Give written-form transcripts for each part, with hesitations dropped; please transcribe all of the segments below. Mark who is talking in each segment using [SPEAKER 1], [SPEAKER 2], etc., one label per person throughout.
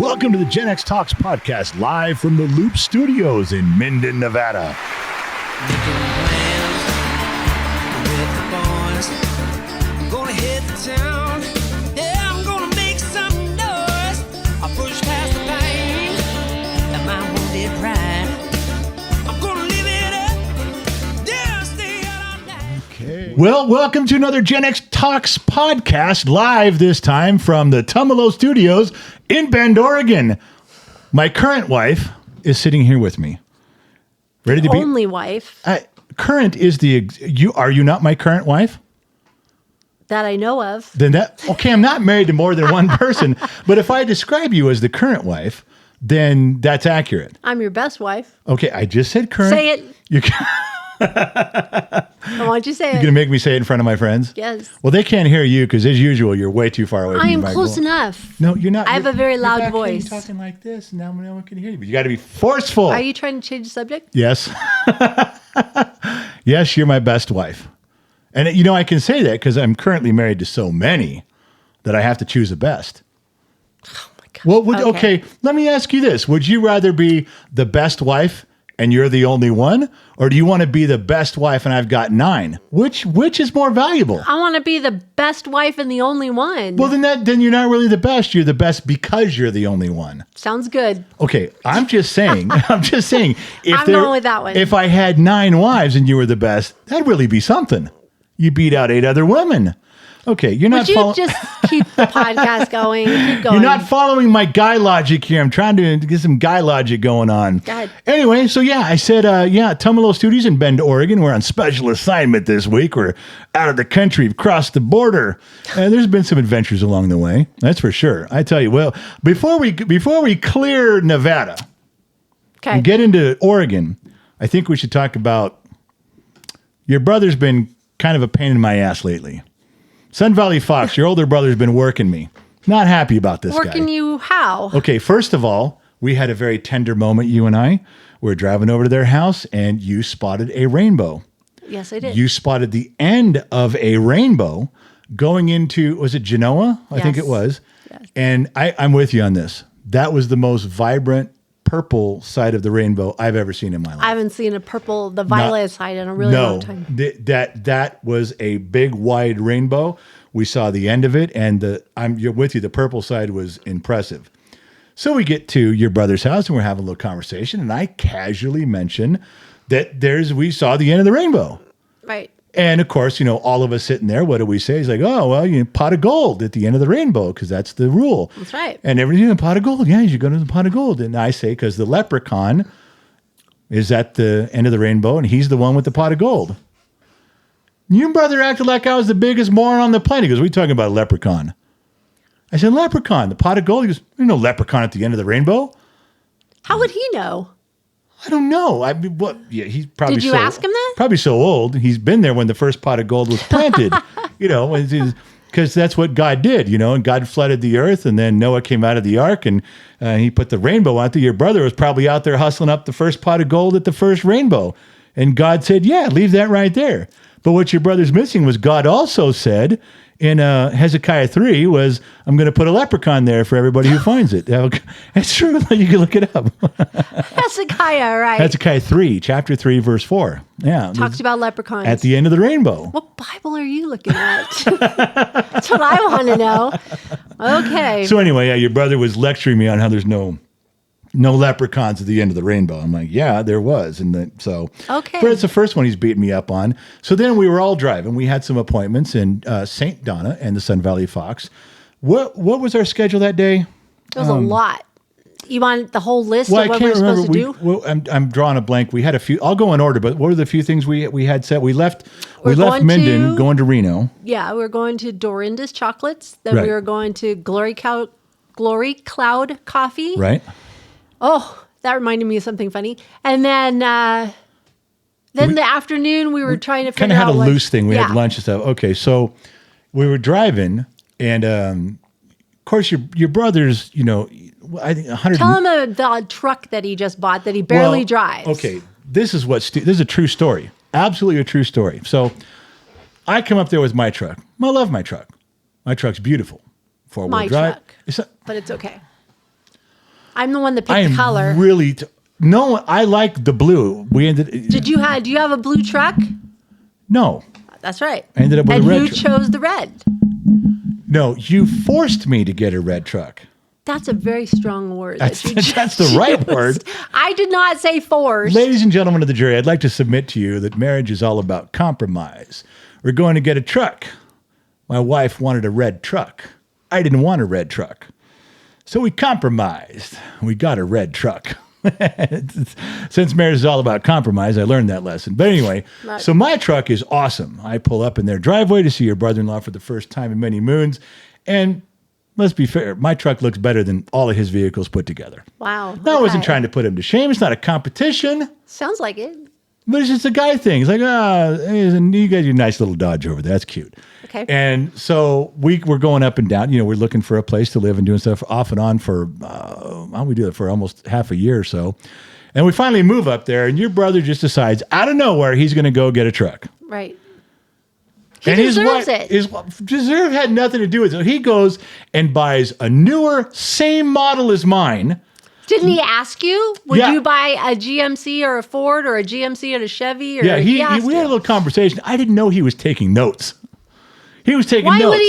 [SPEAKER 1] Welcome to the Gen X Talks podcast, live from the Loop Studios in Minden, Nevada.
[SPEAKER 2] Making plans with the boys. I'm gonna hit the town. Yeah, I'm gonna make some noise. I push past the pain and my wounded pride. I'm gonna live it up. Yeah, stay out all night.
[SPEAKER 1] Okay. Well, welcome to another Gen X Talks podcast, live this time from the Tumalo Studios in Bend, Oregon. My current wife is sitting here with me. Ready to be
[SPEAKER 3] only wife
[SPEAKER 1] current is are you not my current wife?
[SPEAKER 3] that I know of.
[SPEAKER 1] Then I'm not married to more than one person, but if I describe you as the current wife, then that's accurate.
[SPEAKER 3] I'm your best wife.
[SPEAKER 1] Okay, I just said current.
[SPEAKER 3] Say it. I want you to say
[SPEAKER 1] You're
[SPEAKER 3] it.
[SPEAKER 1] going to make me say it in front of my friends?
[SPEAKER 3] Yes.
[SPEAKER 1] Well, they can't hear you because, as usual, you're way too far away from
[SPEAKER 3] I
[SPEAKER 1] the
[SPEAKER 3] am
[SPEAKER 1] microphone.
[SPEAKER 3] close enough.
[SPEAKER 1] No, you're not.
[SPEAKER 3] I have a very loud
[SPEAKER 1] you're
[SPEAKER 3] voice.
[SPEAKER 1] talking like this, and now no one can hear you. But you got to be forceful.
[SPEAKER 3] Are you trying to change the subject?
[SPEAKER 1] Yes. Yes, you're my best wife. And, I can say that because I'm currently married to so many that I have to choose the best.
[SPEAKER 3] Oh my gosh.
[SPEAKER 1] Well, okay, let me ask you this. Would you rather be the best wife and you're the only one? Or do you want to be the best wife and I've got 9? Which is more valuable?
[SPEAKER 3] I want to be the best wife and the only one.
[SPEAKER 1] Well, then you're not really the best. You're the best because you're the only one.
[SPEAKER 3] Sounds good.
[SPEAKER 1] Okay, I'm just saying. If
[SPEAKER 3] I'm going with that one.
[SPEAKER 1] If I had 9 wives and you were the best, that'd really be something. You beat out 8 other women. Okay, you're not
[SPEAKER 3] Would you just keep the podcast going? Keep going.
[SPEAKER 1] You're not following my guy logic here. I'm trying to get some guy logic going on.
[SPEAKER 3] Go ahead.
[SPEAKER 1] Anyway, so I said, Tumalo Studios in Bend, Oregon. We're on special assignment this week. We're out of the country, we've crossed the border. And there's been some adventures along the way. That's for sure. I tell you, well, before we clear Nevada
[SPEAKER 3] Okay.
[SPEAKER 1] and get into Oregon, I think we should talk about your brother's been kind of a pain in my ass lately. Sun Valley Fox, your older brother's been working me. Not happy about this guy.
[SPEAKER 3] Working you how?
[SPEAKER 1] Okay, first of all, we had a very tender moment, you and I. We're driving over to their house, and you spotted a rainbow.
[SPEAKER 3] Yes, I did.
[SPEAKER 1] You spotted the end of a rainbow going into, was it Genoa? I think it
[SPEAKER 3] Yes.
[SPEAKER 1] was.
[SPEAKER 3] Yes.
[SPEAKER 1] And I'm with you on this. That was the most vibrant purple side of the rainbow I've ever seen in my life.
[SPEAKER 3] I haven't seen the violet side in a really long time.
[SPEAKER 1] That was a big wide rainbow. We saw the end of it, and you're with you. The purple side was impressive. So we get to your brother's house, and we're having a little conversation, and I casually mention that we saw the end of the rainbow.
[SPEAKER 3] Right.
[SPEAKER 1] And of course, all of us sitting there, what do we say? He's like, oh, well, pot of gold at the end of the rainbow, because that's the rule.
[SPEAKER 3] That's right.
[SPEAKER 1] And everything, pot of gold. Yeah, you go to the pot of gold. And I say, because the leprechaun is at the end of the rainbow, and he's the one with the pot of gold. Your brother acted like I was the biggest moron on the planet. He goes, what are you talking about, leprechaun? I said, leprechaun, the pot of gold. He goes, there's no leprechaun at the end of the rainbow.
[SPEAKER 3] How would he know?
[SPEAKER 1] I don't know. I mean, what? Yeah, he's probably.
[SPEAKER 3] Did you ask him that?
[SPEAKER 1] Probably so old. He's been there when the first pot of gold was planted. Because that's what God did. And God flooded the earth, and then Noah came out of the ark, and he put the rainbow out there. Your brother was probably out there hustling up the first pot of gold at the first rainbow, and God said, "Yeah, leave that right there." But what your brother's missing was God also said in Hezekiah 3 was, I'm going to put a leprechaun there for everybody who finds it. It's true. You can look it up.
[SPEAKER 3] Hezekiah, right.
[SPEAKER 1] Hezekiah 3, chapter 3, verse 4. Yeah.
[SPEAKER 3] Talks about leprechauns.
[SPEAKER 1] At the end of the rainbow.
[SPEAKER 3] What Bible are you looking at? That's what I want to know. Okay.
[SPEAKER 1] So anyway, your brother was lecturing me on how there's no leprechauns at the end of the rainbow. I'm like, yeah, there was.
[SPEAKER 3] Okay.
[SPEAKER 1] But it's the first one he's beating me up on. So then we were all driving. We had some appointments in St. Donna and the Sun Valley Fox. What was our schedule that day?
[SPEAKER 3] It was a lot. You want the whole list
[SPEAKER 1] Well,
[SPEAKER 3] of
[SPEAKER 1] I
[SPEAKER 3] what
[SPEAKER 1] can't
[SPEAKER 3] we're
[SPEAKER 1] remember.
[SPEAKER 3] supposed to do?
[SPEAKER 1] I'm drawing a blank. We had a few. I'll go in order, but what were the few things we had set? We left
[SPEAKER 3] We're going
[SPEAKER 1] Minden,
[SPEAKER 3] to-
[SPEAKER 1] going to Reno.
[SPEAKER 3] Yeah, we were going to Dorinda's Chocolates. Then
[SPEAKER 1] Right.
[SPEAKER 3] we were going to Glory Cloud Coffee.
[SPEAKER 1] Right?
[SPEAKER 3] Oh, that reminded me of something funny. And then the afternoon we were trying to
[SPEAKER 1] Kind
[SPEAKER 3] figure
[SPEAKER 1] of
[SPEAKER 3] out
[SPEAKER 1] had a loose thing. We had
[SPEAKER 3] Yeah.
[SPEAKER 1] lunch and stuff. Okay, so we were driving, and of course, your brother's, I think 100.
[SPEAKER 3] Tell him the truck that he just bought that he barely drives.
[SPEAKER 1] Okay, this is a true story. Absolutely a true story. So I come up there with my truck. I love my truck. My truck's beautiful. Four-wheel
[SPEAKER 3] My
[SPEAKER 1] drive.
[SPEAKER 3] truck.
[SPEAKER 1] It's not,
[SPEAKER 3] But it's okay. I'm the one that picked
[SPEAKER 1] I
[SPEAKER 3] the
[SPEAKER 1] am
[SPEAKER 3] color.
[SPEAKER 1] really no. I like the blue. We ended.
[SPEAKER 3] Do you have a blue truck?
[SPEAKER 1] No,
[SPEAKER 3] That's right.
[SPEAKER 1] I ended up with
[SPEAKER 3] and
[SPEAKER 1] a red
[SPEAKER 3] who
[SPEAKER 1] truck.
[SPEAKER 3] chose the red?
[SPEAKER 1] No, you forced me to get a red truck.
[SPEAKER 3] That's a very strong word.
[SPEAKER 1] That's,
[SPEAKER 3] that you
[SPEAKER 1] that's the right
[SPEAKER 3] used.
[SPEAKER 1] word.
[SPEAKER 3] I did not say forced.
[SPEAKER 1] Ladies and gentlemen of the jury, I'd like to submit to you that marriage is all about compromise. We're going to get a truck. My wife wanted a red truck. I didn't want a red truck. So we compromised. We got a red truck. Since marriage is all about compromise, I learned that lesson. But anyway,
[SPEAKER 3] Right.
[SPEAKER 1] so my truck is awesome. I pull up in their driveway to see your brother-in-law for the first time in many moons. And let's be fair, my truck looks better than all of his vehicles put together.
[SPEAKER 3] Wow.
[SPEAKER 1] No, I wasn't
[SPEAKER 3] okay.
[SPEAKER 1] trying to put him to shame. It's not a competition.
[SPEAKER 3] Sounds like it.
[SPEAKER 1] But it's just a guy thing. It's like, you got your nice little Dodge over there. That's cute.
[SPEAKER 3] Okay.
[SPEAKER 1] And so we were going up and down. We're looking for a place to live and doing stuff off and on for, we do it for almost half a year or so. And we finally move up there, and your brother just decides out of nowhere he's going to go get a truck.
[SPEAKER 3] Right. He
[SPEAKER 1] And
[SPEAKER 3] deserves it.
[SPEAKER 1] His deserve had nothing to do with it. So he goes and buys a newer, same model as mine.
[SPEAKER 3] Didn't he ask you? Would
[SPEAKER 1] Yeah.
[SPEAKER 3] you buy a GMC or a Ford or a GMC and a Chevy? Or
[SPEAKER 1] Yeah,
[SPEAKER 3] he asked
[SPEAKER 1] we had a
[SPEAKER 3] you.
[SPEAKER 1] little conversation. I didn't know he was taking notes. He was taking
[SPEAKER 3] Why
[SPEAKER 1] notes.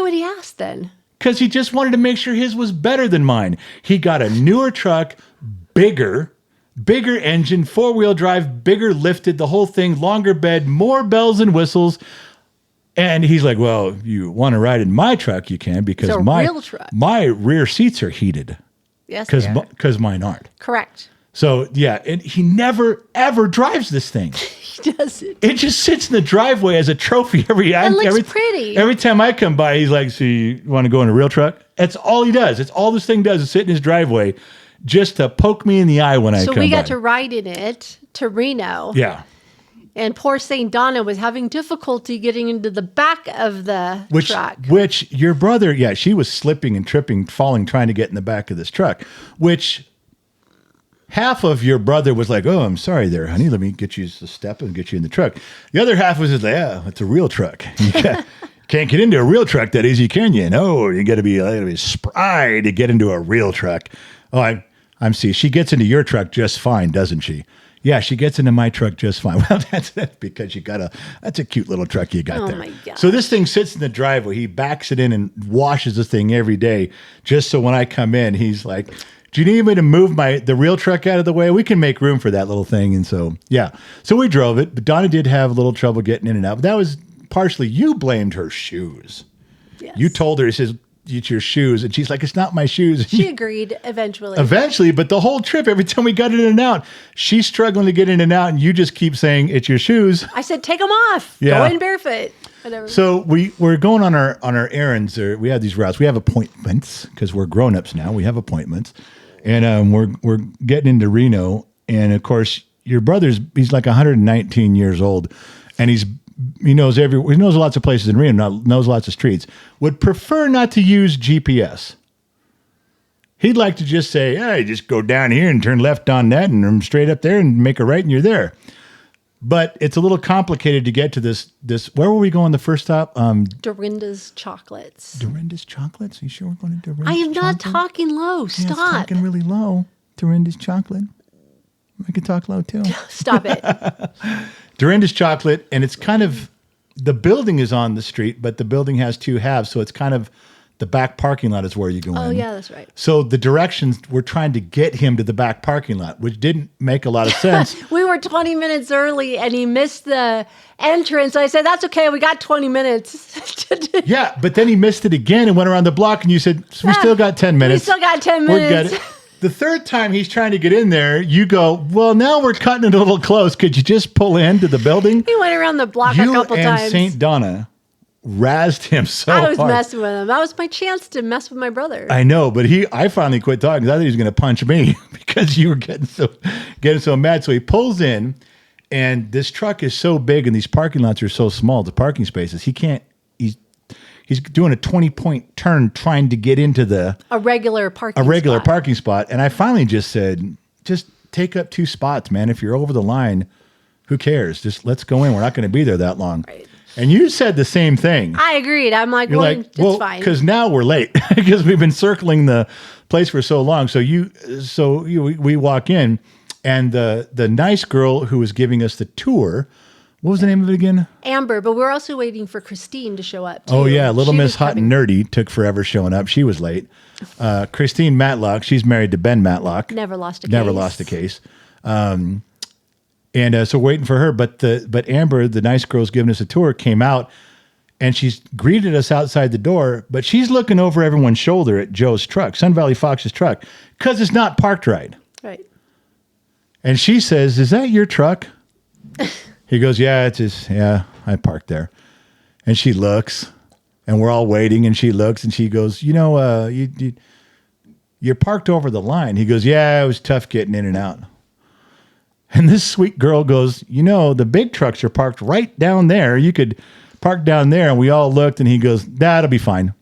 [SPEAKER 3] would he ask then?
[SPEAKER 1] Because he just wanted to make sure his was better than mine. He got a newer truck, bigger engine, 4-wheel drive, bigger lifted, the whole thing, longer bed, more bells and whistles. And he's like, well, if you want to ride in my truck, you can, because
[SPEAKER 3] It's a real truck.
[SPEAKER 1] my rear seats are heated
[SPEAKER 3] Yes, they are.
[SPEAKER 1] because mine aren't.
[SPEAKER 3] Correct.
[SPEAKER 1] So yeah, and he never ever drives this thing.
[SPEAKER 3] He does it.
[SPEAKER 1] It just sits in the driveway as a trophy
[SPEAKER 3] looks pretty.
[SPEAKER 1] Every time I come by, he's like, so you want to go in a real truck? That's all he does. It's all this thing does is sit in his driveway just to poke me in the eye when I
[SPEAKER 3] So
[SPEAKER 1] come
[SPEAKER 3] we got
[SPEAKER 1] by.
[SPEAKER 3] to ride in it to Reno.
[SPEAKER 1] Yeah.
[SPEAKER 3] And poor St. Donna was having difficulty getting into the back of the truck.
[SPEAKER 1] Which your brother, yeah, she was slipping and tripping, falling, trying to get in the back of this truck, which half of your brother was like, oh, I'm sorry there, honey. Let me get you a step and get you in the truck. The other half was just like, yeah, it's a real truck. You can't get into a real truck that easy, can you? No, you got to be spry to get into a real truck. Oh, I'm see. She gets into your truck just fine, doesn't she? Yeah, she gets into my truck just fine. Well, that's because that's a cute little truck you got
[SPEAKER 3] Oh
[SPEAKER 1] there.
[SPEAKER 3] my gosh.
[SPEAKER 1] So this thing sits in the driveway. He backs it in and washes the thing every day, just so when I come in, he's like, do you need me to move the real truck out of the way? We can make room for that little thing. And so, yeah. So we drove it, but Donna did have a little trouble getting in and out. But that was partially, you blamed her shoes.
[SPEAKER 3] Yes.
[SPEAKER 1] You told her, he says, it's your shoes. And she's like, it's not my shoes.
[SPEAKER 3] She agreed eventually.
[SPEAKER 1] Eventually, but the whole trip, every time we got in and out, she's struggling to get in and out, and you just keep saying, it's your shoes.
[SPEAKER 3] I said, take them off.
[SPEAKER 1] Yeah.
[SPEAKER 3] Go in barefoot. Whatever.
[SPEAKER 1] So we're going on our errands. We have these routes. We have appointments because we're grown-ups now. We have appointments. And we're getting into Reno. And, of course, your brother's, he's like 119 years old, and he knows lots of places in Reno, knows lots of streets, would prefer not to use GPS. He'd like to just say, hey, just go down here and turn left on that and I'm straight up there and make a right and you're there. But it's a little complicated to get to this. Where were we going the first stop?
[SPEAKER 3] Dorinda's chocolates.
[SPEAKER 1] Dorinda's Chocolates? Are you sure we're going to Dorinda's
[SPEAKER 3] I am not
[SPEAKER 1] Chocolate?
[SPEAKER 3] talking low.
[SPEAKER 1] Yeah, it's
[SPEAKER 3] Stop.
[SPEAKER 1] talking really low. Dorinda's Chocolate. I can talk low too.
[SPEAKER 3] Stop it.
[SPEAKER 1] Dorinda's Chocolate, and it's kind of, the building is on the street, but the building has two halves, so it's kind of the back parking lot is where you go in.
[SPEAKER 3] Oh, yeah, that's right.
[SPEAKER 1] So the directions, we're trying to get him to the back parking lot, which didn't make a lot of sense.
[SPEAKER 3] We were 20 minutes early and he missed the entrance. I said, that's okay. We got 20 minutes.
[SPEAKER 1] Yeah, but then he missed it again and went around the block, and you said, we still got 10
[SPEAKER 3] We
[SPEAKER 1] minutes.
[SPEAKER 3] still got 10
[SPEAKER 1] We're
[SPEAKER 3] minutes.
[SPEAKER 1] good. The third time he's trying to get in there, you go, well, now we're cutting it a little close. Could you just pull into the building?
[SPEAKER 3] He went around the block
[SPEAKER 1] You
[SPEAKER 3] a couple
[SPEAKER 1] and
[SPEAKER 3] times.
[SPEAKER 1] St. Donna razzed him so
[SPEAKER 3] I was
[SPEAKER 1] hard.
[SPEAKER 3] messing with him. That was my chance to mess with my brother.
[SPEAKER 1] I know, but I finally quit talking because I thought he was going to punch me because you were getting so mad. So he pulls in, and this truck is so big, and these parking lots are so small, the parking spaces. He's doing a 20-point turn trying to get into
[SPEAKER 3] a regular parking spot.
[SPEAKER 1] parking spot, and I finally just said, just take up 2 spots, man. If you're over the line, who cares? Just let's go in. We're not going to be there that long.
[SPEAKER 3] Right.
[SPEAKER 1] And you said the same thing.
[SPEAKER 3] I agreed. I'm like,
[SPEAKER 1] You're
[SPEAKER 3] well,
[SPEAKER 1] like,
[SPEAKER 3] it's
[SPEAKER 1] well,
[SPEAKER 3] fine.
[SPEAKER 1] because now we're late because we've been circling the place for so long. So we walk in, and the nice girl who was giving us the tour, what was the name of it again?
[SPEAKER 3] Amber, but we're also waiting for Christine to show up. Too.
[SPEAKER 1] Oh yeah, Little
[SPEAKER 3] She
[SPEAKER 1] Miss
[SPEAKER 3] was
[SPEAKER 1] Hot and Nerdy took forever showing up. She was late. Christine Matlock, she's married to Ben Matlock.
[SPEAKER 3] Never lost a case.
[SPEAKER 1] Never lost a case. And so waiting for her, but Amber, the nice girl's giving us a tour, came out and she's greeted us outside the door, but she's looking over everyone's shoulder at Joe's truck, Sun Valley Fox's truck, because it's not parked right.
[SPEAKER 3] Right.
[SPEAKER 1] And she says, "Is that your truck?" He goes, "Yeah, I parked there." And she looks, and we're all waiting, and she looks, and she goes, "You're parked over the line." He goes, "Yeah, it was tough getting in and out." And this sweet girl goes, "The big trucks are parked right down there. You could park down there." And we all looked, and he goes, "That'll be fine."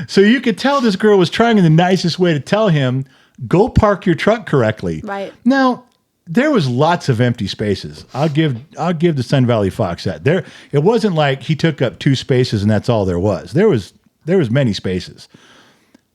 [SPEAKER 1] So you could tell this girl was trying in the nicest way to tell him, go park your truck correctly.
[SPEAKER 3] Right.
[SPEAKER 1] Now, there was lots of empty spaces. I'll give the Sun Valley Fox that. It wasn't like he took up 2 spaces and that's all there was. There was many spaces.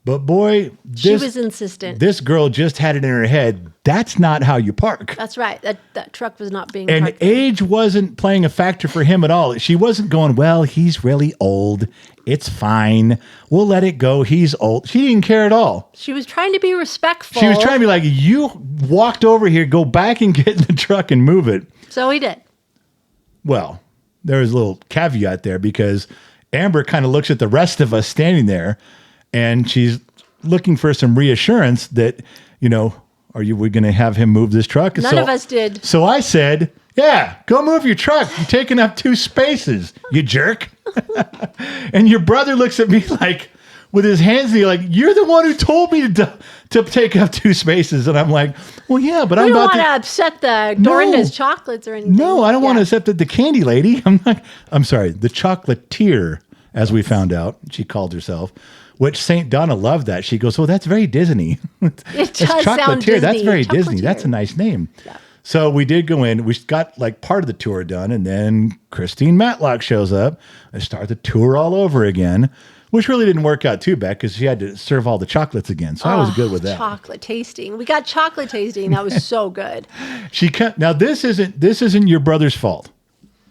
[SPEAKER 1] But boy,
[SPEAKER 3] She was insistent.
[SPEAKER 1] This girl just had it in her head. That's not how you park.
[SPEAKER 3] That's right. That truck was not being
[SPEAKER 1] And
[SPEAKER 3] parked.
[SPEAKER 1] age wasn't playing a factor for him at all. She wasn't going, well, he's really old. It's fine. We'll let it go. He's old. She didn't care at all.
[SPEAKER 3] She was trying to be respectful.
[SPEAKER 1] She was trying to be like, you walked over here, go back and get in the truck and move it.
[SPEAKER 3] So he did.
[SPEAKER 1] Well, there was a little caveat there because Amber kind of looks at the rest of us standing there and she's looking for some reassurance that, we going to have him move this truck?
[SPEAKER 3] None of us did.
[SPEAKER 1] So I said, yeah, go move your truck. You're taking up 2 spaces, you jerk. And your brother looks at me like, with his hands, and he's like, you're the one who told me to take up 2 spaces. And I'm like, well, yeah, but
[SPEAKER 3] We
[SPEAKER 1] I'm
[SPEAKER 3] don't
[SPEAKER 1] about
[SPEAKER 3] want to upset the Dorinda's
[SPEAKER 1] No.
[SPEAKER 3] chocolates or anything.
[SPEAKER 1] No, I don't want to
[SPEAKER 3] Yeah.
[SPEAKER 1] accept the candy lady. I'm sorry, the chocolatier, as we found out, she called herself, which St. Donna loved that. She goes, oh, that's very Disney.
[SPEAKER 3] It
[SPEAKER 1] It's
[SPEAKER 3] does sound Disney.
[SPEAKER 1] That's very Disney. That's a
[SPEAKER 3] Chocolatier.
[SPEAKER 1] nice name. So we did go in. We got like part of the tour done. And then Christine Matlock shows up and start the tour all over again, which really didn't work out too bad because she had to serve all the chocolates again. So I was good with that.
[SPEAKER 3] Chocolate tasting. We got chocolate tasting. That was so good.
[SPEAKER 1] Now this isn't your brother's fault.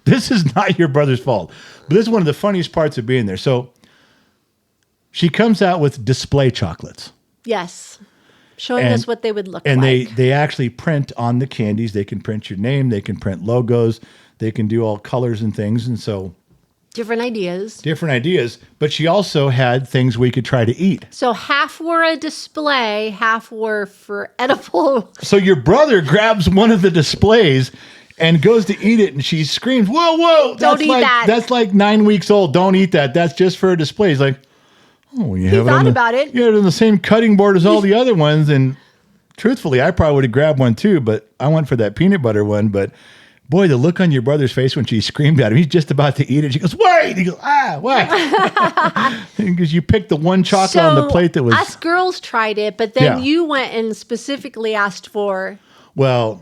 [SPEAKER 1] This is not your brother's fault. But this is one of the funniest parts of being there. So she comes out with display chocolates.
[SPEAKER 3] Yes. Showing
[SPEAKER 1] And-
[SPEAKER 3] us what they would look
[SPEAKER 1] And
[SPEAKER 3] like.
[SPEAKER 1] they actually print on the candies. They can print your name. They can print logos. They can do all colors and things. And so
[SPEAKER 3] Different ideas.
[SPEAKER 1] different ideas. But she also had things we could try to eat.
[SPEAKER 3] So half were a display, half were for edible.
[SPEAKER 1] So your brother grabs one of the displays and goes to eat it, and she screams, "Whoa, whoa!
[SPEAKER 3] Don't eat that."
[SPEAKER 1] That's like 9 weeks old. Don't eat that. That's just for a display." He's like, "Oh, well, you have it
[SPEAKER 3] thought
[SPEAKER 1] on
[SPEAKER 3] about it.
[SPEAKER 1] You have it on the same cutting board as all the other ones." And truthfully, I probably would have grabbed one too, but I went for that peanut butter one. But boy, the look on your brother's face when she screamed at him, he's just about to eat it. She goes, "Wait!" He goes, "Ah, what?" Because you picked the one chocolate on the plate that was
[SPEAKER 3] us girls tried it, but then
[SPEAKER 1] Yeah.
[SPEAKER 3] you went and specifically asked for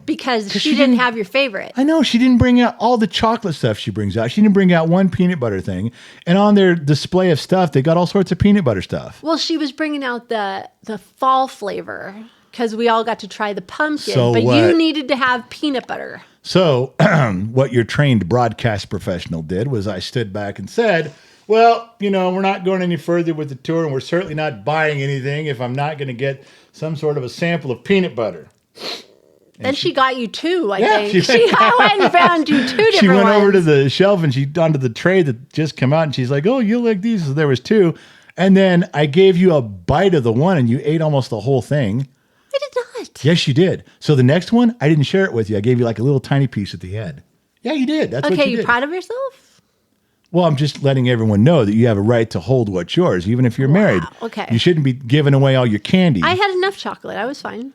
[SPEAKER 3] because she
[SPEAKER 1] she
[SPEAKER 3] didn't have your favorite.
[SPEAKER 1] I know she didn't bring out all the chocolate stuff she brings out. She didn't bring out one peanut butter thing. And on their display of stuff, they got all sorts of peanut butter stuff.
[SPEAKER 3] Well, she was bringing out the fall flavor because we all got to try the pumpkin,
[SPEAKER 1] So
[SPEAKER 3] but
[SPEAKER 1] what?
[SPEAKER 3] you needed to have peanut butter.
[SPEAKER 1] So what your trained broadcast professional did was I stood back and said, well, we're not going any further with the tour, and we're certainly not buying anything if I'm not going to get some sort of a sample of peanut butter.
[SPEAKER 3] Then she got you 2, I
[SPEAKER 1] Yeah,
[SPEAKER 3] think.
[SPEAKER 1] she-
[SPEAKER 3] I went and found you 2 different
[SPEAKER 1] She went over to
[SPEAKER 3] ones.
[SPEAKER 1] the shelf and she onto the tray that just come out, and she's like, "Oh, you like these?" So there was 2, and then I gave you a bite of the one, and you ate almost the whole thing.
[SPEAKER 3] I did not.
[SPEAKER 1] Yes, you did. So the next one, I didn't share it with you. I gave you like a little tiny piece at the end. Yeah, you did. That's what
[SPEAKER 3] Okay,
[SPEAKER 1] you
[SPEAKER 3] you
[SPEAKER 1] did.
[SPEAKER 3] proud of yourself?
[SPEAKER 1] Well, I'm just letting everyone know that you have a right to hold what's yours, even if you're married.
[SPEAKER 3] okay.
[SPEAKER 1] You shouldn't be giving away all your candy.
[SPEAKER 3] I had enough chocolate. I was fine.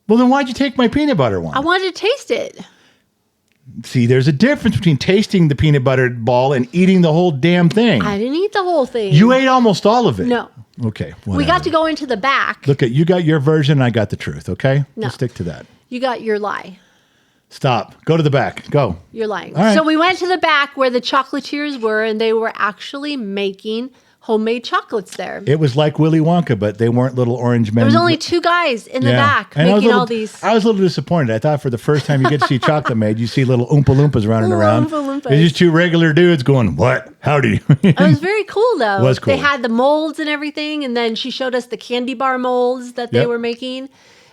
[SPEAKER 1] Well, then why'd you take my peanut butter one?
[SPEAKER 3] I wanted to taste it.
[SPEAKER 1] See, there's a difference between tasting the peanut butter ball and eating the whole damn thing.
[SPEAKER 3] I didn't eat the whole thing.
[SPEAKER 1] You ate almost all of it.
[SPEAKER 3] No.
[SPEAKER 1] Okay.
[SPEAKER 3] We
[SPEAKER 1] whatever.
[SPEAKER 3] got to go into the back.
[SPEAKER 1] Look, you got your version, and I got the truth, okay?
[SPEAKER 3] No.
[SPEAKER 1] Let's stick to that.
[SPEAKER 3] You got your lie.
[SPEAKER 1] Stop. Go to the back. Go.
[SPEAKER 3] You're lying.
[SPEAKER 1] All right.
[SPEAKER 3] So we went to the back where the chocolatiers were, and they were actually making homemade chocolates there.
[SPEAKER 1] It was like Willy Wonka, but they weren't little orange men.
[SPEAKER 3] There was only 2 guys in the back
[SPEAKER 1] And I was
[SPEAKER 3] making
[SPEAKER 1] a little-
[SPEAKER 3] all these.
[SPEAKER 1] I was a little disappointed. I thought for the first time you get to see chocolate made, you see little Oompa Loompas running
[SPEAKER 3] Little
[SPEAKER 1] around.
[SPEAKER 3] Oompa Loompas.
[SPEAKER 1] It's just 2 regular dudes going, what? Howdy.
[SPEAKER 3] It was very cool, though.
[SPEAKER 1] Was cool.
[SPEAKER 3] They had the molds and everything, and then she showed us the candy bar molds that they
[SPEAKER 1] Yep.
[SPEAKER 3] were making,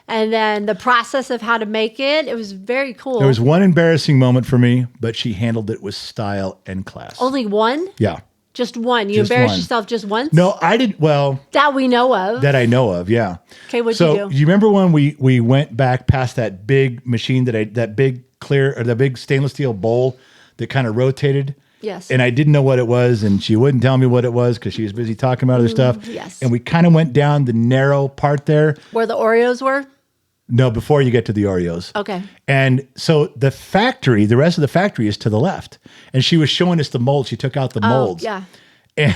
[SPEAKER 3] and then the process of how to make it. It was very cool.
[SPEAKER 1] There was one embarrassing moment for me, but she handled it with style and class.
[SPEAKER 3] Only one?
[SPEAKER 1] Yeah.
[SPEAKER 3] Just one. You
[SPEAKER 1] Just
[SPEAKER 3] embarrassed
[SPEAKER 1] one.
[SPEAKER 3] yourself just once?
[SPEAKER 1] No, I didn't. Well,
[SPEAKER 3] That we know of.
[SPEAKER 1] that I know of, yeah.
[SPEAKER 3] Okay, what'd
[SPEAKER 1] so,
[SPEAKER 3] you do?
[SPEAKER 1] you remember when we went back past that big machine that big clear or the big stainless steel bowl that kind of rotated?
[SPEAKER 3] Yes.
[SPEAKER 1] And I didn't know what it was, and she wouldn't tell me what it was because she was busy talking about other stuff.
[SPEAKER 3] yes.
[SPEAKER 1] And we kind of went down the narrow part there.
[SPEAKER 3] Where the Oreos were?
[SPEAKER 1] No, before you get to the Oreos.
[SPEAKER 3] Okay.
[SPEAKER 1] And so the factory, the rest of the factory is to the left. And she was showing us the molds. She took out the molds.
[SPEAKER 3] Yeah.
[SPEAKER 1] And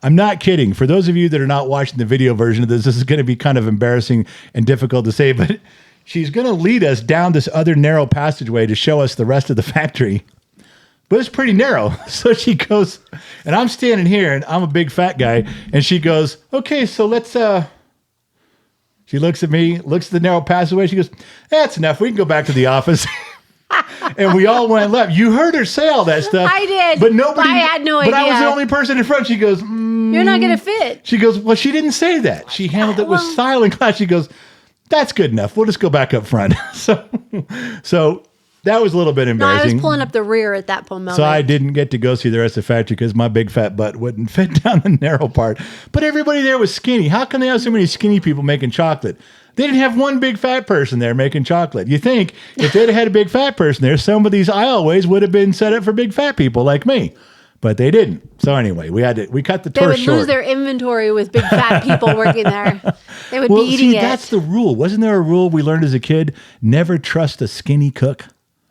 [SPEAKER 1] I'm not kidding. For those of you that are not watching the video version of this is going to be kind of embarrassing and difficult to say, but she's going to lead us down this other narrow passageway to show us the rest of the factory. But it's pretty narrow. So she goes, and I'm standing here and I'm a big fat guy. And she goes, okay, so let's, she looks at me, looks at the narrow passageway. She goes, that's enough. We can go back to the office. And we all went left. You heard her say all that stuff.
[SPEAKER 3] I did.
[SPEAKER 1] But nobody.
[SPEAKER 3] I had no
[SPEAKER 1] But I was
[SPEAKER 3] idea.
[SPEAKER 1] the only person in front. She goes,
[SPEAKER 3] You're not going to fit.
[SPEAKER 1] she goes, well, she didn't say that. She handled it with
[SPEAKER 3] Well-
[SPEAKER 1] style and class. She goes, that's good enough. We'll just go back up front. So that was a little bit
[SPEAKER 3] No, I
[SPEAKER 1] embarrassing.
[SPEAKER 3] was pulling up the rear at that moment.
[SPEAKER 1] So I didn't get to go see the rest of the factory because my big fat butt wouldn't fit down the narrow part. But everybody there was skinny. How can they have so many skinny people making chocolate? They didn't have one big fat person there making chocolate. You think if they'd had a big fat person there, some of these aisleways would have been set up for big fat people like me. But they didn't. So anyway, we cut the
[SPEAKER 3] They
[SPEAKER 1] tour
[SPEAKER 3] would
[SPEAKER 1] short.
[SPEAKER 3] lose their inventory with big fat people working there. They would be eating
[SPEAKER 1] see,
[SPEAKER 3] it.
[SPEAKER 1] that's the rule. Wasn't there a rule we learned as a kid? Never trust a skinny cook.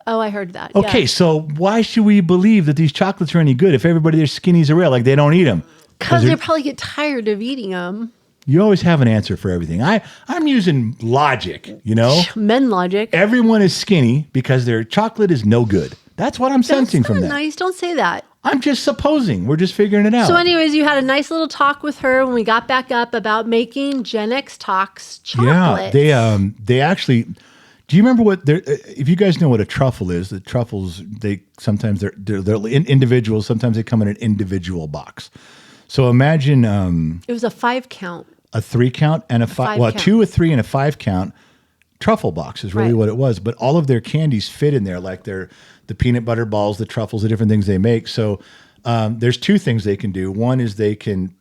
[SPEAKER 3] Oh, I heard that.
[SPEAKER 1] Okay,
[SPEAKER 3] Yeah.
[SPEAKER 1] so why should we believe that these chocolates are any good if everybody there's skinny's a real, like they don't eat them?
[SPEAKER 3] Because they probably get tired of eating them.
[SPEAKER 1] You always have an answer for everything. I'm using logic, you know?
[SPEAKER 3] Men logic.
[SPEAKER 1] Everyone is skinny because their chocolate is no good. That's what I'm sensing
[SPEAKER 3] That's
[SPEAKER 1] from
[SPEAKER 3] not
[SPEAKER 1] that.
[SPEAKER 3] nice. Don't say that.
[SPEAKER 1] I'm just supposing. We're just figuring it out.
[SPEAKER 3] So, anyways, you had a nice little talk with her when we got back up about making Gen X Talks chocolate.
[SPEAKER 1] Yeah, they actually. Do you remember what? If you guys know what a truffle is, the truffles they're individuals. Sometimes they come in an individual box. So imagine
[SPEAKER 3] It was a 5 count.
[SPEAKER 1] a 3 count and a 5. Well, a
[SPEAKER 3] count.
[SPEAKER 1] 2, a 3, and a 5 count truffle box is really
[SPEAKER 3] Right.
[SPEAKER 1] what it was. But all of their candies fit in there, like the peanut butter balls, the truffles, the different things they make. So there's 2 things they can do. One is they can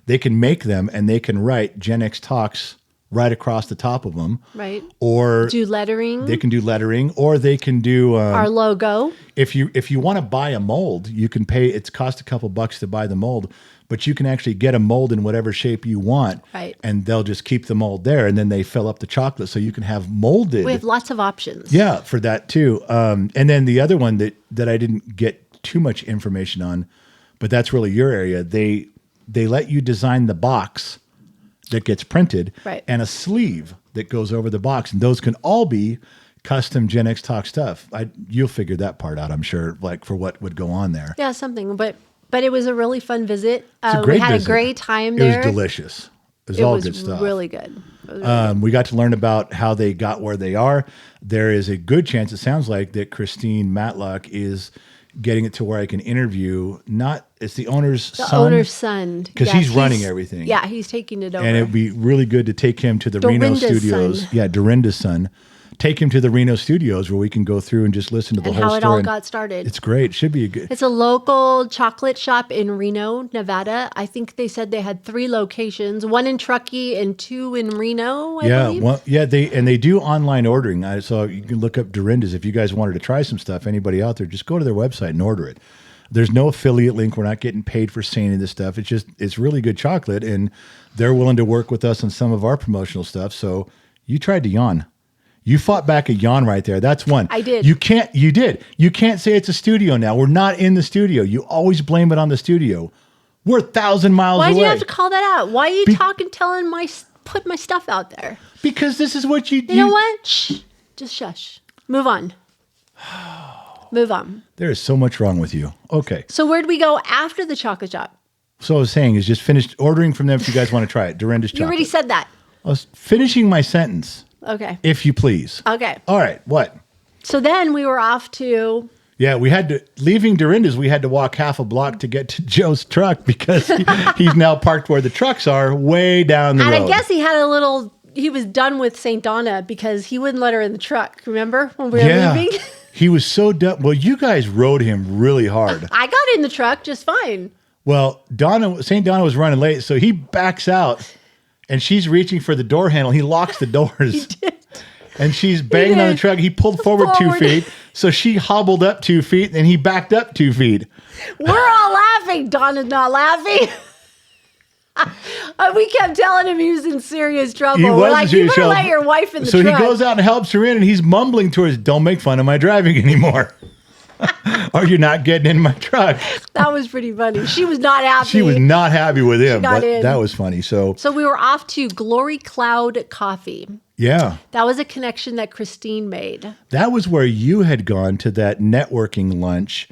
[SPEAKER 1] they can make them and they can write Gen X Talks right across the top of them.
[SPEAKER 3] Right.
[SPEAKER 1] Or
[SPEAKER 3] Do lettering.
[SPEAKER 1] they can do lettering, or they can do
[SPEAKER 3] our logo.
[SPEAKER 1] if you want to buy a mold, you can pay. It's cost a couple bucks to buy the mold, but you can actually get a mold in whatever shape you want,
[SPEAKER 3] Right.
[SPEAKER 1] And they'll just keep the mold there, and then they fill up the chocolate, so you can have molded.
[SPEAKER 3] We have lots of options.
[SPEAKER 1] Yeah, for that too. And then the other one that I didn't get too much information on, but that's really your area. They let you design the box that gets printed,
[SPEAKER 3] Right.
[SPEAKER 1] and a sleeve that goes over the box, and those can all be custom Gen X Talk stuff. You'll figure that part out, I'm sure, like for what would go on there.
[SPEAKER 3] Yeah, something. But it was a really fun visit.
[SPEAKER 1] It's a great
[SPEAKER 3] we had
[SPEAKER 1] visit.
[SPEAKER 3] a great time there.
[SPEAKER 1] It was delicious. It was
[SPEAKER 3] It
[SPEAKER 1] all
[SPEAKER 3] was
[SPEAKER 1] good stuff.
[SPEAKER 3] really good. It was really
[SPEAKER 1] We got to learn about how they got where they are. There is a good chance, it sounds like, that Christine Matlock is getting it to where I can interview. It's the owner's
[SPEAKER 3] the
[SPEAKER 1] son.
[SPEAKER 3] owner's son.
[SPEAKER 1] 'Cause he's running everything.
[SPEAKER 3] Yeah, he's taking it over.
[SPEAKER 1] And it would be really good to take him to the Reno
[SPEAKER 3] Dorinda's
[SPEAKER 1] studios.
[SPEAKER 3] son.
[SPEAKER 1] Yeah, Dorinda's son. Take him to the Reno studios where we can go through and just listen to the
[SPEAKER 3] and
[SPEAKER 1] whole
[SPEAKER 3] how
[SPEAKER 1] story.
[SPEAKER 3] it all
[SPEAKER 1] And
[SPEAKER 3] got started.
[SPEAKER 1] It's great. Should be a good.
[SPEAKER 3] It's a local chocolate shop in Reno, Nevada. I think they said they had 3 locations, 1 in Truckee and 2 in Reno, I
[SPEAKER 1] Yeah,
[SPEAKER 3] believe.
[SPEAKER 1] well, yeah, they do online ordering. So you can look up Dorinda's if you guys wanted to try some stuff. Anybody out there, just go to their website and order it. There's no affiliate link. We're not getting paid for saying any of this stuff. It's really good chocolate, and they're willing to work with us on some of our promotional stuff. So you tried to yawn. You fought back a yawn right there. That's one.
[SPEAKER 3] I did.
[SPEAKER 1] You did. You can't say it's a studio now. We're not in the studio. You always blame it on the studio. We're 1,000 miles
[SPEAKER 3] Why
[SPEAKER 1] away.
[SPEAKER 3] do you have to call that out? Why are you put my stuff out there?
[SPEAKER 1] Because this is what you
[SPEAKER 3] You know what? Shh. Just shush. Move on. Move on.
[SPEAKER 1] There is so much wrong with you. Okay.
[SPEAKER 3] So where'd we go after the chocolate shop?
[SPEAKER 1] So I was saying is just finished ordering from them if you guys want to try it. Dorinda's
[SPEAKER 3] You
[SPEAKER 1] chocolate.
[SPEAKER 3] already said that.
[SPEAKER 1] I was finishing my sentence,
[SPEAKER 3] Okay.
[SPEAKER 1] if you please.
[SPEAKER 3] Okay.
[SPEAKER 1] All right. What?
[SPEAKER 3] So then we were off to
[SPEAKER 1] Yeah, we had to, leaving Dorinda's, we had to walk half a block to get to Joe's truck because he's now parked where the trucks are way down the
[SPEAKER 3] and
[SPEAKER 1] road.
[SPEAKER 3] I guess he was done with St. Donna because he wouldn't let her in the truck. Remember when we were leaving?
[SPEAKER 1] He was so dumb. Well, you guys rode him really hard.
[SPEAKER 3] I got in the truck just fine.
[SPEAKER 1] Well, St. Donna was running late, so he backs out and she's reaching for the door handle. He locks the doors. And she's banging on the
[SPEAKER 3] did.
[SPEAKER 1] truck. He pulled forward 2 feet. So she hobbled up 2 feet and he backed up 2 feet.
[SPEAKER 3] We're all laughing. Donna's not laughing. We kept telling him he was in serious trouble.
[SPEAKER 1] He
[SPEAKER 3] We're
[SPEAKER 1] was
[SPEAKER 3] like,
[SPEAKER 1] in
[SPEAKER 3] you
[SPEAKER 1] serious
[SPEAKER 3] better let
[SPEAKER 1] trouble.
[SPEAKER 3] your wife in the
[SPEAKER 1] So
[SPEAKER 3] truck.
[SPEAKER 1] he goes out and helps her in and he's mumbling to her, don't make fun of my driving anymore. Or you're not getting in my truck.
[SPEAKER 3] That was pretty funny. She was not happy.
[SPEAKER 1] She was not happy with him,
[SPEAKER 3] got
[SPEAKER 1] but
[SPEAKER 3] in.
[SPEAKER 1] that was funny. So,
[SPEAKER 3] So we were off to Glory Cloud Coffee.
[SPEAKER 1] yeah,
[SPEAKER 3] That was a connection that Christine made
[SPEAKER 1] that was where you had gone to that networking lunch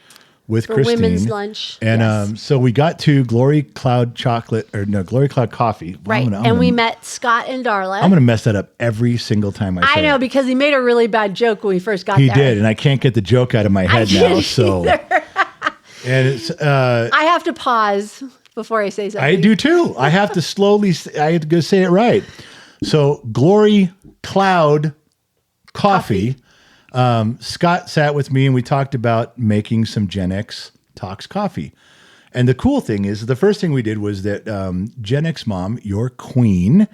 [SPEAKER 1] with
[SPEAKER 3] for
[SPEAKER 1] Christine.
[SPEAKER 3] women's lunch.
[SPEAKER 1] And
[SPEAKER 3] Yes.
[SPEAKER 1] so we got to Glory Cloud Glory Cloud Coffee.
[SPEAKER 3] Right. And we met Scott and Darla.
[SPEAKER 1] I'm going to mess that up every single time I say
[SPEAKER 3] I know
[SPEAKER 1] it.
[SPEAKER 3] because he made a really bad joke when we first got
[SPEAKER 1] He
[SPEAKER 3] there.
[SPEAKER 1] did, and I can't get the joke out of my head now.
[SPEAKER 3] can't
[SPEAKER 1] So, and it's
[SPEAKER 3] I have to pause before I say something.
[SPEAKER 1] I do too. I have to slowly. I have to go say it right. So, Glory Cloud Coffee. Scott sat with me and we talked about making some Gen X Talks coffee. And the cool thing is, the first thing we did was that Gen X Mom, your queen,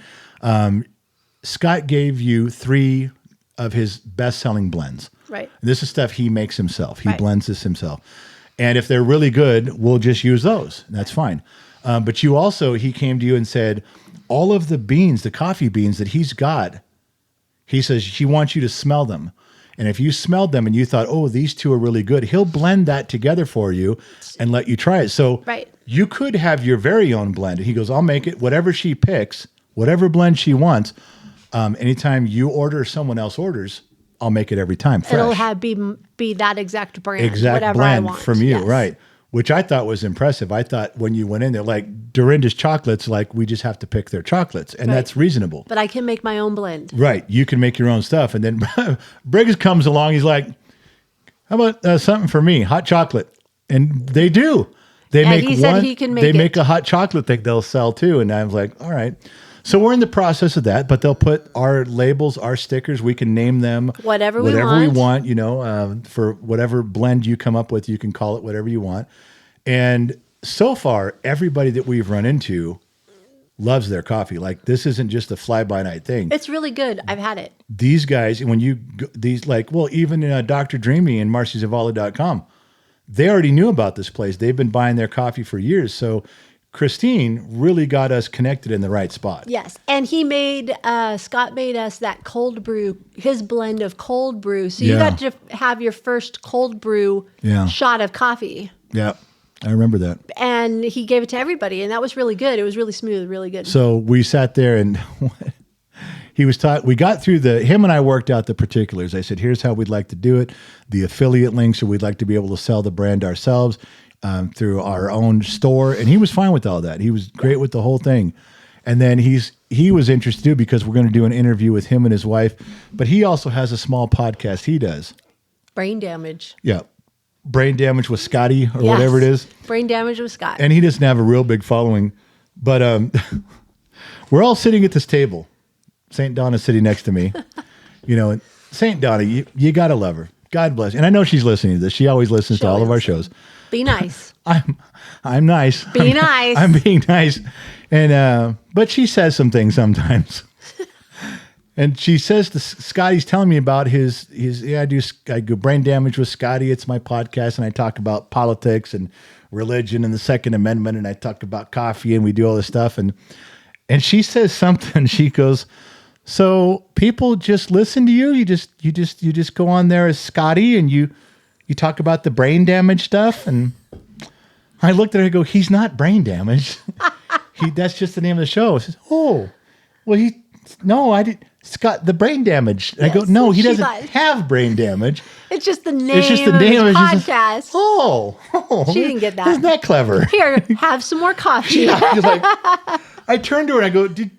[SPEAKER 1] Scott gave you 3 of his best-selling blends.
[SPEAKER 3] Right.
[SPEAKER 1] This is stuff he makes himself. He
[SPEAKER 3] Right.
[SPEAKER 1] blends this himself. And if they're really good, we'll just use those. That's fine. But he came to you and said, all of the beans, the coffee beans that he's got, he says he wants you to smell them. And if you smelled them and you thought, oh, these 2 are really good, he'll blend that together for you and let you try it. So
[SPEAKER 3] Right.
[SPEAKER 1] you could have your very own blend. He goes, I'll make it, whatever she picks, whatever blend she wants. Anytime you order or someone else orders, I'll make it every time. Fresh.
[SPEAKER 3] It'll have be that exact brand.
[SPEAKER 1] Exact
[SPEAKER 3] whatever
[SPEAKER 1] blend
[SPEAKER 3] I want.
[SPEAKER 1] from you,
[SPEAKER 3] Yes.
[SPEAKER 1] right? Which I thought was impressive. I thought when you went in there, like Dorinda's chocolates, like we just have to pick their chocolates, and
[SPEAKER 3] Right.
[SPEAKER 1] that's reasonable.
[SPEAKER 3] But I can make my own blend.
[SPEAKER 1] Right. You can make your own stuff. And then Briggs comes along. He's like, how about something for me? Hot chocolate. And they do. They
[SPEAKER 3] Yeah,
[SPEAKER 1] make
[SPEAKER 3] he said
[SPEAKER 1] one.
[SPEAKER 3] he can make
[SPEAKER 1] they
[SPEAKER 3] it.
[SPEAKER 1] make a hot chocolate that they'll sell too. And I was like, all right. So we're in the process of that, but they'll put our labels, our stickers. We can name them
[SPEAKER 3] Whatever we
[SPEAKER 1] we
[SPEAKER 3] want.
[SPEAKER 1] want. You know, for whatever blend you come up with, you can call it whatever you want. And so far, everybody that we've run into loves their coffee. Like this isn't just a fly-by-night thing.
[SPEAKER 3] It's really good. I've had it.
[SPEAKER 1] These guys, when even Dr. Dreamy and MarcyZavala.com, they already knew about this place. They've been buying their coffee for years. So Christine really got us connected in the right spot.
[SPEAKER 3] Yes. And Scott made us that cold brew, his blend of cold brew. So you
[SPEAKER 1] Yeah.
[SPEAKER 3] got to have your first cold brew
[SPEAKER 1] Yeah.
[SPEAKER 3] shot of coffee.
[SPEAKER 1] Yeah, I remember that.
[SPEAKER 3] And he gave it to everybody. And that was really good. It was really smooth, really good.
[SPEAKER 1] So we sat there and he was taught, we got through him and I worked out the particulars. I said, here's how we'd like to do it. The affiliate links, so we'd like to be able to sell the brand ourselves through our own store. And he was fine with all that. He was great with the whole thing. And then he was interested too, because we're going to do an interview with him and his wife, but he also has a small podcast he does.
[SPEAKER 3] Brain damage.
[SPEAKER 1] Yeah. Brain Damage with Scotty or
[SPEAKER 3] Yes.
[SPEAKER 1] whatever it is.
[SPEAKER 3] Brain damage with Scott.
[SPEAKER 1] And he doesn't have a real big following, but we're all sitting at this table. St. Donna's sitting next to me. And St. Donna, you got to love her. God bless. And I know she's listening to this. She always listens to all of our shows.
[SPEAKER 3] Be nice.
[SPEAKER 1] I'm nice.
[SPEAKER 3] Be nice.
[SPEAKER 1] I'm being nice. And but she says some things sometimes. And she says to Scotty's telling me about his I go Brain Damage with Scotty. It's my podcast, and I talk about politics and religion and the Second Amendment, and I talk about coffee, and we do all this stuff. And she says something. She goes, "So people just listen to you. You just go on there as Scotty, and you talk about the brain damage stuff." And I looked at her and go, "He's not brain damaged. That's just the name of the show." She says, "Oh, well, no, I did." Scott, the brain damage. And I go,
[SPEAKER 3] Yes,
[SPEAKER 1] no, he
[SPEAKER 3] she
[SPEAKER 1] doesn't
[SPEAKER 3] got-
[SPEAKER 1] have brain damage.
[SPEAKER 3] It's just the name
[SPEAKER 1] It's just the
[SPEAKER 3] of
[SPEAKER 1] name.
[SPEAKER 3] his
[SPEAKER 1] It's just-
[SPEAKER 3] podcast.
[SPEAKER 1] oh,
[SPEAKER 3] She didn't get that.
[SPEAKER 1] Isn't that clever?
[SPEAKER 3] Here, have some more coffee.
[SPEAKER 1] Yeah, 'cause like, I turned to her and I go, did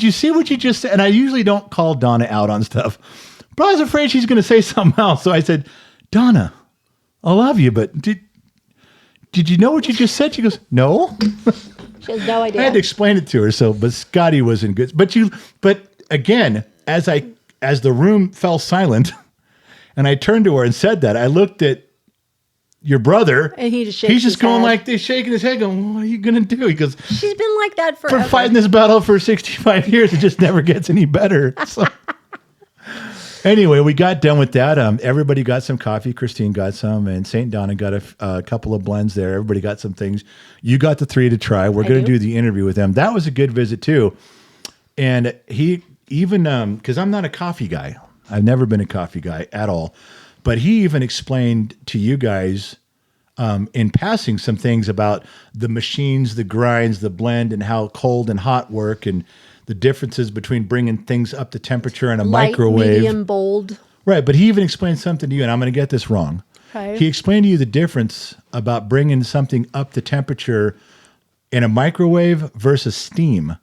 [SPEAKER 1] you see what you just said? And I usually don't call Donna out on stuff, but I was afraid she's going to say something else. So I said, Donna, I love you, but did you know what you just said? She goes, no.
[SPEAKER 3] She has no idea.
[SPEAKER 1] I had to explain it to her. So, but Scotty was in good. But again, as the room fell silent, and I turned to her and said that, I looked at your brother,
[SPEAKER 3] And he just shakes
[SPEAKER 1] he's just
[SPEAKER 3] his
[SPEAKER 1] going
[SPEAKER 3] head.
[SPEAKER 1] like this, shaking his head, going, "What are you gonna do?" He goes,
[SPEAKER 3] She's been like that
[SPEAKER 1] "For
[SPEAKER 3] forever.
[SPEAKER 1] fighting this battle for 65 years, it just never gets any better." So, anyway, we got done with that. Everybody got some coffee. Christine got some, and St. Donna got a couple of blends there. Everybody got some things. You got the 3 to try. We're going to
[SPEAKER 3] do.
[SPEAKER 1] do the interview with them. That was a good visit too. And he even because I'm not a coffee guy. I've never been a coffee guy at all. But he even explained to you guys in passing some things about the machines, the grinds, the blend, and how cold and hot work, and the differences between bringing things up to temperature in a
[SPEAKER 3] Light,
[SPEAKER 1] microwave.
[SPEAKER 3] medium, bold.
[SPEAKER 1] Right, but he even explained something to you, and I'm going to get this wrong.
[SPEAKER 3] Okay.
[SPEAKER 1] He explained to you the difference about bringing something up to temperature in a microwave versus steam.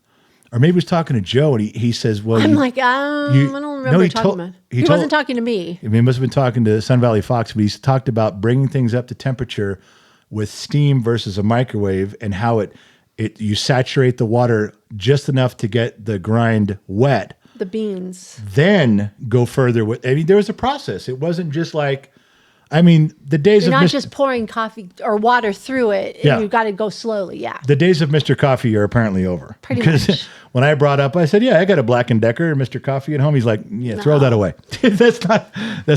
[SPEAKER 1] Or maybe he was talking to Joe, and he says, well,
[SPEAKER 3] I'm
[SPEAKER 1] you-
[SPEAKER 3] like, I
[SPEAKER 1] you-
[SPEAKER 3] don't
[SPEAKER 1] no,
[SPEAKER 3] remember
[SPEAKER 1] he
[SPEAKER 3] talking
[SPEAKER 1] told-
[SPEAKER 3] about.
[SPEAKER 1] he
[SPEAKER 3] He
[SPEAKER 1] told-
[SPEAKER 3] wasn't talking to me.
[SPEAKER 1] I mean, he must have been talking to Sun Valley Fox, but he's talked about bringing things up to temperature with steam versus a microwave, and how you saturate the water just enough to get the grind wet,
[SPEAKER 3] The beans.
[SPEAKER 1] then go further with. I mean, there was a process. It wasn't just like, I mean, the days
[SPEAKER 3] You're
[SPEAKER 1] of
[SPEAKER 3] not
[SPEAKER 1] Mr.
[SPEAKER 3] just pouring coffee or water through it.
[SPEAKER 1] Yeah.
[SPEAKER 3] You've got to go slowly. Yeah.
[SPEAKER 1] the days of Mr. Coffee are apparently over.
[SPEAKER 3] Pretty
[SPEAKER 1] Because
[SPEAKER 3] much.
[SPEAKER 1] when I brought up, I said, "Yeah, I got a Black and Decker, Mr. Coffee at home." He's like, "Yeah, throw that away. that's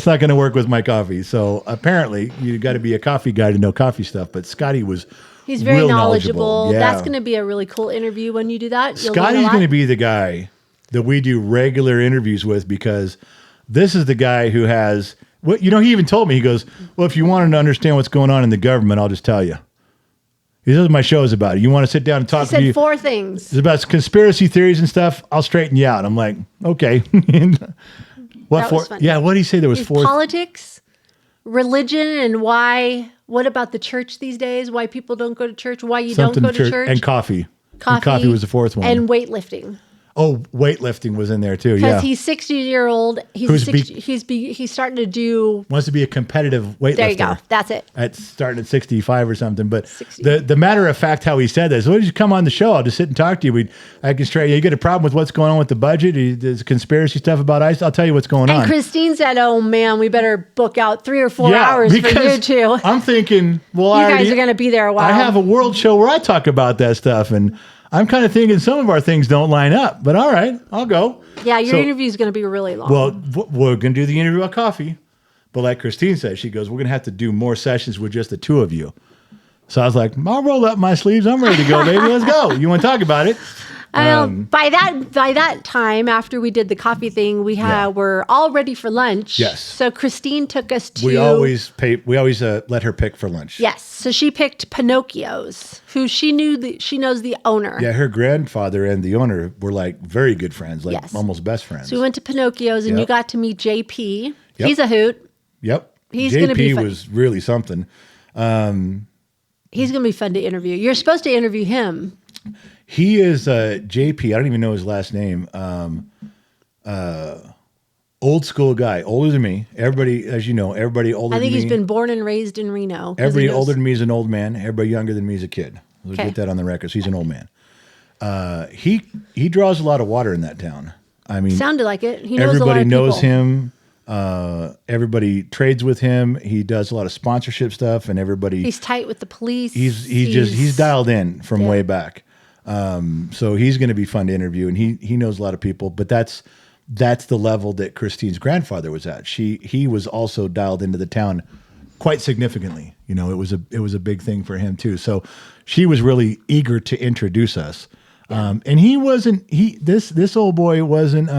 [SPEAKER 1] not going to work with my coffee." So apparently, you got to be a coffee guy to know coffee stuff. But Scotty was
[SPEAKER 3] He's very
[SPEAKER 1] real
[SPEAKER 3] knowledgeable.
[SPEAKER 1] Yeah.
[SPEAKER 3] That's going to be a really cool interview when you do that. You'll learn a
[SPEAKER 1] Scotty's
[SPEAKER 3] lot.
[SPEAKER 1] going to be the guy that we do regular interviews with, because this is the guy who has. Well, he even told me, he goes, "Well, if you wanted to understand what's going on in the government, I'll just tell you." This is what my show is about. You want to sit down and talk
[SPEAKER 3] He
[SPEAKER 1] to me?
[SPEAKER 3] said 4 things.
[SPEAKER 1] It's about conspiracy theories and stuff. I'll straighten you out. I'm like, okay. What
[SPEAKER 3] That
[SPEAKER 1] for?
[SPEAKER 3] was funny.
[SPEAKER 1] Yeah. What did he say? There was 4.
[SPEAKER 3] Politics, religion, and why. What about the church these days? Why people don't go to church? Why you
[SPEAKER 1] something
[SPEAKER 3] don't go to church?
[SPEAKER 1] and coffee.
[SPEAKER 3] Coffee.
[SPEAKER 1] And coffee was the 4th one.
[SPEAKER 3] And weightlifting.
[SPEAKER 1] oh, weightlifting was in there too.
[SPEAKER 3] Because
[SPEAKER 1] Yeah.
[SPEAKER 3] he's 60-year-old.
[SPEAKER 1] Who's
[SPEAKER 3] He's starting to do.
[SPEAKER 1] Wants to be a competitive weightlifter.
[SPEAKER 3] There you go. That's it.
[SPEAKER 1] At starting at 65 or something. But
[SPEAKER 3] 60.
[SPEAKER 1] the matter of fact, how he said that is, "Why did you come on the show? I'll just sit and talk to you. I can straight. You get a problem with what's going on with the budget? There's conspiracy stuff about ICE. I'll tell you what's going
[SPEAKER 3] And
[SPEAKER 1] on."
[SPEAKER 3] Christine said, "Oh man, we better book out 3 or 4 hours for you
[SPEAKER 1] because
[SPEAKER 3] two.
[SPEAKER 1] I'm thinking, well,
[SPEAKER 3] You guys are going to be there a while."
[SPEAKER 1] I have a world show where I talk about that stuff, and I'm kind of thinking some of our things don't line up. But all right, I'll go.
[SPEAKER 3] Yeah, your
[SPEAKER 1] So-
[SPEAKER 3] interview is going to be really long.
[SPEAKER 1] Well, we're going to do the interview about coffee, but like Christine said, she goes, "We're going to have to do more sessions with just the 2 of you." So I was like, "I'll roll up my sleeves. I'm ready to go, baby. Let's go. You want to talk about it?"
[SPEAKER 3] by that time, after we did the coffee thing, we
[SPEAKER 1] Yeah.
[SPEAKER 3] were all ready for lunch.
[SPEAKER 1] Yes.
[SPEAKER 3] So Christine took us to.
[SPEAKER 1] We always let her pick for lunch.
[SPEAKER 3] Yes. So she picked Pinocchio's, who she knows the owner.
[SPEAKER 1] Yeah, her grandfather and the owner were like very good friends, like
[SPEAKER 3] Yes.
[SPEAKER 1] almost best friends.
[SPEAKER 3] So we went to Pinocchio's, and you
[SPEAKER 1] Yep.
[SPEAKER 3] got to meet JP.
[SPEAKER 1] Yep.
[SPEAKER 3] He's a hoot.
[SPEAKER 1] Yep.
[SPEAKER 3] He's
[SPEAKER 1] JP
[SPEAKER 3] gonna be fun.
[SPEAKER 1] was really something.
[SPEAKER 3] He's going to be fun to interview. You're supposed to interview him.
[SPEAKER 1] He is JP. I don't even know his last name. Old school guy, older than me. Everybody, as you know, everybody older
[SPEAKER 3] I think
[SPEAKER 1] than
[SPEAKER 3] he's
[SPEAKER 1] me.
[SPEAKER 3] been born and raised in Reno. 'cause he
[SPEAKER 1] Everybody
[SPEAKER 3] knows-
[SPEAKER 1] older than me is an old man. Everybody younger than me is a kid. Let's
[SPEAKER 3] Okay.
[SPEAKER 1] get that on the record. So he's an old man. He draws a lot of water in that town. I mean,
[SPEAKER 3] Sounded like it. He knows a lot
[SPEAKER 1] everybody
[SPEAKER 3] of
[SPEAKER 1] knows
[SPEAKER 3] people.
[SPEAKER 1] him. Everybody trades with him. He does a lot of sponsorship stuff, and everybody
[SPEAKER 3] He's tight with the police.
[SPEAKER 1] he's dialed in from
[SPEAKER 3] Yeah.
[SPEAKER 1] way back. So he's going to be fun to interview, and he knows a lot of people. But that's the level that Christine's grandfather was at. He was also dialed into the town quite significantly. You know, it was a big thing for him too. So she was really eager to introduce us. And this old boy wasn't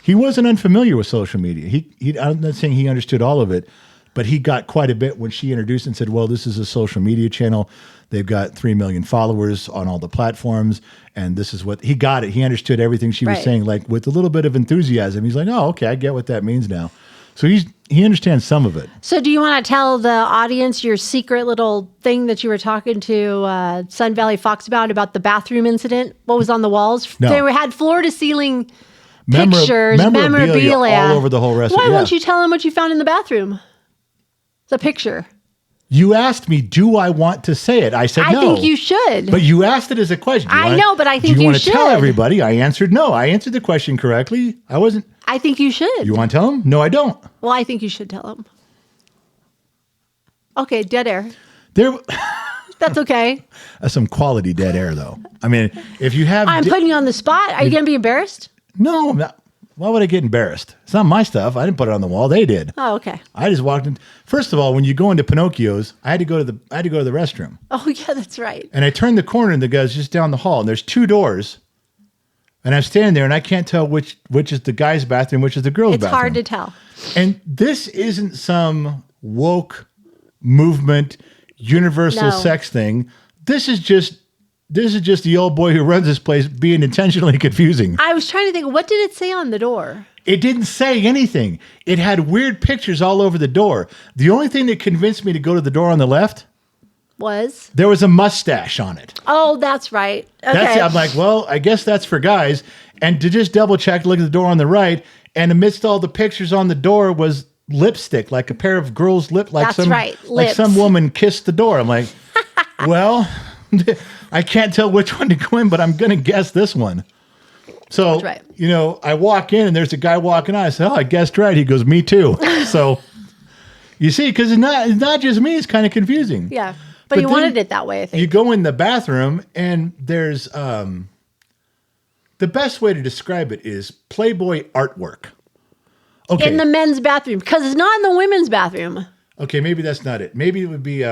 [SPEAKER 1] he wasn't unfamiliar with social media. I'm not saying he understood all of it, but he got quite a bit when she introduced and said, "Well, this is a social media channel. They've got 3 million followers on all the platforms. And this is what he got it. He understood everything she was
[SPEAKER 3] Right.
[SPEAKER 1] saying, like with a little bit of enthusiasm. He's like, oh, okay, I get what that means now. So he understands some of it.
[SPEAKER 3] So, do you want to tell the audience your secret little thing that you were talking to Sun Valley Fox about the bathroom incident? What was on the walls?
[SPEAKER 1] No.
[SPEAKER 3] They had floor to ceiling
[SPEAKER 1] Memora-
[SPEAKER 3] pictures, memorabilia
[SPEAKER 1] all over the whole restaurant.
[SPEAKER 3] Why
[SPEAKER 1] Yeah.
[SPEAKER 3] won't you tell them what you found in the bathroom? The picture.
[SPEAKER 1] You asked me, do I want to say it? I said
[SPEAKER 3] I
[SPEAKER 1] no.
[SPEAKER 3] think you should.
[SPEAKER 1] But you asked it as a question.
[SPEAKER 3] I know, but I think
[SPEAKER 1] do
[SPEAKER 3] you
[SPEAKER 1] you want to tell
[SPEAKER 3] should.
[SPEAKER 1] everybody? I answered no. I answered the question correctly. I wasn't.
[SPEAKER 3] I think you should.
[SPEAKER 1] You want to tell them? No, I don't.
[SPEAKER 3] Well, I think you should tell them. Okay, dead air.
[SPEAKER 1] There,
[SPEAKER 3] That's okay.
[SPEAKER 1] that's some quality dead air, though. I mean, if you have,
[SPEAKER 3] I'm putting you on the spot. Are you going to be embarrassed?
[SPEAKER 1] no, I'm not. Why would I get embarrassed? It's not my stuff. I didn't put it on the wall. They did.
[SPEAKER 3] Oh, okay.
[SPEAKER 1] I just walked in. First of all, when you go into Pinocchio's, I had to go to the restroom,
[SPEAKER 3] Oh, yeah, that's right.
[SPEAKER 1] and I turned the corner, and the guy's just down the hall, and there's 2 doors, and I'm standing there, and I can't tell which is the guy's bathroom, which is the girl's
[SPEAKER 3] It's
[SPEAKER 1] bathroom.
[SPEAKER 3] hard to tell.
[SPEAKER 1] And this isn't some woke movement, universal
[SPEAKER 3] No.
[SPEAKER 1] sex thing. This is just the old boy who runs this place being intentionally confusing.
[SPEAKER 3] I was trying to think, what did it say on the door?
[SPEAKER 1] It didn't say anything. It had weird pictures all over the door. The only thing that convinced me to go to the door on the left,
[SPEAKER 3] Was?
[SPEAKER 1] there was a mustache on it.
[SPEAKER 3] Oh, that's right. Okay.
[SPEAKER 1] That's it. I'm like, well, I guess that's for guys. And to just double check, look at the door on the right, and amidst all the pictures on the door was lipstick, like a pair of girls' lip, like
[SPEAKER 3] That's
[SPEAKER 1] some
[SPEAKER 3] right,
[SPEAKER 1] like
[SPEAKER 3] lips.
[SPEAKER 1] some woman kissed the door. I'm like, well, I can't tell which one to go in, but I'm gonna guess this one. So
[SPEAKER 3] That's right.
[SPEAKER 1] you know, I walk in and there's a guy walking on. I said, oh, I guessed right. He goes, me too. So you see, because it's not just me. It's kind of confusing.
[SPEAKER 3] Yeah. But
[SPEAKER 1] But
[SPEAKER 3] you
[SPEAKER 1] then
[SPEAKER 3] wanted it that way, I think.
[SPEAKER 1] You go in the bathroom and there's the best way to describe it is Playboy artwork. Okay.
[SPEAKER 3] In the men's bathroom, because it's not in the women's bathroom.
[SPEAKER 1] Okay, maybe that's not it. Maybe it would be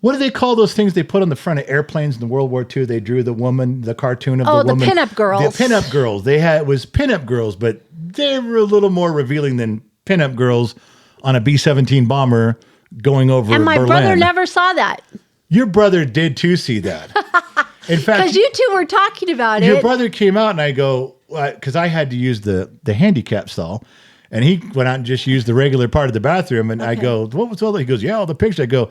[SPEAKER 1] what do they call those things they put on the front of airplanes in World War II? They drew the woman, the cartoon of
[SPEAKER 3] Oh,
[SPEAKER 1] the
[SPEAKER 3] the
[SPEAKER 1] woman.
[SPEAKER 3] pinup girls.
[SPEAKER 1] The pinup girls. It was pinup girls, but they were a little more revealing than pinup girls on a B-17 bomber going over
[SPEAKER 3] And my
[SPEAKER 1] Berlin.
[SPEAKER 3] brother never saw that.
[SPEAKER 1] Your brother did too see that. In fact,
[SPEAKER 3] Because you two were talking about
[SPEAKER 1] your
[SPEAKER 3] it.
[SPEAKER 1] brother came out and I go, because I had to use the handicap stall. And he went out and just used the regular part of the bathroom. And I go, what was all that? He goes, yeah, all the pictures. I go,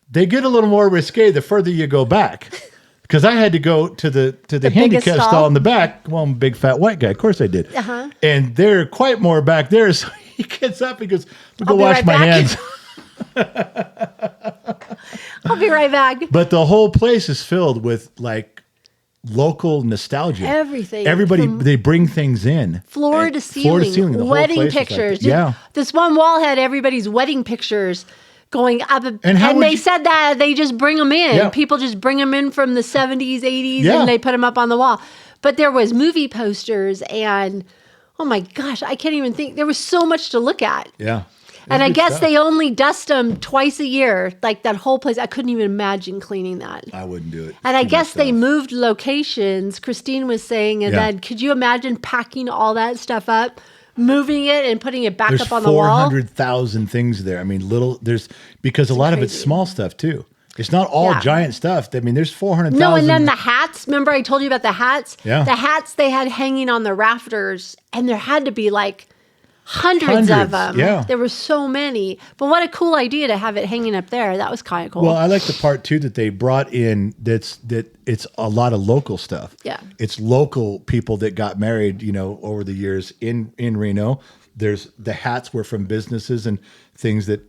[SPEAKER 1] they get a little more risque the further you go back. Because I had to go to the handicap
[SPEAKER 3] biggest
[SPEAKER 1] stall
[SPEAKER 3] stall?
[SPEAKER 1] in the back. Well, I'm a big fat white guy. Of course I did.
[SPEAKER 3] Uh-huh.
[SPEAKER 1] And they're quite more back there. So he gets up. He goes, go
[SPEAKER 3] I'll be
[SPEAKER 1] wash
[SPEAKER 3] right
[SPEAKER 1] my
[SPEAKER 3] back."
[SPEAKER 1] hands.
[SPEAKER 3] I'll be right back.
[SPEAKER 1] But the whole place is filled with like local nostalgia.
[SPEAKER 3] Everything.
[SPEAKER 1] Everybody,
[SPEAKER 3] From
[SPEAKER 1] they bring things in.
[SPEAKER 3] Floor
[SPEAKER 1] And
[SPEAKER 3] to ceiling,
[SPEAKER 1] the whole
[SPEAKER 3] wedding
[SPEAKER 1] place is like
[SPEAKER 3] pictures.
[SPEAKER 1] that. Yeah.
[SPEAKER 3] This one wall had everybody's wedding pictures going up. And,
[SPEAKER 1] how would
[SPEAKER 3] they
[SPEAKER 1] you-
[SPEAKER 3] said that they just bring them in.
[SPEAKER 1] Yeah.
[SPEAKER 3] People just bring them in from the 70s, 80s,
[SPEAKER 1] Yeah.
[SPEAKER 3] and they put them up on the wall. But there was movie posters and, oh my gosh, I can't even think. There was so much to look at.
[SPEAKER 1] Yeah.
[SPEAKER 3] And I
[SPEAKER 1] Good
[SPEAKER 3] guess
[SPEAKER 1] stuff.
[SPEAKER 3] they only dust them twice a year. Like that whole place. I couldn't even imagine cleaning that.
[SPEAKER 1] I wouldn't do it.
[SPEAKER 3] And I
[SPEAKER 1] Too much
[SPEAKER 3] guess they
[SPEAKER 1] stuff.
[SPEAKER 3] moved locations. Christine was saying, and
[SPEAKER 1] Yeah.
[SPEAKER 3] then could you imagine packing all that stuff up, moving it, and putting it back
[SPEAKER 1] There's
[SPEAKER 3] up on the wall?
[SPEAKER 1] 400,000 things there. I mean, because a lot of it's
[SPEAKER 3] crazy.
[SPEAKER 1] small stuff too. It's not all
[SPEAKER 3] Yeah.
[SPEAKER 1] giant stuff. I mean, there's 400,000.
[SPEAKER 3] No, and then the hats. Remember I told you about the hats?
[SPEAKER 1] Yeah.
[SPEAKER 3] The hats they had hanging on the rafters, and there had to be like hundreds of
[SPEAKER 1] Hundreds,
[SPEAKER 3] them.
[SPEAKER 1] yeah.
[SPEAKER 3] There were so many. But what a cool idea to have it hanging up there. That was kind of cool.
[SPEAKER 1] Well, I like the part too that they brought in that it's a lot of local stuff.
[SPEAKER 3] Yeah.
[SPEAKER 1] It's local people that got married, over the years in Reno. There's the hats were from businesses and things that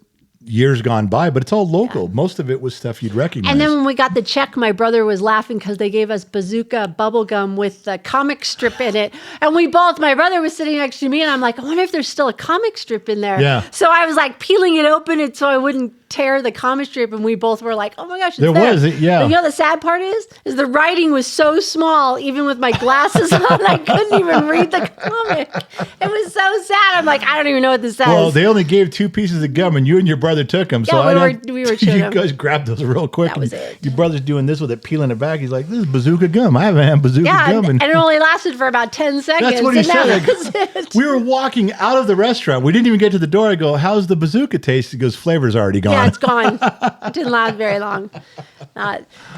[SPEAKER 1] years gone by, but it's all local. Most of it was stuff you'd recognize.
[SPEAKER 3] And then when we got the check, my brother was laughing because they gave us Bazooka bubble gum with the comic strip in it. And my brother was sitting next to me, and I'm like, I wonder if there's still a comic strip in there.
[SPEAKER 1] Yeah.
[SPEAKER 3] So I was like peeling it open so I wouldn't tear the comic strip. And we both were like, oh my gosh, it's
[SPEAKER 1] There
[SPEAKER 3] there.
[SPEAKER 1] was, yeah.
[SPEAKER 3] But you know the sad part is the writing was so small, even with my glasses on, I couldn't even read the comic. It was so sad. I'm like, I don't even know what this says.
[SPEAKER 1] well, they only gave 2 pieces of gum, and you and your brother took them. So
[SPEAKER 3] Yeah,
[SPEAKER 1] I
[SPEAKER 3] we were chewing
[SPEAKER 1] you
[SPEAKER 3] 'em.
[SPEAKER 1] guys grabbed those real quick.
[SPEAKER 3] That was
[SPEAKER 1] and
[SPEAKER 3] it.
[SPEAKER 1] Your brother's doing this with it, peeling it back. He's like, "This is bazooka gum. I haven't had bazooka
[SPEAKER 3] yeah,
[SPEAKER 1] gum."
[SPEAKER 3] and it only lasted for about 10 seconds.
[SPEAKER 1] That's what he
[SPEAKER 3] and
[SPEAKER 1] said.
[SPEAKER 3] that was it.
[SPEAKER 1] We were walking out of the restaurant. We didn't even get to the door. I go, "How's the bazooka taste?" He goes, "Flavor's already gone."
[SPEAKER 3] Yeah, it's gone. It didn't last very long.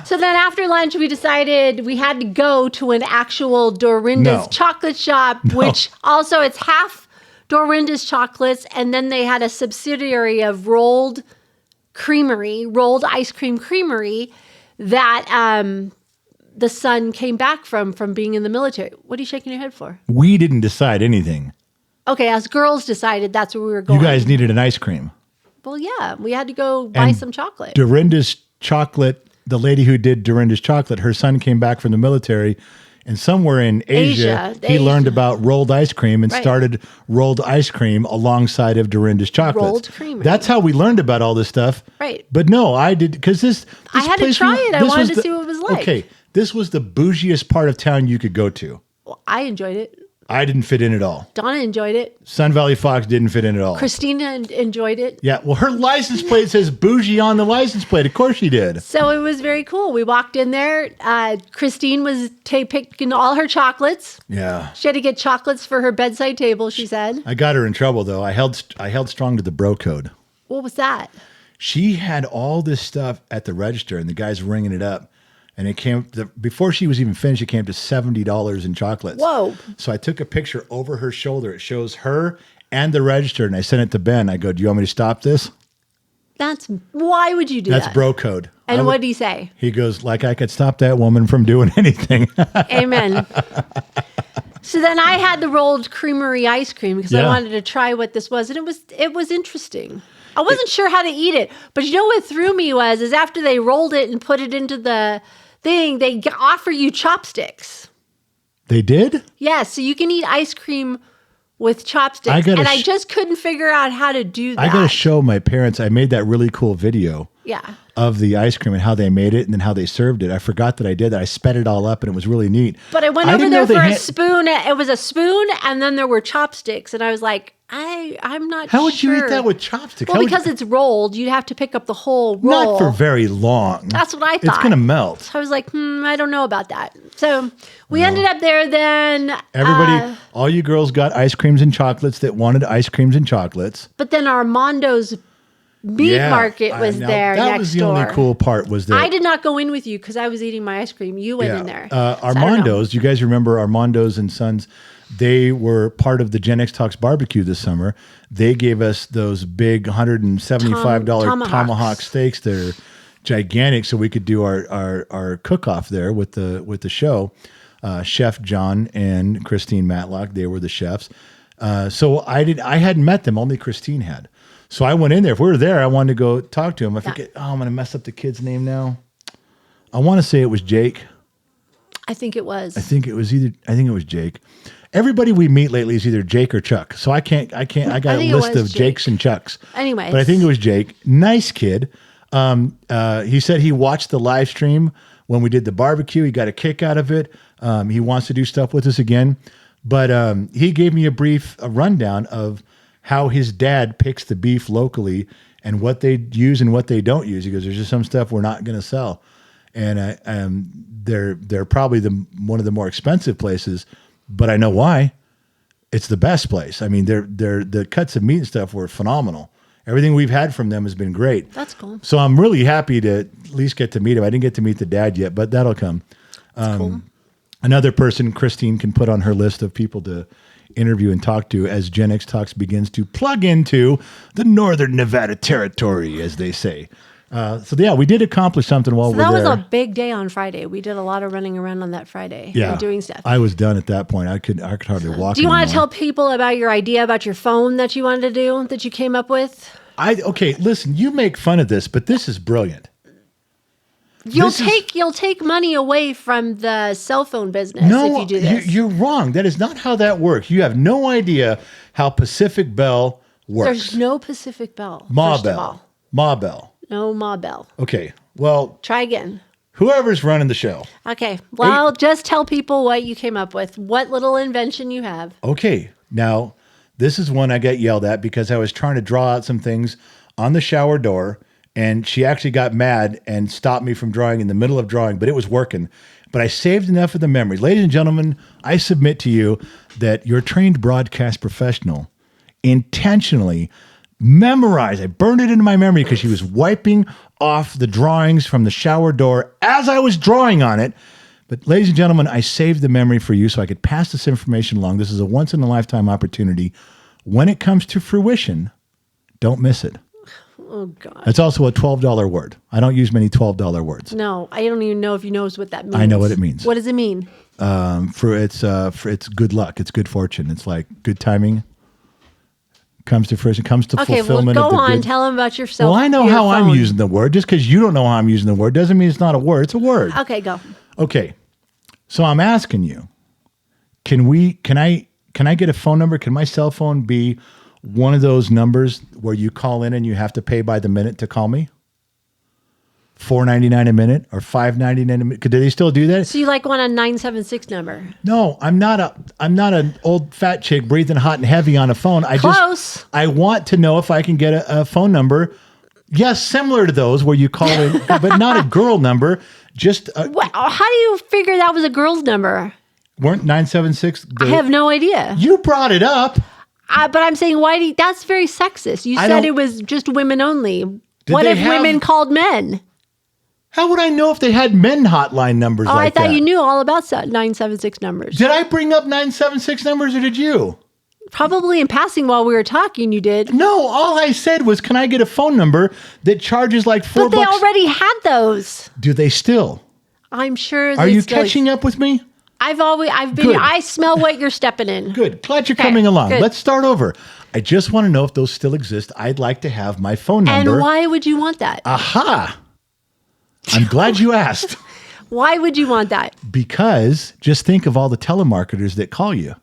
[SPEAKER 3] So then after lunch, we decided we had to go to an actual Dorinda's
[SPEAKER 1] No.
[SPEAKER 3] chocolate shop, which also it's half Dorinda's chocolates. And then they had a subsidiary of Rolled Ice Cream Creamery that the son came back from being in the military. What are you shaking your head for?
[SPEAKER 1] We didn't decide anything.
[SPEAKER 3] Okay, as girls decided that's where we were going.
[SPEAKER 1] You guys needed an ice cream.
[SPEAKER 3] Well, yeah, we had to go buy
[SPEAKER 1] And
[SPEAKER 3] some chocolate.
[SPEAKER 1] Dorinda's chocolate, the lady who did Dorinda's chocolate, her son came back from the military, and somewhere in Asia, he learned about rolled ice cream and
[SPEAKER 3] Right.
[SPEAKER 1] started rolled ice cream alongside of Dorinda's chocolate.
[SPEAKER 3] Rolled creamery.
[SPEAKER 1] That's how we learned about all this stuff.
[SPEAKER 3] Right.
[SPEAKER 1] But no, I did because this
[SPEAKER 3] I had to
[SPEAKER 1] place
[SPEAKER 3] try
[SPEAKER 1] was-
[SPEAKER 3] it. I
[SPEAKER 1] this
[SPEAKER 3] wanted
[SPEAKER 1] was
[SPEAKER 3] to see what it was like.
[SPEAKER 1] Okay, this was the bougiest part of town you could go to.
[SPEAKER 3] Well, I enjoyed it.
[SPEAKER 1] I didn't fit in at all.
[SPEAKER 3] Donna enjoyed it.
[SPEAKER 1] Sun Valley Fox didn't fit in at all.
[SPEAKER 3] Christina enjoyed it.
[SPEAKER 1] Yeah, well, her license plate says bougie on the license plate. Of course she did.
[SPEAKER 3] So it was very cool. We walked in there. Christine was picking all her chocolates.
[SPEAKER 1] Yeah.
[SPEAKER 3] She had to get chocolates for her bedside table, she said.
[SPEAKER 1] I got her in trouble, though. I held strong to the bro code.
[SPEAKER 3] What was that?
[SPEAKER 1] She had all this stuff at the register, and the guy's ringing it up. And it came, before she was even finished, it came to $70 in chocolates.
[SPEAKER 3] Whoa.
[SPEAKER 1] So I took a picture over her shoulder. It shows her and the register, and I sent it to Ben. I go, do you want me to stop this?
[SPEAKER 3] Why would you do
[SPEAKER 1] That's
[SPEAKER 3] that?
[SPEAKER 1] bro code.
[SPEAKER 3] And what did he say?
[SPEAKER 1] He goes, like I could stop that woman from doing anything.
[SPEAKER 3] Amen. So then I had the rolled creamery ice cream because I
[SPEAKER 1] Yeah.
[SPEAKER 3] wanted to try what this was, and it was interesting. I wasn't sure how to eat it, but you know what threw me is after they rolled it and put it into the thing, they offer you chopsticks.
[SPEAKER 1] They did?
[SPEAKER 3] Yes, so you can eat ice cream with chopsticks,
[SPEAKER 1] I gotta
[SPEAKER 3] and I just couldn't figure out how to do that.
[SPEAKER 1] I got to show my parents. I made that really cool video.
[SPEAKER 3] Yeah.
[SPEAKER 1] Of the ice cream and how they made it and then how they served it. I forgot that I did that. I sped it all up and it was really neat.
[SPEAKER 3] But I went over
[SPEAKER 1] didn't
[SPEAKER 3] there
[SPEAKER 1] know they
[SPEAKER 3] for a
[SPEAKER 1] had-
[SPEAKER 3] spoon. It was a spoon, and then there were chopsticks, and I was like, I'm not
[SPEAKER 1] How would you eat
[SPEAKER 3] sure.
[SPEAKER 1] that with chopsticks?
[SPEAKER 3] Well,
[SPEAKER 1] How would
[SPEAKER 3] because
[SPEAKER 1] you-
[SPEAKER 3] it's rolled, you'd have to pick up the whole roll.
[SPEAKER 1] not for very long.
[SPEAKER 3] That's what I
[SPEAKER 1] It's
[SPEAKER 3] thought.
[SPEAKER 1] going to melt.
[SPEAKER 3] So I was like, I don't know about that. So we ended up there then.
[SPEAKER 1] Everybody, all you girls got ice creams and chocolates that wanted ice creams and chocolates.
[SPEAKER 3] But then Armando's meat
[SPEAKER 1] Yeah.
[SPEAKER 3] market was
[SPEAKER 1] Now,
[SPEAKER 3] there
[SPEAKER 1] That
[SPEAKER 3] next
[SPEAKER 1] was the
[SPEAKER 3] door.
[SPEAKER 1] only cool part was that.
[SPEAKER 3] I did not go in with you because I was eating my ice cream. You went in there. So I don't know.
[SPEAKER 1] Armando's, you guys remember Armando's and Sons? They were part of the Gen X Talks barbecue this summer. They gave us those big $175 tomahawk steaks. They're gigantic, so we could do our cook-off there with the show. Chef John and Christine Matlock, they were the chefs. So I hadn't met them, only Christine had. So I went in there. If we were there, I wanted to go talk to him. I forget. Oh, I'm going to mess up the kid's name now. I want to say it was Jake.
[SPEAKER 3] I think it was.
[SPEAKER 1] I think it was Jake. Everybody we meet lately is either Jake or Chuck. So I got
[SPEAKER 3] I
[SPEAKER 1] a
[SPEAKER 3] think it
[SPEAKER 1] list
[SPEAKER 3] was
[SPEAKER 1] of
[SPEAKER 3] Jake.
[SPEAKER 1] Jakes and Chucks.
[SPEAKER 3] Anyways.
[SPEAKER 1] But I think it was Jake. Nice kid. He said he watched the live stream when we did the barbecue. He got a kick out of it. He wants to do stuff with us again. But he gave me a rundown of how his dad picks the beef locally and what they use and what they don't use. He goes, there's just some stuff we're not going to sell. And they're probably one of the more expensive places, but I know why. It's the best place. I mean, the cuts of meat and stuff were phenomenal. Everything we've had from them has been great.
[SPEAKER 3] That's cool.
[SPEAKER 1] So I'm really happy to at least get to meet him. I didn't get to meet the dad yet, but that'll come.
[SPEAKER 3] That's cool.
[SPEAKER 1] Another person Christine can put on her list of people to interview and talk to as Gen X Talks begins to plug into the Northern Nevada territory, as they say. So yeah, we did accomplish something while
[SPEAKER 3] So
[SPEAKER 1] we're
[SPEAKER 3] that was
[SPEAKER 1] there.
[SPEAKER 3] a big day on Friday. We did a lot of running around on that Friday and doing stuff.
[SPEAKER 1] I was done at that point. I could hardly walk.
[SPEAKER 3] Do you want to
[SPEAKER 1] anymore.
[SPEAKER 3] tell people about your idea about your phone that you wanted to do, that you came up with?
[SPEAKER 1] Okay, listen, you make fun of this, but this is brilliant.
[SPEAKER 3] You'll
[SPEAKER 1] This is-
[SPEAKER 3] take money away from the cell phone business
[SPEAKER 1] No,
[SPEAKER 3] if you do this.
[SPEAKER 1] you're wrong. That is not how that works. You have no idea how Pacific Bell works.
[SPEAKER 3] There's no Pacific Bell.
[SPEAKER 1] Ma
[SPEAKER 3] first of
[SPEAKER 1] Bell.
[SPEAKER 3] all.
[SPEAKER 1] Ma Bell.
[SPEAKER 3] No Ma Bell.
[SPEAKER 1] Okay, well,
[SPEAKER 3] Try again.
[SPEAKER 1] whoever's running the show.
[SPEAKER 3] Okay. Well, just tell people what you came up with, what little invention you have.
[SPEAKER 1] Okay, now this is one I got yelled at because I was trying to draw out some things on the shower door, and she actually got mad and stopped me from drawing in the middle of drawing, but it was working. But I saved enough of the memory. Ladies and gentlemen, I submit to you that your trained broadcast professional intentionally memorized. I burned it into my memory because she was wiping off the drawings from the shower door as I was drawing on it. But ladies and gentlemen, I saved the memory for you so I could pass this information along. This is a once-in-a-lifetime opportunity. When it comes to fruition, don't miss it.
[SPEAKER 3] Oh, God.
[SPEAKER 1] It's also a $12 word. I don't use many $12 words.
[SPEAKER 3] No, I don't even know if you knows what that means.
[SPEAKER 1] I know what it means.
[SPEAKER 3] What does it mean?
[SPEAKER 1] For it's good luck. It's good fortune. It's like good timing. Comes to fruition. Comes to
[SPEAKER 3] Okay, well,
[SPEAKER 1] fulfillment.
[SPEAKER 3] go
[SPEAKER 1] of the
[SPEAKER 3] on.
[SPEAKER 1] good.
[SPEAKER 3] Tell them about yourself.
[SPEAKER 1] Well, I know
[SPEAKER 3] your
[SPEAKER 1] how I'm
[SPEAKER 3] phone.
[SPEAKER 1] using the word. Just because you don't know how I'm using the word doesn't mean it's not a word. It's a word.
[SPEAKER 3] Okay, go.
[SPEAKER 1] Okay. So I'm asking you, can I get a phone number? Can my cell phone be one of those numbers where you call in and you have to pay by the minute to call me? $4.99 a minute or $5.99 a minute? Do they still do that?
[SPEAKER 3] So you like want a 976 number?
[SPEAKER 1] No, I'm not an old fat chick breathing hot and heavy on a phone.
[SPEAKER 3] Close.
[SPEAKER 1] I want to know if I can get a phone number. Yes, similar to those where you call in, but not a girl number. Just
[SPEAKER 3] How do you figure that was a girl's number?
[SPEAKER 1] weren't 976.
[SPEAKER 3] I have no idea.
[SPEAKER 1] You brought it up.
[SPEAKER 3] But I'm saying, why do you, that's very sexist. You
[SPEAKER 1] I
[SPEAKER 3] said
[SPEAKER 1] don't-
[SPEAKER 3] it was just women only. What
[SPEAKER 1] they
[SPEAKER 3] if
[SPEAKER 1] have-
[SPEAKER 3] women called men?
[SPEAKER 1] How would I know if they had men hotline numbers
[SPEAKER 3] Oh,
[SPEAKER 1] like
[SPEAKER 3] I thought
[SPEAKER 1] that?
[SPEAKER 3] you knew all about 976 numbers.
[SPEAKER 1] Did I bring up 976 numbers or did you?
[SPEAKER 3] Probably in passing while we were talking, you did.
[SPEAKER 1] No, all I said was, can I get a phone number that charges like $4?
[SPEAKER 3] But they already had those.
[SPEAKER 1] Do they still?
[SPEAKER 3] I'm sure.
[SPEAKER 1] Are you catching up with me?
[SPEAKER 3] I've been.
[SPEAKER 1] Good.
[SPEAKER 3] I smell what you're stepping in.
[SPEAKER 1] Good. Glad you're
[SPEAKER 3] Okay,
[SPEAKER 1] coming along.
[SPEAKER 3] good.
[SPEAKER 1] Let's start over. I just want to know if those still exist. I'd like to have my phone number.
[SPEAKER 3] And why would you want that?
[SPEAKER 1] Aha. I'm glad you asked.
[SPEAKER 3] Why would you want that?
[SPEAKER 1] Because just think of all the telemarketers that call you.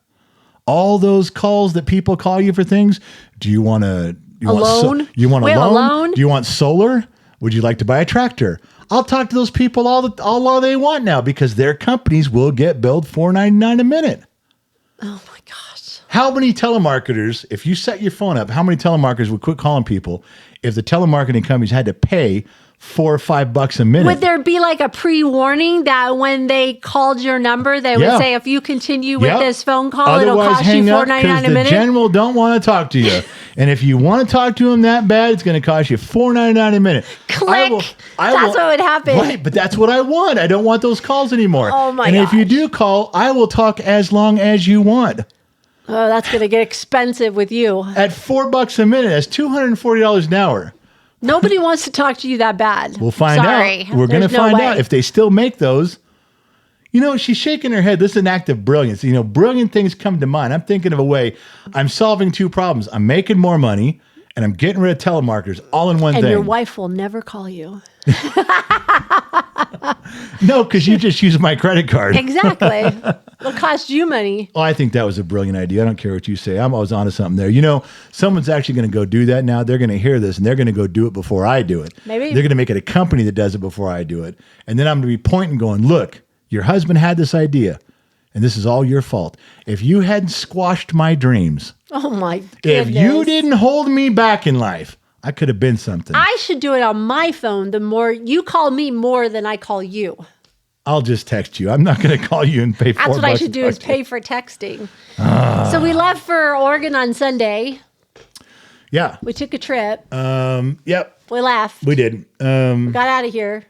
[SPEAKER 1] All those calls that people call you for things. Do you want to
[SPEAKER 3] loan?
[SPEAKER 1] You want a
[SPEAKER 3] We have a
[SPEAKER 1] loan?
[SPEAKER 3] loan?
[SPEAKER 1] Do you want solar? Would you like to buy a tractor? I'll talk to those people all they want now because their companies will get billed $4.99 a minute.
[SPEAKER 3] Oh my gosh.
[SPEAKER 1] How many telemarketers, if you set your phone up, how many telemarketers would quit calling people if the telemarketing companies had to pay $4 or $5 a minute?
[SPEAKER 3] Would there be like a pre-warning that when they called your number, they
[SPEAKER 1] Yeah.
[SPEAKER 3] would say, if you continue with
[SPEAKER 1] Yep.
[SPEAKER 3] this phone call, it'll
[SPEAKER 1] Otherwise,
[SPEAKER 3] cost you
[SPEAKER 1] hang up,
[SPEAKER 3] $4.99 a
[SPEAKER 1] 'cause
[SPEAKER 3] minute?
[SPEAKER 1] The general don't want to talk to you. And if you want to talk to him that bad, it's going to cost you $4.99 a minute.
[SPEAKER 3] Click. That's what would happen.
[SPEAKER 1] Right, but that's what I want. I don't want those calls anymore.
[SPEAKER 3] Oh, my
[SPEAKER 1] And if you
[SPEAKER 3] gosh.
[SPEAKER 1] do call, I will talk as long as you want.
[SPEAKER 3] Oh, that's going to get expensive with you.
[SPEAKER 1] At $4 a minute, that's $240 an hour.
[SPEAKER 3] Nobody wants to talk to you that bad.
[SPEAKER 1] We'll find
[SPEAKER 3] Sorry.
[SPEAKER 1] out. We're going to
[SPEAKER 3] There's no
[SPEAKER 1] find
[SPEAKER 3] way.
[SPEAKER 1] out if they still make those. You know, she's shaking her head. This is an act of brilliance. You know, brilliant things come to mind. I'm thinking of a way. I'm solving two problems. I'm making more money, and I'm getting rid of telemarketers all in one
[SPEAKER 3] And
[SPEAKER 1] thing.
[SPEAKER 3] your wife will never call you.
[SPEAKER 1] No, because you just use my credit card.
[SPEAKER 3] Exactly. It'll cost you money.
[SPEAKER 1] Oh, I think that was a brilliant idea. I don't care what you say. I'm always onto something there. You know, someone's actually going to go do that now. They're going to hear this, and they're going to go do it before I do it.
[SPEAKER 3] Maybe.
[SPEAKER 1] They're going to make it a company that does it before I do it. And then I'm going to be pointing going, look, your husband had this idea, and this is all your fault. If you hadn't squashed my dreams,
[SPEAKER 3] Oh my goodness.
[SPEAKER 1] if you didn't hold me back in life, I could have been something.
[SPEAKER 3] I should do it on my phone. The more you call me more than I call you.
[SPEAKER 1] I'll just text you. I'm not going to call you and pay $4.
[SPEAKER 3] That's what I should
[SPEAKER 1] to
[SPEAKER 3] do is
[SPEAKER 1] talk to you.
[SPEAKER 3] pay for texting. So we left for Oregon on Sunday.
[SPEAKER 1] Yeah.
[SPEAKER 3] We took a trip.
[SPEAKER 1] Yep.
[SPEAKER 3] We left.
[SPEAKER 1] We did.
[SPEAKER 3] Got out of here.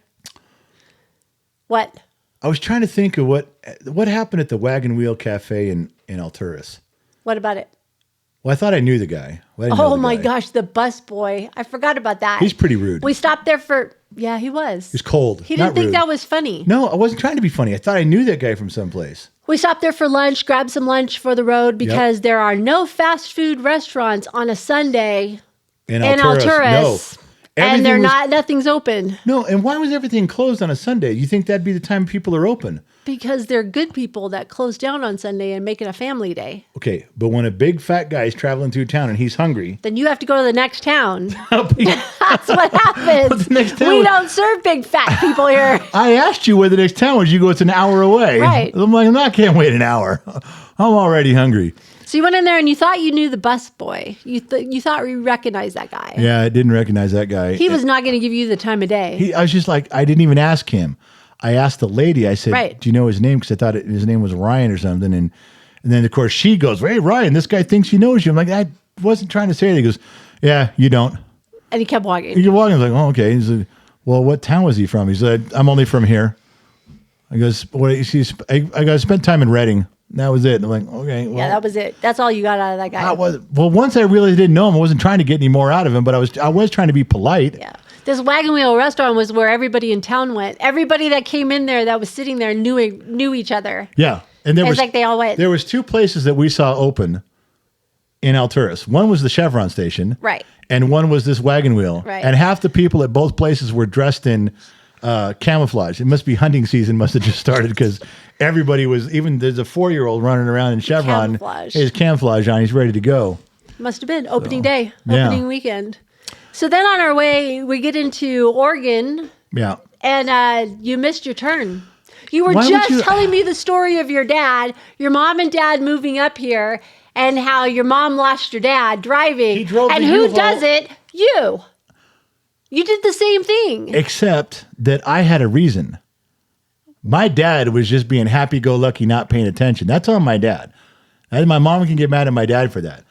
[SPEAKER 3] What?
[SPEAKER 1] I was trying to think of what happened at the Wagon Wheel Cafe in Alturas.
[SPEAKER 3] What about it?
[SPEAKER 1] Well, I thought I knew the guy. Well, I didn't know
[SPEAKER 3] Oh
[SPEAKER 1] the
[SPEAKER 3] my
[SPEAKER 1] guy.
[SPEAKER 3] gosh, the bus boy. I forgot about that.
[SPEAKER 1] He's pretty rude.
[SPEAKER 3] We stopped there for, yeah, he was.
[SPEAKER 1] He's cold.
[SPEAKER 3] He didn't
[SPEAKER 1] not
[SPEAKER 3] think
[SPEAKER 1] rude.
[SPEAKER 3] that was funny.
[SPEAKER 1] No, I wasn't trying to be funny. I thought I knew that guy from someplace.
[SPEAKER 3] We stopped there for lunch, grabbed some lunch for the road because there are no fast food restaurants on a Sunday
[SPEAKER 1] In
[SPEAKER 3] in
[SPEAKER 1] Alturas.
[SPEAKER 3] Alturas.
[SPEAKER 1] No.
[SPEAKER 3] And
[SPEAKER 1] Everything was-
[SPEAKER 3] nothing's open
[SPEAKER 1] No, and why was everything closed on a Sunday? You think that'd be the time people are open?
[SPEAKER 3] because they're good people that close down on Sunday and make it a family day.
[SPEAKER 1] Okay, but when a big fat guy is traveling through town and he's hungry,
[SPEAKER 3] Then you have to go to the next town.
[SPEAKER 1] I
[SPEAKER 3] That's what happens.
[SPEAKER 1] the next town
[SPEAKER 3] We
[SPEAKER 1] was-
[SPEAKER 3] don't serve big fat people here.
[SPEAKER 1] asked you where the next town was. You go, it's an hour away.
[SPEAKER 3] Right.
[SPEAKER 1] I'm like, I can't wait an hour. I'm already hungry.
[SPEAKER 3] So you went in there and you thought you knew the bus boy. You thought you recognized that guy.
[SPEAKER 1] Yeah, I didn't recognize that guy.
[SPEAKER 3] He was not going to give you the time of day.
[SPEAKER 1] I was just like, I didn't even ask him. I asked the lady, I said,
[SPEAKER 3] Right.
[SPEAKER 1] do you know his name? Because I thought his name was Ryan or something. And then, of course, she goes, hey, Ryan, this guy thinks he knows you. I'm like, I wasn't trying to say anything. He goes, Yeah, you don't.
[SPEAKER 3] And he kept walking.
[SPEAKER 1] You're walking, like, oh, okay. He said, well, what town was he from? He said, I'm only from here. I goes, what? I got spent time in Reading. That was it. I'm like, okay. Well,
[SPEAKER 3] Yeah, that was it. That's all you got out of that guy.
[SPEAKER 1] well, once I really didn't know him, I wasn't trying to get any more out of him, but I was trying to be polite.
[SPEAKER 3] Yeah. This Wagon Wheel restaurant was where everybody in town went. Everybody that came in there that was sitting there knew each other.
[SPEAKER 1] Yeah. And
[SPEAKER 3] It's like they all went.
[SPEAKER 1] There was two places that we saw open in Alturas. One was the Chevron station.
[SPEAKER 3] Right.
[SPEAKER 1] And one was this Wagon Wheel.
[SPEAKER 3] Right.
[SPEAKER 1] And half the people at both places were dressed in camouflage. It must be hunting season must have just started because everybody was, even there's a 4-year-old running around in Chevron.
[SPEAKER 3] Camouflage.
[SPEAKER 1] His camouflage on. He's ready to go.
[SPEAKER 3] Must have been opening day,
[SPEAKER 1] yeah.
[SPEAKER 3] opening weekend. So then on our way, we get into Oregon,
[SPEAKER 1] Yeah.
[SPEAKER 3] and you missed your turn. You were
[SPEAKER 1] Why would
[SPEAKER 3] just
[SPEAKER 1] you-
[SPEAKER 3] telling me the story of your dad, your mom and dad moving up here, and how your mom lost your dad driving.
[SPEAKER 1] He drove
[SPEAKER 3] and
[SPEAKER 1] the
[SPEAKER 3] who
[SPEAKER 1] U-Haul.
[SPEAKER 3] does it? You. You did the same thing.
[SPEAKER 1] Except that I had a reason. My dad was just being happy-go-lucky, not paying attention. That's on my dad. And my mom can get mad at my dad for that.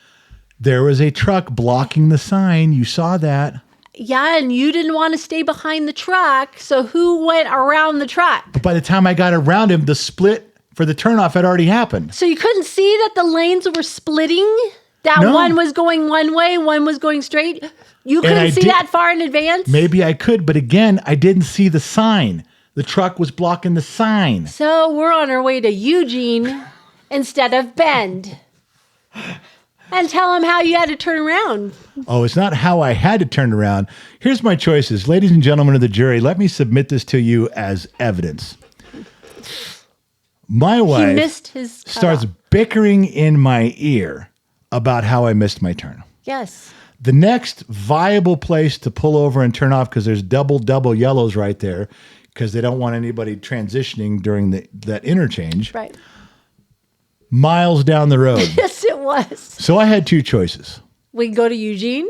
[SPEAKER 1] There was a truck blocking the sign. You saw that.
[SPEAKER 3] Yeah, and you didn't want to stay behind the truck, so who went around the truck?
[SPEAKER 1] But by the time I got around him, the split for the turnoff had already happened.
[SPEAKER 3] So you couldn't see that the lanes were splitting? That
[SPEAKER 1] No.
[SPEAKER 3] one was going one way, one was going straight? You
[SPEAKER 1] I
[SPEAKER 3] couldn't see
[SPEAKER 1] did-
[SPEAKER 3] that far in advance?
[SPEAKER 1] Maybe I could, but again, I didn't see the sign. The truck was blocking the sign.
[SPEAKER 3] So we're on our way to Eugene instead of Bend. And tell him how you had to turn around.
[SPEAKER 1] Oh, it's not how I had to turn around. Here's my choices. Ladies and gentlemen of the jury, let me submit this to you as evidence. My
[SPEAKER 3] He
[SPEAKER 1] wife
[SPEAKER 3] missed his
[SPEAKER 1] starts
[SPEAKER 3] cutoff.
[SPEAKER 1] bickering in my ear about how I missed my turn.
[SPEAKER 3] Yes.
[SPEAKER 1] The next viable place to pull over and turn off, because there's double yellows right there, because they don't want anybody transitioning during that interchange,
[SPEAKER 3] Right.
[SPEAKER 1] miles down the road.
[SPEAKER 3] Yes, it was.
[SPEAKER 1] So I had two choices.
[SPEAKER 3] We go to Eugene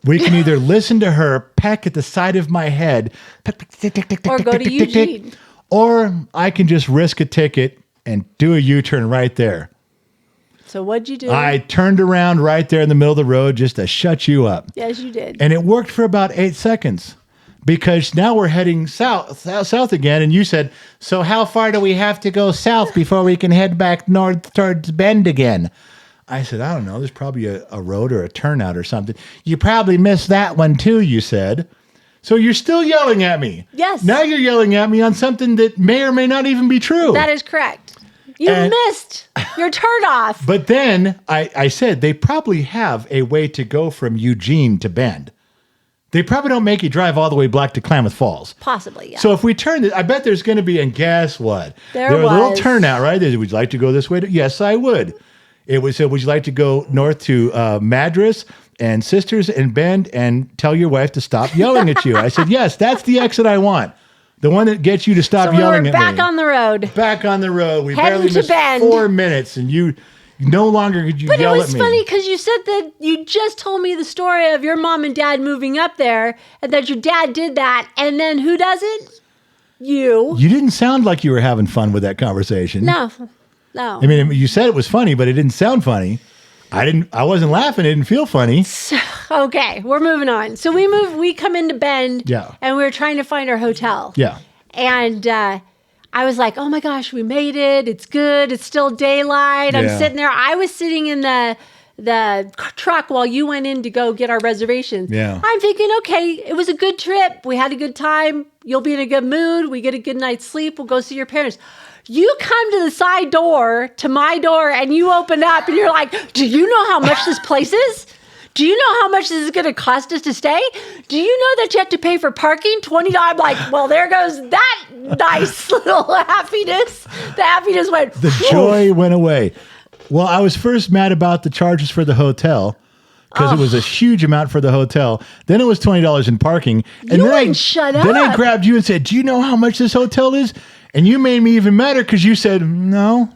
[SPEAKER 1] We can either listen to her peck at the side of my head,
[SPEAKER 3] or go to Eugene.
[SPEAKER 1] or I can just risk a ticket and do a U-turn right there.
[SPEAKER 3] So what'd you do?
[SPEAKER 1] I turned around right there in the middle of the road just to shut you up.
[SPEAKER 3] Yes, you did.
[SPEAKER 1] And it worked for about 8 seconds because now we're heading south again. And you said, so how far do we have to go south before we can head back north towards Bend again? I said, I don't know. There's probably a road or a turnout or something. You probably missed that one too, you said. So you're still yelling at me.
[SPEAKER 3] Yes.
[SPEAKER 1] Now you're yelling at me on something that may or may not even be true.
[SPEAKER 3] That is correct. You
[SPEAKER 1] And-
[SPEAKER 3] missed your turn off.
[SPEAKER 1] But then I said they probably have a way to go from Eugene to Bend. They probably don't make you drive all the way back to Klamath Falls.
[SPEAKER 3] Possibly, yeah.
[SPEAKER 1] So if we turn this, I bet there's going to be, and guess what?
[SPEAKER 3] There
[SPEAKER 1] was a little
[SPEAKER 3] was.
[SPEAKER 1] turnout, right? Would you like to go this way? Yes, I would. It was, would you like to go north to Madras and Sisters and Bend and tell your wife to stop yelling at you? I said, yes, that's the exit I want. The one that gets you to stop
[SPEAKER 3] So we
[SPEAKER 1] yelling
[SPEAKER 3] were
[SPEAKER 1] at
[SPEAKER 3] back
[SPEAKER 1] me.
[SPEAKER 3] on the road.
[SPEAKER 1] Back on the road. We
[SPEAKER 3] Heading
[SPEAKER 1] barely
[SPEAKER 3] to
[SPEAKER 1] missed
[SPEAKER 3] Bend.
[SPEAKER 1] 4 minutes, and you no longer could you
[SPEAKER 3] But it
[SPEAKER 1] yell
[SPEAKER 3] was
[SPEAKER 1] at me.
[SPEAKER 3] funny because you said that you just told me the story of your mom and dad moving up there and that your dad did that. And then who does it? You.
[SPEAKER 1] You didn't sound like you were having fun with that conversation.
[SPEAKER 3] No. No.
[SPEAKER 1] I mean, you said it was funny, but it didn't sound funny. I wasn't laughing. It didn't feel funny.
[SPEAKER 3] Okay, we're moving on. So we come into Bend.
[SPEAKER 1] Yeah.
[SPEAKER 3] And we were trying to find our hotel.
[SPEAKER 1] Yeah.
[SPEAKER 3] And I was like, oh my gosh, we made it. It's good. It's still daylight. I'm
[SPEAKER 1] Yeah.
[SPEAKER 3] sitting there. I was sitting in the truck while you went in to go get our reservations.
[SPEAKER 1] Yeah.
[SPEAKER 3] I'm thinking, okay, it was a good trip. We had a good time. You'll be in a good mood. We get a good night's sleep. We'll go see your parents. You come to the side door, to my door, and you open up and you're like, do you know how much this place is? Do you know how much this is going to cost us to stay? Do you know that you have to pay for parking? $20. I'm like, well, there goes that nice little happiness. The happiness went.
[SPEAKER 1] The
[SPEAKER 3] whew.
[SPEAKER 1] joy went away. Well, I was first mad about the charges for the hotel because it was a huge amount for the hotel. Then it was $20 in parking. And
[SPEAKER 3] You
[SPEAKER 1] then
[SPEAKER 3] wouldn't shut
[SPEAKER 1] Then I
[SPEAKER 3] up.
[SPEAKER 1] grabbed you and said, do you know how much this hotel is? And you made me even madder because you said, no.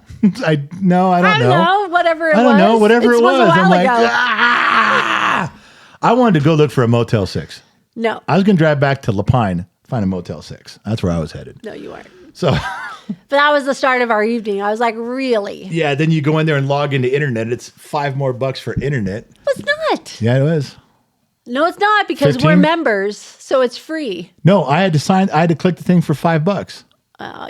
[SPEAKER 1] I don't
[SPEAKER 3] I don't know. Whatever it was.
[SPEAKER 1] I don't know. Whatever it was.
[SPEAKER 3] a while
[SPEAKER 1] I'm like,
[SPEAKER 3] ago.
[SPEAKER 1] I wanted to go look for a Motel 6.
[SPEAKER 3] No.
[SPEAKER 1] I was going to drive back to Lapine, find a Motel 6. That's where I was headed.
[SPEAKER 3] No, you weren't.
[SPEAKER 1] So,
[SPEAKER 3] But that was the start of our evening. I was like, really?
[SPEAKER 1] yeah, then you go in there and log into internet. It's $5 more for internet.
[SPEAKER 3] It was not.
[SPEAKER 1] Yeah, it was.
[SPEAKER 3] No, it's not because we're
[SPEAKER 1] 15?
[SPEAKER 3] members, so it's free.
[SPEAKER 1] No, I had to click the thing for $5.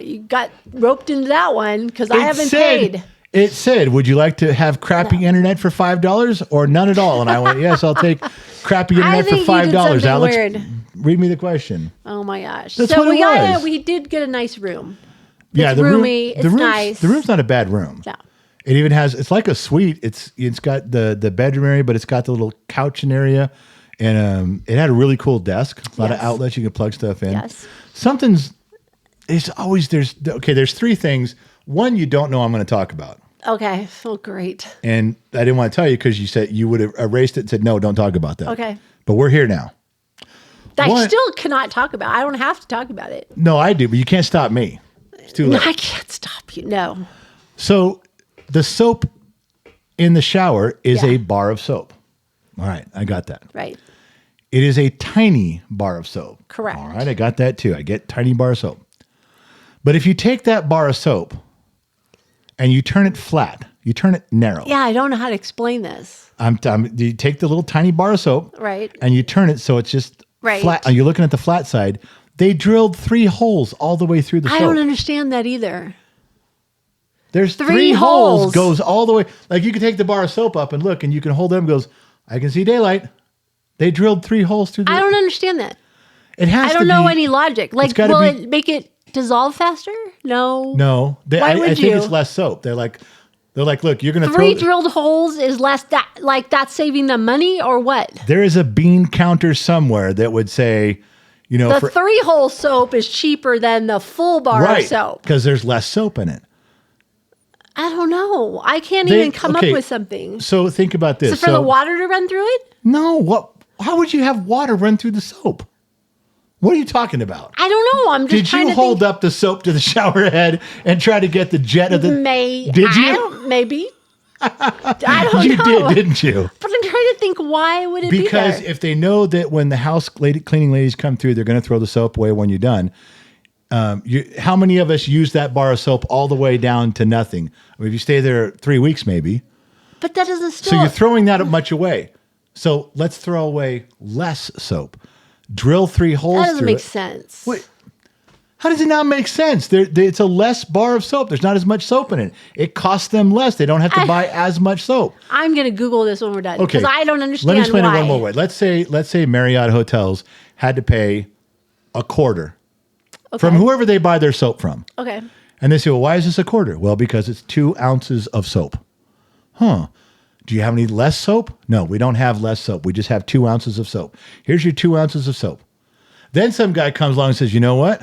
[SPEAKER 3] You got roped into that one because I haven't paid.
[SPEAKER 1] It said, would you like to have crappy internet for $5 or none at all? And I went, yes, I'll take crappy internet for
[SPEAKER 3] think you did
[SPEAKER 1] $5.
[SPEAKER 3] something
[SPEAKER 1] Alex,
[SPEAKER 3] weird.
[SPEAKER 1] read me the question.
[SPEAKER 3] Oh my gosh!
[SPEAKER 1] That's
[SPEAKER 3] so
[SPEAKER 1] what it was.
[SPEAKER 3] we did get a nice room.
[SPEAKER 1] Yeah,
[SPEAKER 3] It's roomy. It's nice.
[SPEAKER 1] The room's not a bad room.
[SPEAKER 3] No.
[SPEAKER 1] It even has, it's like a suite. It's got the bedroom area, but it's got the little couching area. And it had a really cool desk, a lot of
[SPEAKER 3] Yes.
[SPEAKER 1] outlets you can plug stuff in.
[SPEAKER 3] Yes.
[SPEAKER 1] There's three things. One, you don't know I'm going to talk about.
[SPEAKER 3] Okay. Oh, great.
[SPEAKER 1] And I didn't want to tell you because you said you would have erased it and said, no, don't talk about that.
[SPEAKER 3] Okay.
[SPEAKER 1] But we're here now.
[SPEAKER 3] I
[SPEAKER 1] What?
[SPEAKER 3] still cannot talk about. I don't have to talk about it.
[SPEAKER 1] No, I do, but you can't stop me. It's too
[SPEAKER 3] No,
[SPEAKER 1] late.
[SPEAKER 3] I can't stop you. No.
[SPEAKER 1] So the soap in the shower is
[SPEAKER 3] Yeah.
[SPEAKER 1] a bar of soap. All right, I got that.
[SPEAKER 3] Right.
[SPEAKER 1] It is a tiny bar of soap.
[SPEAKER 3] Correct.
[SPEAKER 1] All right, I got that too. I get tiny bar of soap. But if you take that bar of soap and you turn it flat, you turn it narrow.
[SPEAKER 3] Yeah, I don't know how to explain this.
[SPEAKER 1] You take the little tiny bar of soap,
[SPEAKER 3] Right.
[SPEAKER 1] and you turn it so it's just
[SPEAKER 3] Right.
[SPEAKER 1] flat. And you're looking at the flat side. They drilled 3 holes all the way through the
[SPEAKER 3] I
[SPEAKER 1] soap.
[SPEAKER 3] don't understand that either.
[SPEAKER 1] There's
[SPEAKER 3] 3
[SPEAKER 1] 3 holes
[SPEAKER 3] holes.
[SPEAKER 1] goes all the way. Like you can take the bar of soap up and look, and you can hold them. Goes, I can see daylight. They drilled 3 holes through the.
[SPEAKER 3] I don't understand that.
[SPEAKER 1] It has.
[SPEAKER 3] I don't
[SPEAKER 1] to
[SPEAKER 3] know
[SPEAKER 1] be,
[SPEAKER 3] any logic. Like,
[SPEAKER 1] gotta
[SPEAKER 3] will
[SPEAKER 1] be-
[SPEAKER 3] it make it dissolve faster? No.
[SPEAKER 1] No,
[SPEAKER 3] Why
[SPEAKER 1] I
[SPEAKER 3] would
[SPEAKER 1] think
[SPEAKER 3] you?
[SPEAKER 1] it's less soap. They're like, look, you're gonna
[SPEAKER 3] 3
[SPEAKER 1] throw.
[SPEAKER 3] drilled holes is less that like that's saving them money or what?
[SPEAKER 1] There is a bean counter somewhere that would say,
[SPEAKER 3] The
[SPEAKER 1] for
[SPEAKER 3] 3-hole soap is cheaper than the full bar of
[SPEAKER 1] right
[SPEAKER 3] soap.
[SPEAKER 1] because there's less soap in it.
[SPEAKER 3] I don't know. I can't
[SPEAKER 1] They-
[SPEAKER 3] even come
[SPEAKER 1] okay,
[SPEAKER 3] up with something.
[SPEAKER 1] So think about this.
[SPEAKER 3] Is it for the water to run through it?
[SPEAKER 1] No, what? How would you have water run through the soap? What are you talking about?
[SPEAKER 3] I don't know. I'm just
[SPEAKER 1] Did
[SPEAKER 3] trying
[SPEAKER 1] you
[SPEAKER 3] to
[SPEAKER 1] hold
[SPEAKER 3] think.
[SPEAKER 1] up the soap to the shower head and try to get the jet of the? Did you?
[SPEAKER 3] Maybe. I don't
[SPEAKER 1] You
[SPEAKER 3] know.
[SPEAKER 1] did, didn't you?
[SPEAKER 3] But I'm trying to think why would it
[SPEAKER 1] Because
[SPEAKER 3] be there?
[SPEAKER 1] if they know that when the cleaning ladies come through, they're going to throw the soap away when you're done. How many of us use that bar of soap all the way down to nothing? I mean, if you stay there 3 weeks, maybe.
[SPEAKER 3] But that doesn't
[SPEAKER 1] So
[SPEAKER 3] still.
[SPEAKER 1] you're throwing that much away. So let's throw away less soap. Drill 3 holes
[SPEAKER 3] that doesn't
[SPEAKER 1] through
[SPEAKER 3] make
[SPEAKER 1] it.
[SPEAKER 3] sense.
[SPEAKER 1] Wait, how does it not make sense? It's a less bar of soap. There's not as much soap in it. It costs them less. They don't have to buy as much soap.
[SPEAKER 3] I'm going to Google this when we're done
[SPEAKER 1] Okay.
[SPEAKER 3] because I don't understand
[SPEAKER 1] Let me explain
[SPEAKER 3] why.
[SPEAKER 1] it one more way. Let's say Marriott hotels had to pay a quarter from whoever they buy their soap from.
[SPEAKER 3] Okay.
[SPEAKER 1] And they say, well, why is this a quarter? Well, because it's 2 ounces of soap. Huh. Do you have any less soap? No, we don't have less soap. We just have 2 ounces of soap. Here's your 2 ounces of soap. Then some guy comes along and says, you know what?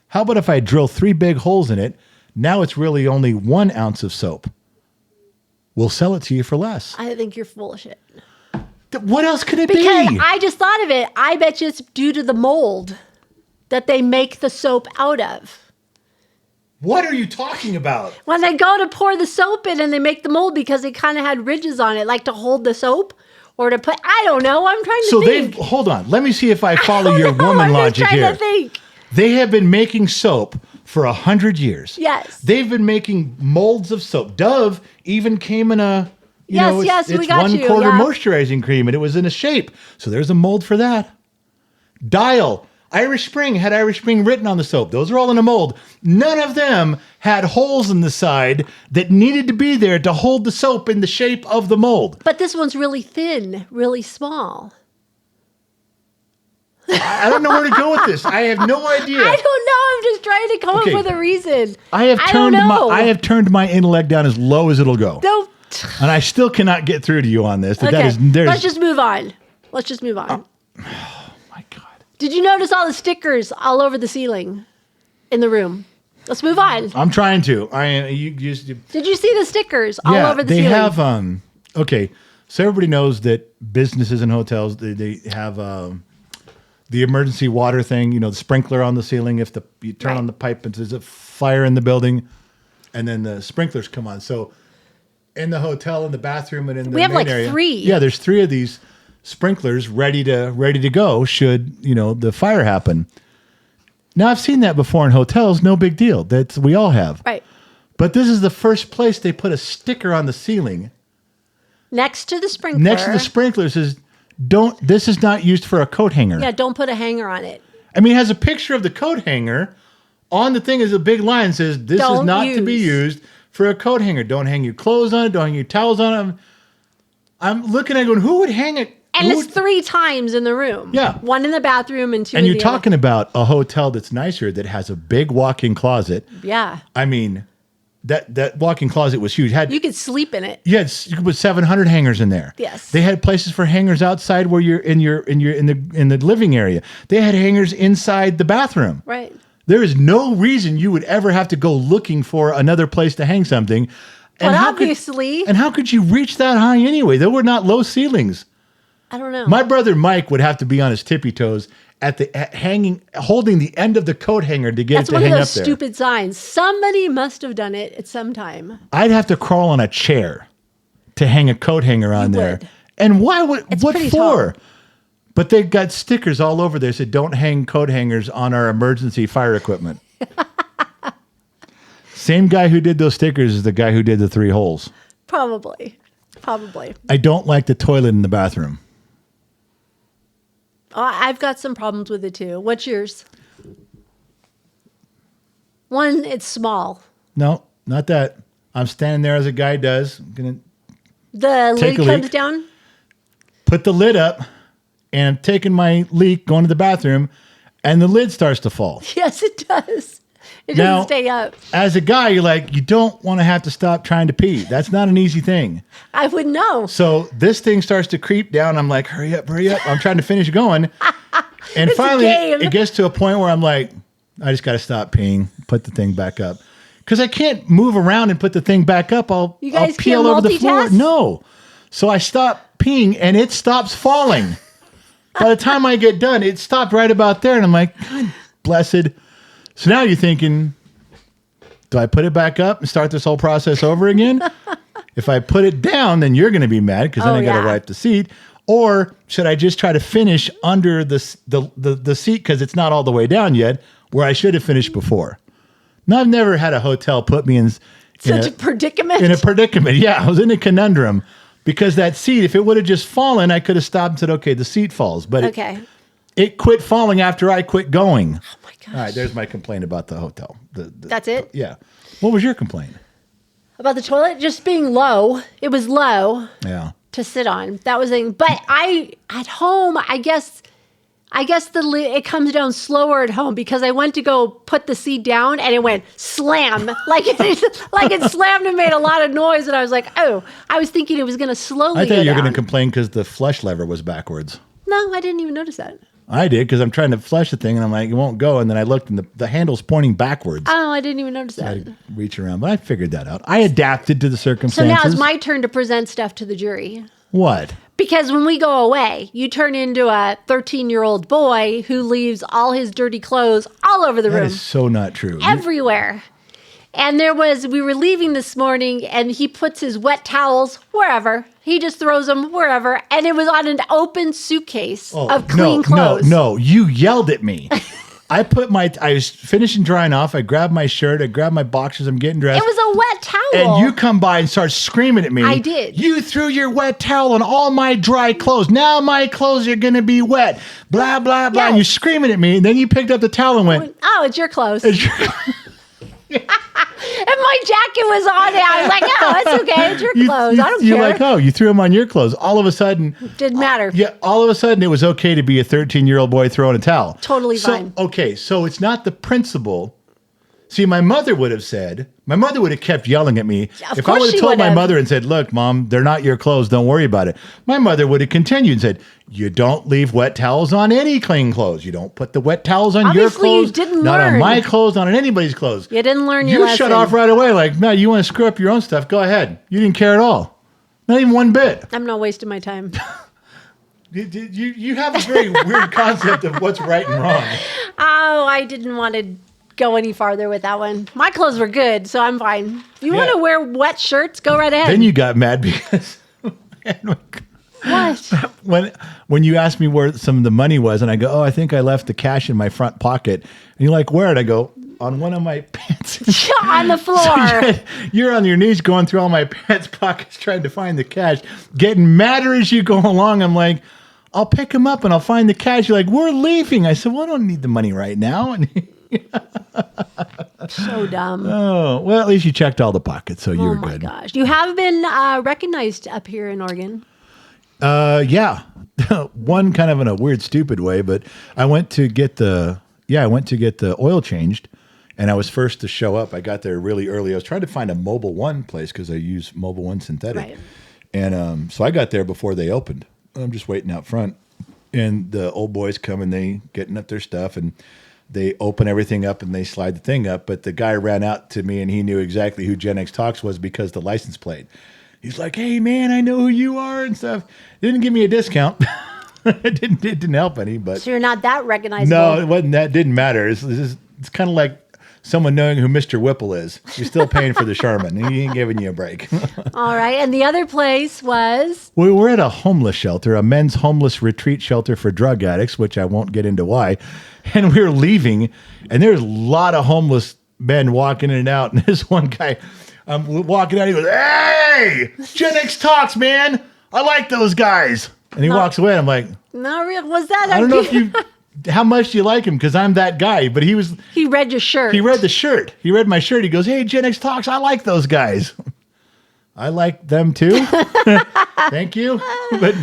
[SPEAKER 1] How about if I drill 3 big holes in it? Now it's really only 1 ounce of soap. We'll sell it to you for less.
[SPEAKER 3] I think you're full of shit.
[SPEAKER 1] What else could it
[SPEAKER 3] Because
[SPEAKER 1] be?
[SPEAKER 3] I just thought of it. I bet you it's due to the mold that they make the soap out of.
[SPEAKER 1] What are you talking about?
[SPEAKER 3] When they go to pour the soap in and they make the mold because it kind of had ridges on it, like to hold the soap or to put, I don't know. I'm trying to
[SPEAKER 1] So
[SPEAKER 3] think.
[SPEAKER 1] hold on. Let me see if I follow your
[SPEAKER 3] No,
[SPEAKER 1] woman
[SPEAKER 3] I'm
[SPEAKER 1] logic
[SPEAKER 3] just trying
[SPEAKER 1] here.
[SPEAKER 3] to think.
[SPEAKER 1] They have been making soap for 100 years.
[SPEAKER 3] Yes.
[SPEAKER 1] They've been making molds of soap. Dove even came in a,
[SPEAKER 3] Yes, we
[SPEAKER 1] it's
[SPEAKER 3] got
[SPEAKER 1] 1/4
[SPEAKER 3] you, yeah.
[SPEAKER 1] moisturizing cream, and it was in a shape. So there's a mold for that. Dial, Irish Spring had Irish Spring written on the soap. Those are all in a mold. None of them had holes in the side that needed to be there to hold the soap in the shape of the mold.
[SPEAKER 3] But this one's really thin, really small.
[SPEAKER 1] I don't know where to go with this. I have no idea.
[SPEAKER 3] I don't know. I'm just trying to come
[SPEAKER 1] Okay.
[SPEAKER 3] up with a reason.
[SPEAKER 1] I have
[SPEAKER 3] don't know.
[SPEAKER 1] turned my intellect down as low as it'll go.
[SPEAKER 3] Don't.
[SPEAKER 1] And I still cannot get through to you on this. That
[SPEAKER 3] Okay.
[SPEAKER 1] there's
[SPEAKER 3] Let's just move on.
[SPEAKER 1] my God.
[SPEAKER 3] Did you notice all the stickers all over the ceiling in the room? Let's move on.
[SPEAKER 1] I'm trying to.
[SPEAKER 3] Did you see the stickers all over the
[SPEAKER 1] they
[SPEAKER 3] ceiling?
[SPEAKER 1] have okay. So everybody knows that businesses and hotels they have the emergency water thing, the sprinkler on the ceiling if you turn
[SPEAKER 3] Right.
[SPEAKER 1] on the pipe and there's a fire in the building and then the sprinklers come on. So in the hotel, in the bathroom, and in the
[SPEAKER 3] We have,
[SPEAKER 1] main
[SPEAKER 3] like,
[SPEAKER 1] area,
[SPEAKER 3] 3.
[SPEAKER 1] Yeah, there's 3 of these sprinklers ready to go should the fire happen. Now I've seen that before in hotels, no big deal. We all have.
[SPEAKER 3] Right.
[SPEAKER 1] But this is the first place they put a sticker on the ceiling
[SPEAKER 3] Next to the sprinkler.
[SPEAKER 1] next to the sprinkler. Says, This is not used for a coat hanger.
[SPEAKER 3] Yeah, don't put a hanger on it.
[SPEAKER 1] I mean, it has a picture of the coat hanger. On the thing is a big line that says, this is
[SPEAKER 3] Don't
[SPEAKER 1] not to be
[SPEAKER 3] use.
[SPEAKER 1] used for a coat hanger. Don't hang your clothes on it. Don't hang your towels on it. I'm looking at it going, who would hang it?
[SPEAKER 3] And
[SPEAKER 1] Who
[SPEAKER 3] it's
[SPEAKER 1] would-
[SPEAKER 3] 3 times in the room.
[SPEAKER 1] Yeah.
[SPEAKER 3] 1 in the bathroom and 2
[SPEAKER 1] And
[SPEAKER 3] in
[SPEAKER 1] you're
[SPEAKER 3] the other.
[SPEAKER 1] talking about a hotel that's nicer that has a big walk-in closet.
[SPEAKER 3] Yeah.
[SPEAKER 1] I mean, that walk-in closet was huge. You
[SPEAKER 3] You could sleep in it.
[SPEAKER 1] you could put 700 hangers in there.
[SPEAKER 3] Yes.
[SPEAKER 1] They had places for hangers outside where you're in the living area. They had hangers inside the bathroom.
[SPEAKER 3] Right.
[SPEAKER 1] There is no reason you would ever have to go looking for another place to hang something.
[SPEAKER 3] But
[SPEAKER 1] how
[SPEAKER 3] obviously,
[SPEAKER 1] how could you reach that high anyway? There were not low ceilings.
[SPEAKER 3] I don't know.
[SPEAKER 1] My brother Mike would have to be on his tippy toes holding the end of the coat hanger to get
[SPEAKER 3] That's
[SPEAKER 1] it to
[SPEAKER 3] one of
[SPEAKER 1] hang up
[SPEAKER 3] those
[SPEAKER 1] there.
[SPEAKER 3] stupid signs. Somebody must have done it at some time.
[SPEAKER 1] I'd have to crawl on a chair to hang a coat hanger on
[SPEAKER 3] You
[SPEAKER 1] there.
[SPEAKER 3] would.
[SPEAKER 1] And why would
[SPEAKER 3] It's
[SPEAKER 1] what
[SPEAKER 3] pretty
[SPEAKER 1] for?
[SPEAKER 3] tall.
[SPEAKER 1] But they've got stickers all over there that said don't hang coat hangers on our emergency fire equipment. Same guy who did those stickers is the guy who did the 3 holes.
[SPEAKER 3] Probably.
[SPEAKER 1] I don't like the toilet in the bathroom.
[SPEAKER 3] I've got some problems with it too. What's yours? One, it's small.
[SPEAKER 1] No, not that. I'm standing there as a guy does. I'm gonna
[SPEAKER 3] The lid
[SPEAKER 1] Take a
[SPEAKER 3] comes
[SPEAKER 1] leak.
[SPEAKER 3] down.
[SPEAKER 1] put the lid up and I'm taking my leak, going to the bathroom, and the lid starts to fall.
[SPEAKER 3] Yes, it does. It
[SPEAKER 1] Now-
[SPEAKER 3] doesn't stay up.
[SPEAKER 1] As a guy, you're like, you don't want to have to stop trying to pee. That's not an easy thing.
[SPEAKER 3] I would know.
[SPEAKER 1] So this thing starts to creep down. I'm like, hurry up, hurry up. I'm trying to finish going. And
[SPEAKER 3] It's a
[SPEAKER 1] finally,
[SPEAKER 3] game.
[SPEAKER 1] it gets to a point where I'm like, I just got to stop peeing, put the thing back up. Because I can't move around and put the thing back up. I'll
[SPEAKER 3] You guys
[SPEAKER 1] pee
[SPEAKER 3] can't
[SPEAKER 1] all over the floor.
[SPEAKER 3] multitask?
[SPEAKER 1] No. So I stop peeing and it stops falling. By the time I get done, it stopped right about there. And I'm like, God blessed. So now you're thinking, do I put it back up and start this whole process over again? If I put it down, then you're going to be mad because then
[SPEAKER 3] Oh,
[SPEAKER 1] I got to
[SPEAKER 3] yeah.
[SPEAKER 1] wipe the seat. Or should I just try to finish under the seat because it's not all the way down yet, where I should have finished before? Now, I've never had a hotel put me in
[SPEAKER 3] Such a predicament.
[SPEAKER 1] in a predicament. Yeah, I was in a conundrum because that seat, if it would have just fallen, I could have stopped and said, okay, the seat falls. But
[SPEAKER 3] Okay.
[SPEAKER 1] it quit falling after I quit going.
[SPEAKER 3] Oh my gosh.
[SPEAKER 1] All right, there's my complaint about the hotel.
[SPEAKER 3] That's it?
[SPEAKER 1] Yeah. What was your complaint?
[SPEAKER 3] About the toilet just being low. It was low
[SPEAKER 1] Yeah.
[SPEAKER 3] to sit on. That was a. But at home, I guess it comes down slower at home because I went to go put the seat down and it went slam like it slammed and made a lot of noise and I was like, oh, I was thinking it was going to slowly.
[SPEAKER 1] I thought
[SPEAKER 3] go
[SPEAKER 1] you were going
[SPEAKER 3] down.
[SPEAKER 1] to complain because the flush lever was backwards.
[SPEAKER 3] No, I didn't even notice that.
[SPEAKER 1] I did because I'm trying to flush the thing and I'm like, it won't go. And then I looked and the handle's pointing backwards.
[SPEAKER 3] Oh, I didn't even notice
[SPEAKER 1] I
[SPEAKER 3] that.
[SPEAKER 1] reach around, but I figured that out. I adapted to the
[SPEAKER 3] So
[SPEAKER 1] circumstances.
[SPEAKER 3] now it's my turn to present stuff to the jury.
[SPEAKER 1] What?
[SPEAKER 3] Because when we go away, you turn into a 13-year-old boy who leaves all his dirty clothes all over the
[SPEAKER 1] That
[SPEAKER 3] room,
[SPEAKER 1] is so not true.
[SPEAKER 3] everywhere. And we were leaving this morning and he puts his wet towels wherever. He just throws them wherever. And it was on an open suitcase of clean clothes.
[SPEAKER 1] No, you yelled at me. I was finishing drying off. I grabbed my shirt. I grabbed my boxers. I'm getting dressed.
[SPEAKER 3] It was a wet towel.
[SPEAKER 1] And you come by and start screaming at me.
[SPEAKER 3] I did.
[SPEAKER 1] You threw your wet towel on all my dry clothes. Now my clothes are going to be wet. Blah, blah, blah.
[SPEAKER 3] Yes.
[SPEAKER 1] And you're screaming at me. And then you picked up the towel and went,
[SPEAKER 3] Oh, it's your clothes.
[SPEAKER 1] "It's your-"
[SPEAKER 3] And my jacket was on it. I was like, oh, it's okay. It's your clothes. I don't
[SPEAKER 1] You're
[SPEAKER 3] care.
[SPEAKER 1] like, oh, you threw them on your clothes. All of a sudden,
[SPEAKER 3] Didn't matter.
[SPEAKER 1] yeah, all of a sudden it was okay to be a 13-year-old boy throwing a towel.
[SPEAKER 3] Totally
[SPEAKER 1] So-
[SPEAKER 3] fine.
[SPEAKER 1] Okay, so it's not the principle. See, my mother would have kept yelling at me.
[SPEAKER 3] Of
[SPEAKER 1] If I
[SPEAKER 3] course
[SPEAKER 1] would
[SPEAKER 3] she
[SPEAKER 1] have told
[SPEAKER 3] would
[SPEAKER 1] my
[SPEAKER 3] have.
[SPEAKER 1] mother and said, look, Mom, they're not your clothes. Don't worry about it. My mother would have continued and said, you don't leave wet towels on any clean clothes. You don't put the wet towels on your
[SPEAKER 3] Obviously, you
[SPEAKER 1] clothes.
[SPEAKER 3] didn't
[SPEAKER 1] not on
[SPEAKER 3] learn.
[SPEAKER 1] my clothes, not on anybody's clothes.
[SPEAKER 3] You didn't learn your
[SPEAKER 1] You
[SPEAKER 3] lesson.
[SPEAKER 1] shut off right away. Like, no, you want to screw up your own stuff. Go ahead. You didn't care at all. Not even one bit.
[SPEAKER 3] I'm not wasting my time.
[SPEAKER 1] You have a very weird concept of what's right and wrong.
[SPEAKER 3] Oh, I didn't want to go any farther with that one. My clothes were good, so I'm fine. If you want
[SPEAKER 1] Yeah.
[SPEAKER 3] to wear wet shirts, go right ahead.
[SPEAKER 1] Then you got mad because
[SPEAKER 3] what?
[SPEAKER 1] when you asked me where some of the money was, and I go, oh, I think I left the cash in my front pocket. And you're like, where? And I go, on one of my pants.
[SPEAKER 3] On the floor.
[SPEAKER 1] You're on your knees going through all my pants pockets trying to find the cash, getting madder as you go along. I'm like, I'll pick him up and I'll find the cash. You're like, we're leaving. I said, well, I don't need the money right now. And
[SPEAKER 3] So dumb.
[SPEAKER 1] oh, well, at least you checked all the pockets, so you
[SPEAKER 3] Oh
[SPEAKER 1] were
[SPEAKER 3] my
[SPEAKER 1] good.
[SPEAKER 3] gosh. You have been recognized up here in Oregon.
[SPEAKER 1] Yeah. One kind of in a weird, stupid way, but I went to get the oil changed, and I was first to show up. I got there really early. I was trying to find a Mobil 1 place because I use Mobil 1 synthetic.
[SPEAKER 3] Right.
[SPEAKER 1] And so I got there before they opened. I'm just waiting out front. And the old boys come and they getting up their stuff and they open everything up and they slide the thing up. But the guy ran out to me and he knew exactly who Gen X Talks was because the license plate. He's like, hey, man, I know who you are and stuff. Didn't give me a discount. it didn't help any. But
[SPEAKER 3] So you're not that recognizable.
[SPEAKER 1] no, it wasn't. That didn't matter. It's kind of like someone knowing who Mr. Whipple is. You're still paying for the Sherman. He ain't giving you a break.
[SPEAKER 3] All right. And the other place was
[SPEAKER 1] We were at a homeless shelter, a men's homeless retreat shelter for drug addicts, which I won't get into why. And we were leaving, and there's a lot of homeless men walking in and out. And this one guy, I'm walking out, he goes, hey, Gen X Talks, man. I like those guys. And he walks away. And I'm like,
[SPEAKER 3] not real. Was that?
[SPEAKER 1] I don't know if you, how much do you like him? Because I'm that guy. But he
[SPEAKER 3] read your shirt.
[SPEAKER 1] He read the shirt. He read my shirt. He goes, hey, Gen X Talks, I like those guys. I like them too. Thank you. But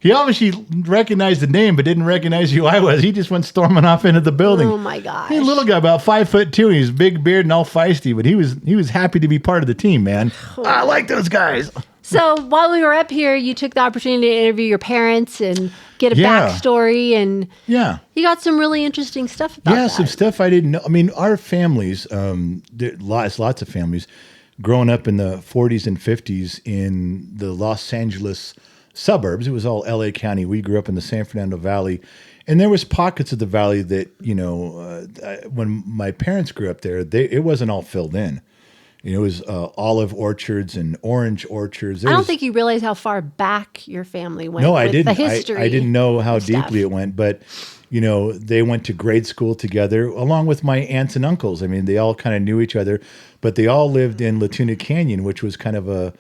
[SPEAKER 1] he obviously recognized the name, but didn't recognize who I was. He just went storming off into the building.
[SPEAKER 3] Oh my gosh.
[SPEAKER 1] He's a little guy, about 5'2". He's big beard and all feisty, but he was happy to be part of the team, man. I like those guys.
[SPEAKER 3] So while we were up here, you took the opportunity to interview your parents and get a
[SPEAKER 1] Yeah.
[SPEAKER 3] backstory, and
[SPEAKER 1] Yeah.
[SPEAKER 3] you got some really interesting stuff about
[SPEAKER 1] Yeah,
[SPEAKER 3] that.
[SPEAKER 1] some stuff I didn't know. I mean, our families, lots of families, growing up in the 40s and 50s in the Los Angeles suburbs. It was all LA County. We grew up in the San Fernando Valley. And there was pockets of the valley that, when my parents grew up there, it wasn't all filled in. It was olive orchards and orange orchards.
[SPEAKER 3] I don't think you realize how far back your family went.
[SPEAKER 1] No, I
[SPEAKER 3] with
[SPEAKER 1] didn't.
[SPEAKER 3] The history.
[SPEAKER 1] I didn't know how
[SPEAKER 3] and stuff.
[SPEAKER 1] deeply it went, but they went to grade school together along with my aunts and uncles. I mean, they all kind of knew each other, but they all lived in Latuna Canyon, which was kind of a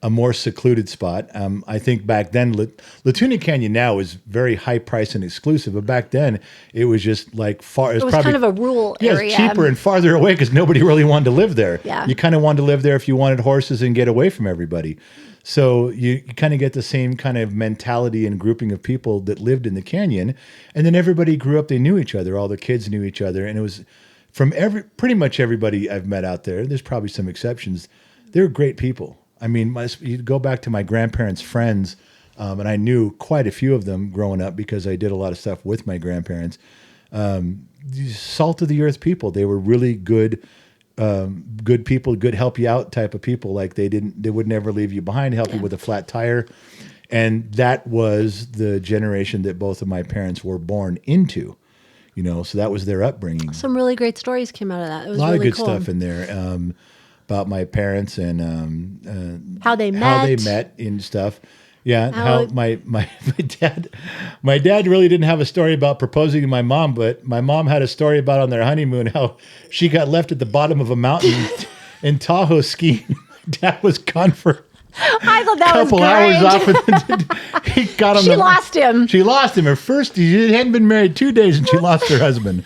[SPEAKER 1] more secluded spot. I think back then, Latuna Canyon now is very high price and exclusive, but back then it was just like far.
[SPEAKER 3] It was kind of a rural
[SPEAKER 1] yeah,
[SPEAKER 3] area.
[SPEAKER 1] it's cheaper and farther away because nobody really wanted to live there.
[SPEAKER 3] Yeah.
[SPEAKER 1] You kind of wanted to live there if you wanted horses and get away from everybody. So you kind of get the same kind of mentality and grouping of people that lived in the canyon. And then everybody grew up, they knew each other. All the kids knew each other. And it was from pretty much everybody I've met out there. There's probably some exceptions. They're great people. I mean, you go back to my grandparents' friends, and I knew quite a few of them growing up because I did a lot of stuff with my grandparents. These salt of the earth people. They were really good people, good help you out type of people. Like they would never leave you behind, help you with a flat tire. And that was the generation that both of my parents were born into, so that was their upbringing.
[SPEAKER 3] Some really great stories came out of that. It was
[SPEAKER 1] A lot
[SPEAKER 3] really
[SPEAKER 1] of good
[SPEAKER 3] cool.
[SPEAKER 1] stuff in there about my parents and
[SPEAKER 3] How they met.
[SPEAKER 1] And stuff. Yeah,
[SPEAKER 3] How-
[SPEAKER 1] how my dad really didn't have a story about proposing to my mom, but my mom had a story about on their honeymoon how she got left at the bottom of a mountain in Tahoe skiing. My dad was gone for
[SPEAKER 3] I thought that
[SPEAKER 1] a
[SPEAKER 3] was
[SPEAKER 1] couple
[SPEAKER 3] great.
[SPEAKER 1] hours off. And he got on
[SPEAKER 3] She lost him.
[SPEAKER 1] She lost him. Her first, she hadn't been married 2 days, and she lost her husband.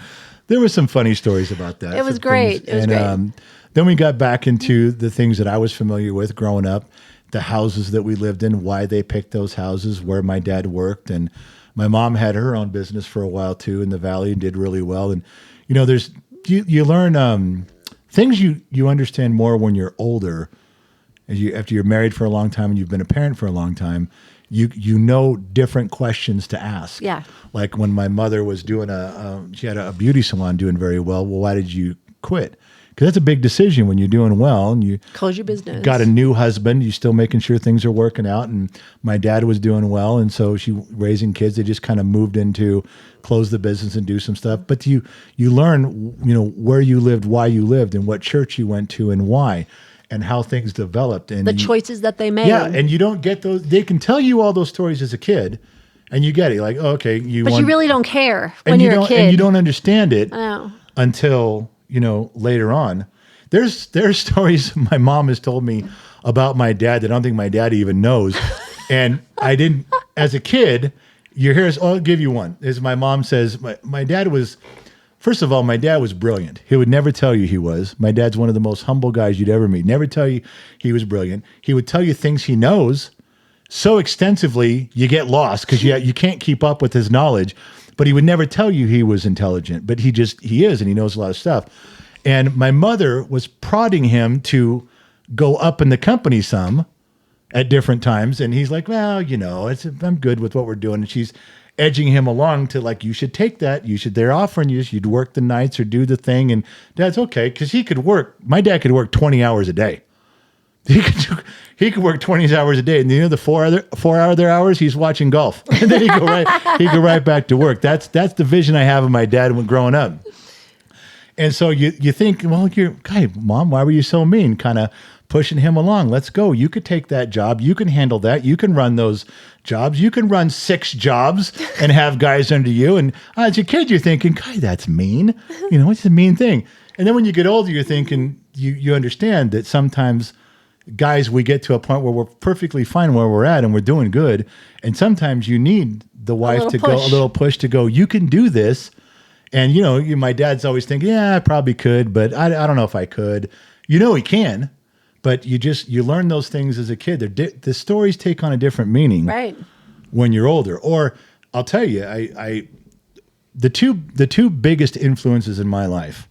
[SPEAKER 1] There was some funny stories about that.
[SPEAKER 3] It was
[SPEAKER 1] some
[SPEAKER 3] great.
[SPEAKER 1] things.
[SPEAKER 3] It was
[SPEAKER 1] and,
[SPEAKER 3] great.
[SPEAKER 1] Then we got back into the things that I was familiar with growing up, the houses that we lived in, why they picked those houses, where my dad worked. And my mom had her own business for a while too in the Valley and did really well. And, you learn things you understand more when you're older. After you're married for a long time and you've been a parent for a long time, you know different questions to ask.
[SPEAKER 3] Yeah.
[SPEAKER 1] Like when my mother was doing she had a beauty salon doing very well. Well, why did you quit? Because that's a big decision when you're doing well and you
[SPEAKER 3] Close your business.
[SPEAKER 1] got a new husband. You're still making sure things are working out. And my dad was doing well. And so she raising kids, they just kind of moved into close the business and do some stuff. But you learn, where you lived, why you lived, and what church you went to and why, and how things developed. And
[SPEAKER 3] the choices that they made.
[SPEAKER 1] Yeah, and you don't get those. They can tell you all those stories as a kid, and you get it. Like, oh, okay,
[SPEAKER 3] but you really don't care when
[SPEAKER 1] and
[SPEAKER 3] you're
[SPEAKER 1] you
[SPEAKER 3] a
[SPEAKER 1] don't,
[SPEAKER 3] kid.
[SPEAKER 1] and you don't understand it
[SPEAKER 3] know.
[SPEAKER 1] until later on. There's stories my mom has told me about my dad that I don't think my dad even knows, and I didn't. As a kid, here's, I'll give you one. As my mom says, my dad was, first of all, my dad was brilliant. He would never tell you he was. My dad's one of the most humble guys you'd ever meet. Never tell you he was brilliant. He would tell you things he knows so extensively you get lost because you can't keep up with his knowledge. But he would never tell you he was intelligent. But he is, and he knows a lot of stuff. And my mother was prodding him to go up in the company some at different times. And he's like, well, I'm good with what we're doing. And she's edging him along to like, you should take that. They're offering you'd work the nights or do the thing. And Dad's okay. Cause he could work. My dad could work 20 hours a day. He could work 20 hours a day. And the 4 other hours he's watching golf. And then he'd go right back to work. That's the vision I have of my dad when growing up. And so you think, well, Mom, why were you so mean? Kind of pushing him along. Let's go. You could take that job. You can handle that. You can run those jobs. You can run 6 jobs and have guys under you. And as a kid, you're thinking, that's mean. It's a mean thing. And then when you get older, you're thinking, you understand that sometimes guys, we get to a point where we're perfectly fine where we're at and we're doing good. And sometimes you need the wife to go a little push to go, you can do this. And, my dad's always thinking, yeah, I probably could, but I don't know if I could. He can. But you learn those things as a kid. The stories take on a different meaning when you're older. Or I'll tell you, the two biggest influences in my life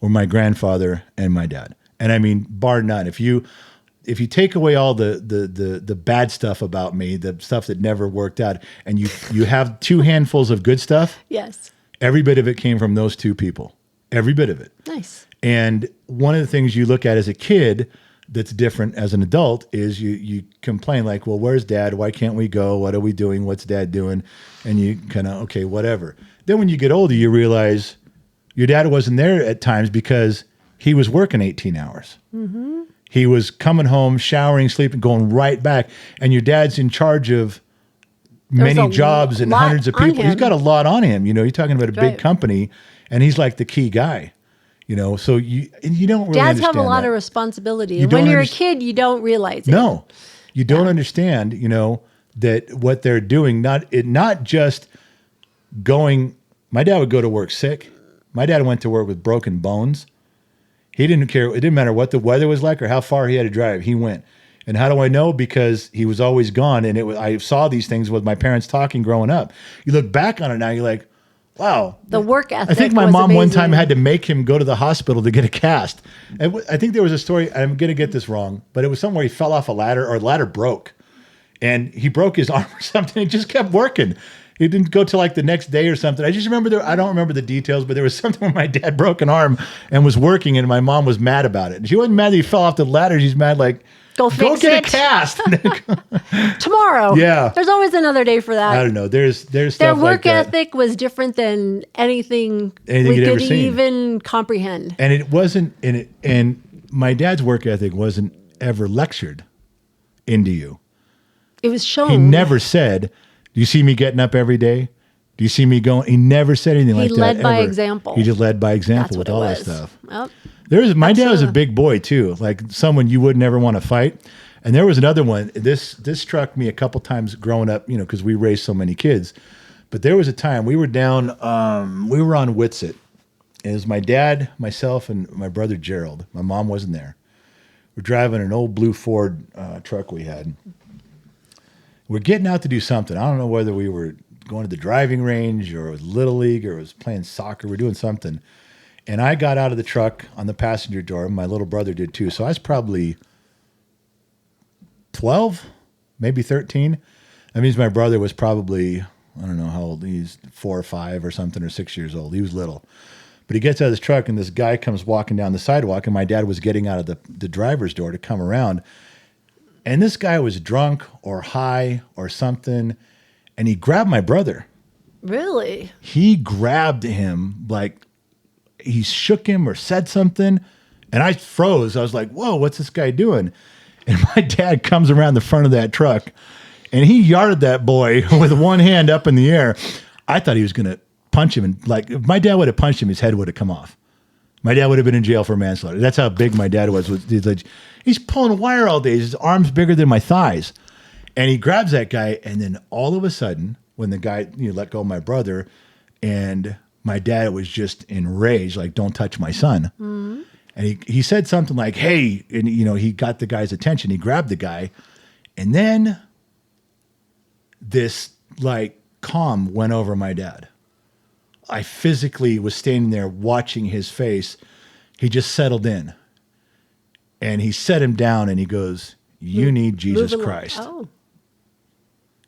[SPEAKER 1] were my grandfather and my dad. And I mean, bar none. If you take away all the bad stuff about me, the stuff that never worked out, and you have 2 handfuls of good stuff,
[SPEAKER 3] yes,
[SPEAKER 1] every bit of it came from those 2 people. Every bit of it.
[SPEAKER 3] Nice.
[SPEAKER 1] And one of the things you look at as a kid that's different as an adult is you complain like, well, where's Dad? Why can't we go? What are we doing? What's Dad doing? And you kind of, okay, whatever. Then when you get older, you realize your dad wasn't there at times because he was working 18 hours. Mm-hmm. He was coming home, showering, sleeping, going right back. And your dad's in charge of many jobs and hundreds of people. He's got a lot on him. You're talking about a big company, and he's like the key guy. So you don't really
[SPEAKER 3] Dads
[SPEAKER 1] understand
[SPEAKER 3] have a lot
[SPEAKER 1] that.
[SPEAKER 3] of responsibility. And when you're a kid, you don't realize it.
[SPEAKER 1] No, you don't understand, that what they're doing, not just going, my dad would go to work sick. My dad went to work with broken bones. He didn't care. It didn't matter what the weather was like or how far he had to drive. He went. And how do I know? Because he was always gone. And I saw these things with my parents talking growing up. You look back on it now, you're like, wow.
[SPEAKER 3] The work ethic.
[SPEAKER 1] I think my mom
[SPEAKER 3] amazing.
[SPEAKER 1] one time had to make him go to the hospital to get a cast. I think there was a story, I'm going to get this wrong, but it was somewhere he fell off a ladder or the ladder broke. And he broke his arm or something. It just kept working. He didn't go till like the next day or something. I just remember I don't remember the details, but there was something where my dad broke an arm and was working, and my mom was mad about it. And she wasn't mad that he fell off the ladder. She's mad like, go get a cast
[SPEAKER 3] tomorrow. Yeah, there's always another day for that.
[SPEAKER 1] I don't know. There's stuff
[SPEAKER 3] their work
[SPEAKER 1] like that.
[SPEAKER 3] ethic was different than anything we could even comprehend.
[SPEAKER 1] And it wasn't and my dad's work ethic wasn't ever lectured into you.
[SPEAKER 3] It was shown.
[SPEAKER 1] He never said, do you see me getting up every day? Do you see me going? He never said anything like that.
[SPEAKER 3] He led by example.
[SPEAKER 1] He just led by example with all that stuff.
[SPEAKER 3] Yep.
[SPEAKER 1] My dad was a big boy too, like someone you would never want to fight. And there was another one. This struck me a couple times growing up, because we raised so many kids. But there was a time we were down, we were on Whitsett. It was my dad, myself, and my brother Gerald. My mom wasn't there. We're driving an old blue Ford truck we had. We're getting out to do something. I don't know whether we were going to the driving range or it was Little League or it was playing soccer. We're doing something. And I got out of the truck on the passenger door. My little brother did too. So I was probably 12, maybe 13. That means my brother was probably, I don't know how old. He's 4 or 5 or something, or 6 years old. He was little. But he gets out of his truck and this guy comes walking down the sidewalk, and my dad was getting out of the driver's door to come around. And this guy was drunk or high or something, and he grabbed my brother.
[SPEAKER 3] Really?
[SPEAKER 1] He grabbed him, like he shook him or said something, and I froze. I was like, whoa, what's this guy doing? And my dad comes around the front of that truck, and he yarded that boy with one hand up in the air. I thought he was going to punch him. And like, if my dad would have punched him, his head would have come off. My dad would have been in jail for manslaughter. That's how big my dad was. He's pulling wire all day. His arm's bigger than my thighs. And he grabs that guy, and then all of a sudden, when the guy let go of my brother, and my dad was just enraged, like, don't touch my son. And he said something like, hey, and he got the guy's attention. He grabbed the guy, and then this like calm went over my dad. I physically was standing there watching his face. He just settled in, and he set him down, and he goes, you need Jesus
[SPEAKER 3] Move along.
[SPEAKER 1] Christ.
[SPEAKER 3] Oh,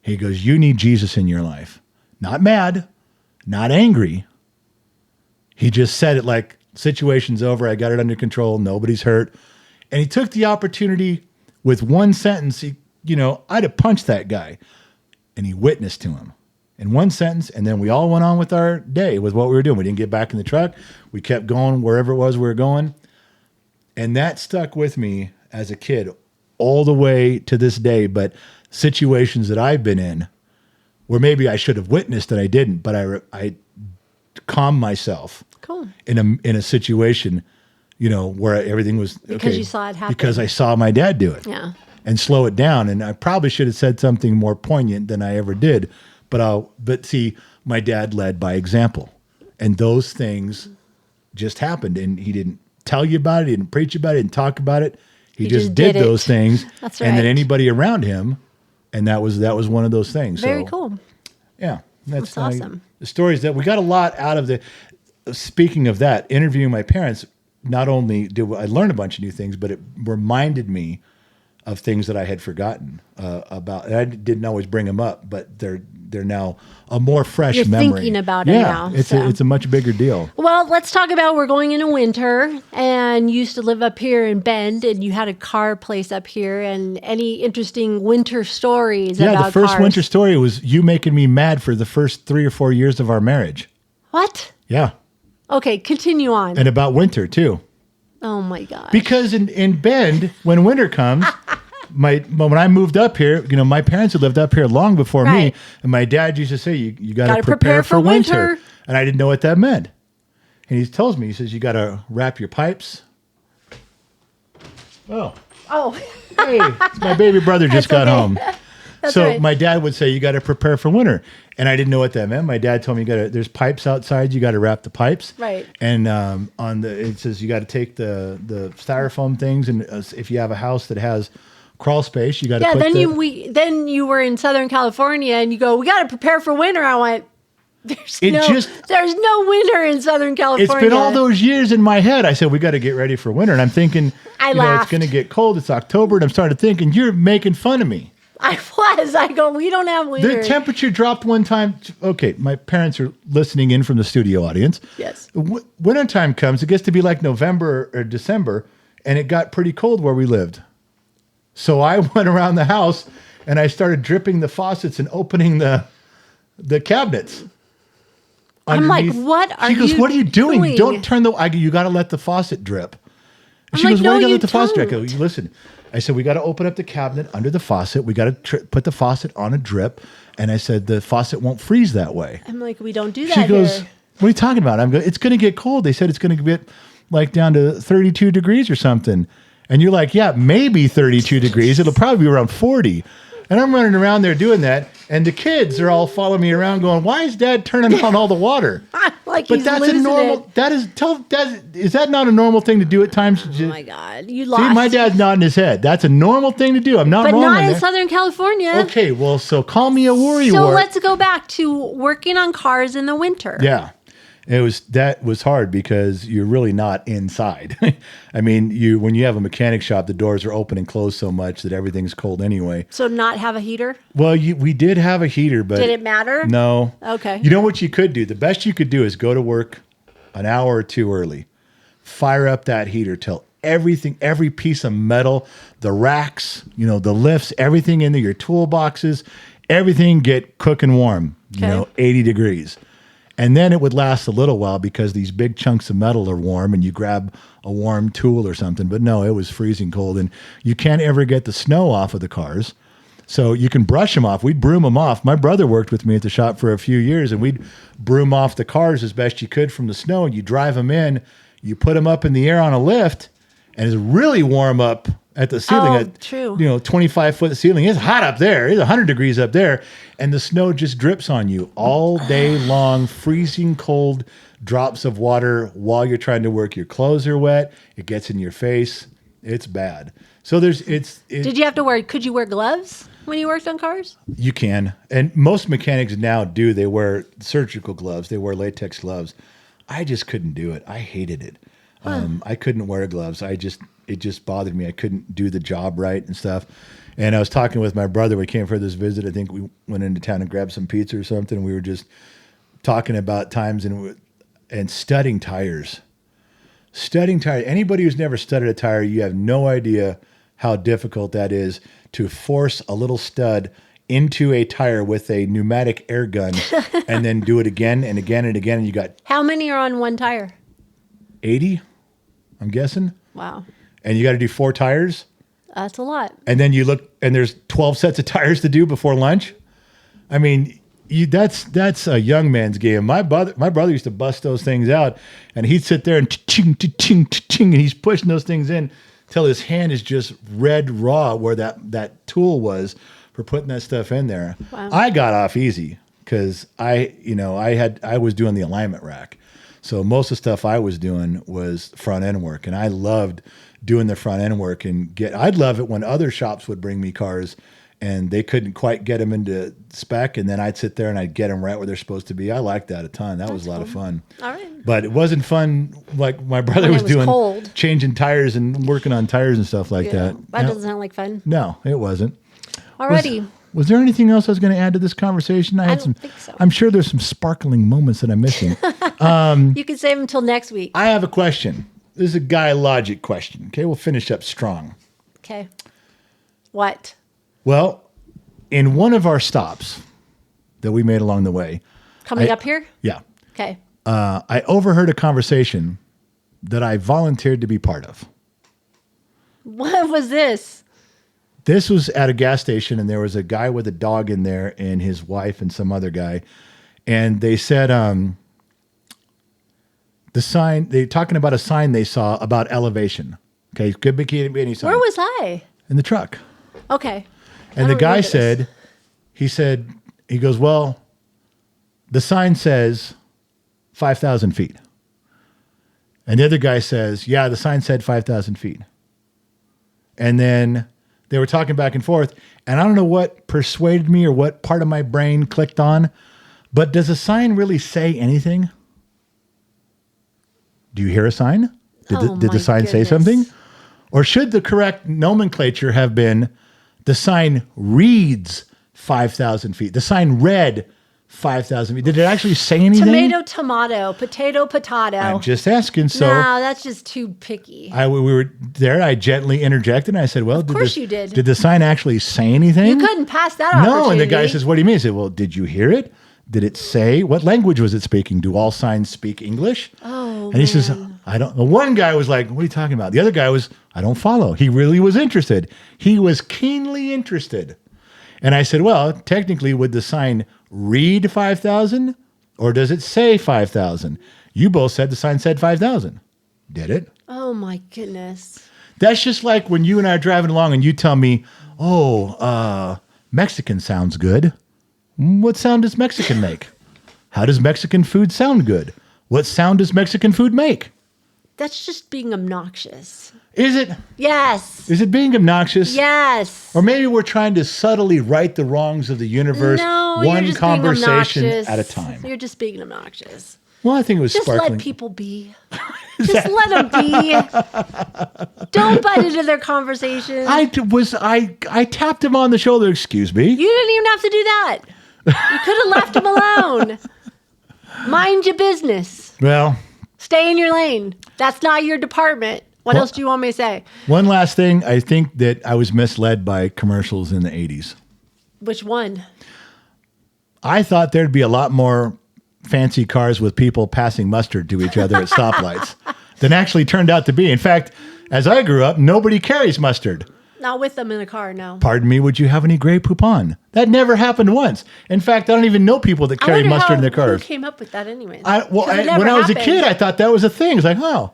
[SPEAKER 1] He goes, you need Jesus in your life. Not mad, not angry. He just said it like, situation's over. I got it under control. Nobody's hurt. And he took the opportunity with one sentence. I'd have punched that guy. And he witnessed to him in one sentence. And then we all went on with our day with what we were doing. We didn't get back in the truck. We kept going wherever it was we were going. And that stuck with me as a kid all the way to this day. But situations that I've been in where maybe I should have witnessed and I didn't, but I calmed myself
[SPEAKER 3] cool.
[SPEAKER 1] in a situation, where everything was
[SPEAKER 3] Because you saw it happen.
[SPEAKER 1] Because I saw my dad do it.
[SPEAKER 3] Yeah.
[SPEAKER 1] And slow it down. And I probably should have said something more poignant than I ever did. But see, my dad led by example. And those things just happened. And he didn't tell you about it. He didn't preach about it. He didn't talk about it. He just did
[SPEAKER 3] it.
[SPEAKER 1] those things.
[SPEAKER 3] That's
[SPEAKER 1] And then
[SPEAKER 3] right.
[SPEAKER 1] anybody around him. And that was one of those things.
[SPEAKER 3] Very
[SPEAKER 1] So,
[SPEAKER 3] cool.
[SPEAKER 1] yeah.
[SPEAKER 3] That's awesome.
[SPEAKER 1] The stories that we got a lot out of speaking of that, interviewing my parents, not only did I learn a bunch of new things, but it reminded me of things that I had forgotten about. And I didn't always bring them up, but they're now a more fresh
[SPEAKER 3] You're
[SPEAKER 1] memory.
[SPEAKER 3] thinking about it now,
[SPEAKER 1] It's
[SPEAKER 3] so.
[SPEAKER 1] it's a much bigger deal.
[SPEAKER 3] Well, let's talk about we're going into winter, and you used to live up here in Bend, and you had a car place up here. And any interesting winter stories
[SPEAKER 1] Yeah,
[SPEAKER 3] about
[SPEAKER 1] the first
[SPEAKER 3] cars?
[SPEAKER 1] winter story was you making me mad for the first 3 or 4 years of our marriage.
[SPEAKER 3] What?
[SPEAKER 1] Yeah,
[SPEAKER 3] Okay, continue on.
[SPEAKER 1] and about winter too.
[SPEAKER 3] Oh my gosh.
[SPEAKER 1] Because in Bend, when winter comes, when I moved up here, my parents had lived up here long before
[SPEAKER 3] Right.
[SPEAKER 1] me, and my dad used to say, "You got to
[SPEAKER 3] Gotta
[SPEAKER 1] prepare for winter,"
[SPEAKER 3] winter.
[SPEAKER 1] and I didn't know what that meant. And he tells me, he says, "You got to wrap your pipes." Oh,
[SPEAKER 3] Oh,
[SPEAKER 1] hey, it's my baby brother just got
[SPEAKER 3] okay.
[SPEAKER 1] home.
[SPEAKER 3] That's
[SPEAKER 1] So
[SPEAKER 3] right.
[SPEAKER 1] my dad would say, you got to prepare for winter. And I didn't know what that meant. My dad told me, there's pipes outside. You got to wrap the pipes.
[SPEAKER 3] Right.
[SPEAKER 1] And it says you got to take the styrofoam things. And if you have a house that has crawl space, you got to
[SPEAKER 3] yeah.
[SPEAKER 1] put
[SPEAKER 3] Then you were in Southern California, and you go, we got to prepare for winter. I went, there's no winter in Southern California.
[SPEAKER 1] It's been all those years in my head. I said, we got to get ready for winter. And I'm thinking,
[SPEAKER 3] I
[SPEAKER 1] it's
[SPEAKER 3] laughed.
[SPEAKER 1] going to get cold. It's October. And I'm starting to thinking, you're making fun of me.
[SPEAKER 3] I was. I go, we don't have winter.
[SPEAKER 1] The temperature dropped one time. Okay, my parents are listening in from the studio audience.
[SPEAKER 3] Yes.
[SPEAKER 1] Wintertime comes, it gets to be like November or December, and it got pretty cold where we lived. So I went around the house and I started dripping the faucets and opening the cabinets.
[SPEAKER 3] I'm like,
[SPEAKER 1] underneath.
[SPEAKER 3] what are
[SPEAKER 1] She goes,
[SPEAKER 3] you
[SPEAKER 1] what are you doing?
[SPEAKER 3] doing?
[SPEAKER 1] Don't turn you got to let the faucet drip. And
[SPEAKER 3] I'm
[SPEAKER 1] she
[SPEAKER 3] like,
[SPEAKER 1] goes,
[SPEAKER 3] no,
[SPEAKER 1] why do you
[SPEAKER 3] you
[SPEAKER 1] let the faucet drip? I
[SPEAKER 3] don't.
[SPEAKER 1] go, listen. I said, we got to open up the cabinet under the faucet. We got to put the faucet on a drip. And I said, the faucet won't freeze that way.
[SPEAKER 3] I'm like, we don't do that
[SPEAKER 1] She goes,
[SPEAKER 3] here.
[SPEAKER 1] what are you talking about? It's going to get cold. They said it's going to get like down to 32 degrees or something. And you're like, yeah, maybe 32 degrees. It'll probably be around 40. And I'm running around there doing that. And the kids are all following me around going, why is Dad turning on all the water?
[SPEAKER 3] Like
[SPEAKER 1] But
[SPEAKER 3] he's
[SPEAKER 1] that's a
[SPEAKER 3] losing
[SPEAKER 1] normal,
[SPEAKER 3] it.
[SPEAKER 1] is that not a normal thing to do at times?
[SPEAKER 3] Oh my God, you
[SPEAKER 1] See,
[SPEAKER 3] lost.
[SPEAKER 1] my dad's nodding his head. That's a normal thing to do. I'm not
[SPEAKER 3] but
[SPEAKER 1] wrong
[SPEAKER 3] not
[SPEAKER 1] on
[SPEAKER 3] in
[SPEAKER 1] that.
[SPEAKER 3] Southern California.
[SPEAKER 1] Okay, well, so call me a worrywart.
[SPEAKER 3] So let's go back to working on cars in the winter.
[SPEAKER 1] Yeah. That was hard because you're really not inside. I mean, when you have a mechanic shop, the doors are open and closed so much that everything's cold anyway.
[SPEAKER 3] So not have a heater?
[SPEAKER 1] Well, we did have a heater, but
[SPEAKER 3] Did it matter?
[SPEAKER 1] No.
[SPEAKER 3] Okay.
[SPEAKER 1] You know what you could do? The best you could do is go to work an hour or two early, fire up that heater till every piece of metal, the racks, the lifts, everything in there, your toolboxes, everything get cooking warm,
[SPEAKER 3] Okay.
[SPEAKER 1] 80 degrees. And then it would last a little while because these big chunks of metal are warm and you grab a warm tool or something. But no, it was freezing cold. And you can't ever get the snow off of the cars. So you can brush them off. We'd broom them off. My brother worked with me at the shop for a few years, and we'd broom off the cars as best you could from the snow. And you drive them in, you put them up in the air on a lift, and it's really warm up at the ceiling.
[SPEAKER 3] Oh,
[SPEAKER 1] at,
[SPEAKER 3] true.
[SPEAKER 1] 25-foot ceiling. It's hot up there. It's 100 degrees up there. And the snow just drips on you all day long, freezing cold drops of water while you're trying to work. Your clothes are wet. It gets in your face. It's bad. So
[SPEAKER 3] Did you have to could you wear gloves when you worked on cars?
[SPEAKER 1] you can. And most mechanics now do. They wear surgical gloves. They wear latex gloves. I just couldn't do it. I hated it. I couldn't wear gloves. It just bothered me. I couldn't do the job right and stuff. And I was talking with my brother. We came for this visit. I think we went into town and grabbed some pizza or something. And we were just talking about times and studding tires. Studding tires. Anybody who's never studded a tire, you have no idea how difficult that is to force a little stud into a tire with a pneumatic air gun and then do it again and again and again. And you got
[SPEAKER 3] How many are on one tire?
[SPEAKER 1] 80, I'm guessing.
[SPEAKER 3] Wow.
[SPEAKER 1] And you got to do 4 tires.
[SPEAKER 3] That's a lot.
[SPEAKER 1] And then you look, and there's 12 sets of tires to do before lunch. I mean, that's a young man's game. My brother used to bust those things out, and he'd sit there and ching, ching, ching, and he's pushing those things in till his hand is just red raw where that tool was for putting that stuff in there.
[SPEAKER 3] Wow.
[SPEAKER 1] I got off easy because I was doing the alignment rack. So most of the stuff I was doing was front end work, and I loved doing the front end work. I'd love it when other shops would bring me cars and they couldn't quite get them into spec, and then I'd sit there and I'd get them right where they're supposed to be. I liked that a ton. That was a lot of fun.
[SPEAKER 3] All right.
[SPEAKER 1] But it wasn't fun like my brother
[SPEAKER 3] When it
[SPEAKER 1] was
[SPEAKER 3] was
[SPEAKER 1] doing,
[SPEAKER 3] cold.
[SPEAKER 1] changing tires and working on tires and stuff like that.
[SPEAKER 3] That
[SPEAKER 1] No.
[SPEAKER 3] doesn't sound like fun.
[SPEAKER 1] No, it wasn't.
[SPEAKER 3] Alrighty.
[SPEAKER 1] Was there anything else I was going to add to this conversation?
[SPEAKER 3] I don't think so.
[SPEAKER 1] I'm sure there's some sparkling moments that I'm missing.
[SPEAKER 3] You can save them till next week.
[SPEAKER 1] I have a question. This is a guy logic question. Okay, we'll finish up strong.
[SPEAKER 3] Okay. What?
[SPEAKER 1] Well, in one of our stops that we made along the way,
[SPEAKER 3] Coming up here?
[SPEAKER 1] yeah,
[SPEAKER 3] Okay.
[SPEAKER 1] I overheard a conversation that I volunteered to be part of.
[SPEAKER 3] What was this?
[SPEAKER 1] This was at a gas station, and there was a guy with a dog in there, and his wife and some other guy, and they said the sign. They're talking about a sign they saw about elevation. Okay, could be any sign.
[SPEAKER 3] Where was I?
[SPEAKER 1] In the truck.
[SPEAKER 3] Okay.
[SPEAKER 1] And
[SPEAKER 3] I
[SPEAKER 1] the
[SPEAKER 3] don't
[SPEAKER 1] guy
[SPEAKER 3] remember this.
[SPEAKER 1] he goes, well, the sign says 5,000 feet. And the other guy says, yeah, the sign said 5,000 feet. And then they were talking back and forth. And I don't know what persuaded me or what part of my brain clicked on, but does a sign really say anything? Do you hear a sign? Did the sign say
[SPEAKER 3] goodness.
[SPEAKER 1] something? Or should the correct nomenclature have been the sign reads 5,000 feet? The sign read 5,000 feet. Did it actually say anything?
[SPEAKER 3] Tomato, potato, potato.
[SPEAKER 1] I'm just asking. So
[SPEAKER 3] no, that's just too picky.
[SPEAKER 1] we were there. I gently interjected and I said, well,
[SPEAKER 3] Of course you did.
[SPEAKER 1] Did the sign actually say anything?
[SPEAKER 3] You couldn't pass that opportunity.
[SPEAKER 1] No. And the guy says, what do you mean? I said, well, did you hear it? Did it say, what language was it speaking? Do all signs speak English?
[SPEAKER 3] Oh,
[SPEAKER 1] And he says, I don't know. One guy was like, what are you talking about? The other guy was, I don't follow. He really was interested. He was keenly interested. And I said, well, technically, would the sign read 5,000 or does it say 5,000? You both said the sign said 5,000. Did it?
[SPEAKER 3] Oh my goodness.
[SPEAKER 1] That's just like when you and I are driving along and you tell me, Mexican sounds good. What sound does Mexican make? How does Mexican food sound good? What sound does Mexican food make?
[SPEAKER 3] That's just being obnoxious.
[SPEAKER 1] Is it?
[SPEAKER 3] Yes.
[SPEAKER 1] Is it being obnoxious?
[SPEAKER 3] Yes.
[SPEAKER 1] Or maybe we're trying to subtly right the wrongs of the universe,
[SPEAKER 3] No, you're
[SPEAKER 1] one
[SPEAKER 3] just
[SPEAKER 1] conversation
[SPEAKER 3] being obnoxious.
[SPEAKER 1] at a time.
[SPEAKER 3] You're just being obnoxious.
[SPEAKER 1] Well, I think it was
[SPEAKER 3] Just
[SPEAKER 1] sparkling.
[SPEAKER 3] let people be. Just let them be. Don't butt into their conversations.
[SPEAKER 1] I tapped him on the shoulder. Excuse me.
[SPEAKER 3] You didn't even have to do that. You could have left him alone. Mind your business.
[SPEAKER 1] Well,
[SPEAKER 3] Stay in your lane. That's not your department. What else do you want me to say?
[SPEAKER 1] one last thing. I think that I was misled by commercials in the 80s.
[SPEAKER 3] Which one?
[SPEAKER 1] I thought there'd be a lot more fancy cars with people passing mustard to each other at stoplights than actually turned out to be. In fact, as I grew up, nobody carries mustard.
[SPEAKER 3] Not with them in a car, no.
[SPEAKER 1] Pardon me, would you have any Grey Poupon? That never happened once. In fact, I don't even know people that carry mustard in their cars.
[SPEAKER 3] Who came up with that anyway?
[SPEAKER 1] When I was a kid, I thought that was a thing. It's like, oh,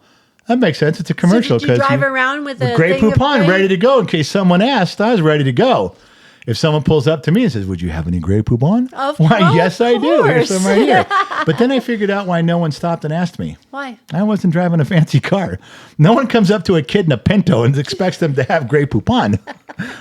[SPEAKER 1] That makes sense. It's a
[SPEAKER 3] So
[SPEAKER 1] commercial.
[SPEAKER 3] did you
[SPEAKER 1] 'cause
[SPEAKER 3] drive around with a
[SPEAKER 1] Grey
[SPEAKER 3] thing of
[SPEAKER 1] Poupon
[SPEAKER 3] Grey?
[SPEAKER 1] ready to go in case someone asked. I was ready to go. If someone pulls up to me and says, "Would you have any Grey Poupon?"
[SPEAKER 3] Of
[SPEAKER 1] Why, yes, I do. Here's
[SPEAKER 3] course.
[SPEAKER 1] some right here. But then I figured out why no one stopped and asked me.
[SPEAKER 3] Why?
[SPEAKER 1] I wasn't driving a fancy car. No one comes up to a kid in a Pinto and expects them to have Grey Poupon.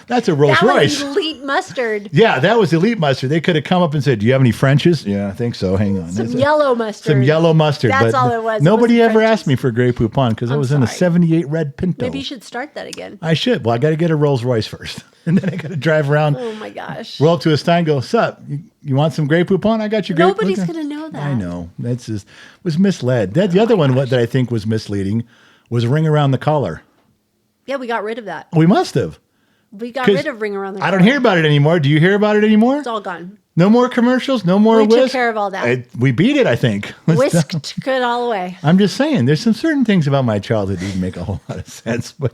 [SPEAKER 1] That's a Rolls
[SPEAKER 3] That
[SPEAKER 1] Royce.
[SPEAKER 3] was elite mustard.
[SPEAKER 1] Yeah, that was Elite Mustard. They could have come up and said, "Do you have any Frenches?" Yeah, I think so. Hang on.
[SPEAKER 3] Some
[SPEAKER 1] That's
[SPEAKER 3] yellow mustard.
[SPEAKER 1] some yellow mustard.
[SPEAKER 3] That's
[SPEAKER 1] but
[SPEAKER 3] all it was. It
[SPEAKER 1] Nobody
[SPEAKER 3] wasn't
[SPEAKER 1] ever
[SPEAKER 3] Frenches.
[SPEAKER 1] asked me for Grey Poupon because I
[SPEAKER 3] I'm
[SPEAKER 1] was in a
[SPEAKER 3] sorry.
[SPEAKER 1] 78 red Pinto.
[SPEAKER 3] Maybe you should start that again.
[SPEAKER 1] I should. Well, I got to get a Rolls Royce first. And then I got to drive around,
[SPEAKER 3] Oh my gosh.
[SPEAKER 1] roll up to a stein, go, "Sup, you want some Grey Poupon? I got you Grey
[SPEAKER 3] Nobody's
[SPEAKER 1] Poupon."
[SPEAKER 3] going to know that.
[SPEAKER 1] I know. That's just was misled. That the other one that I think was misleading was Ring Around the Collar.
[SPEAKER 3] Yeah, we got rid of that.
[SPEAKER 1] We must have.
[SPEAKER 3] We got
[SPEAKER 1] 'Cause
[SPEAKER 3] rid of Ring Around the
[SPEAKER 1] I don't
[SPEAKER 3] Collar.
[SPEAKER 1] hear about it anymore. Do you hear about it anymore?
[SPEAKER 3] It's all gone.
[SPEAKER 1] No more commercials. No more
[SPEAKER 3] We took
[SPEAKER 1] whisk?
[SPEAKER 3] care of all that.
[SPEAKER 1] We beat it, I think.
[SPEAKER 3] Whisked it all away.
[SPEAKER 1] I'm just saying, there's some certain things about my childhood that didn't make a whole lot of sense. But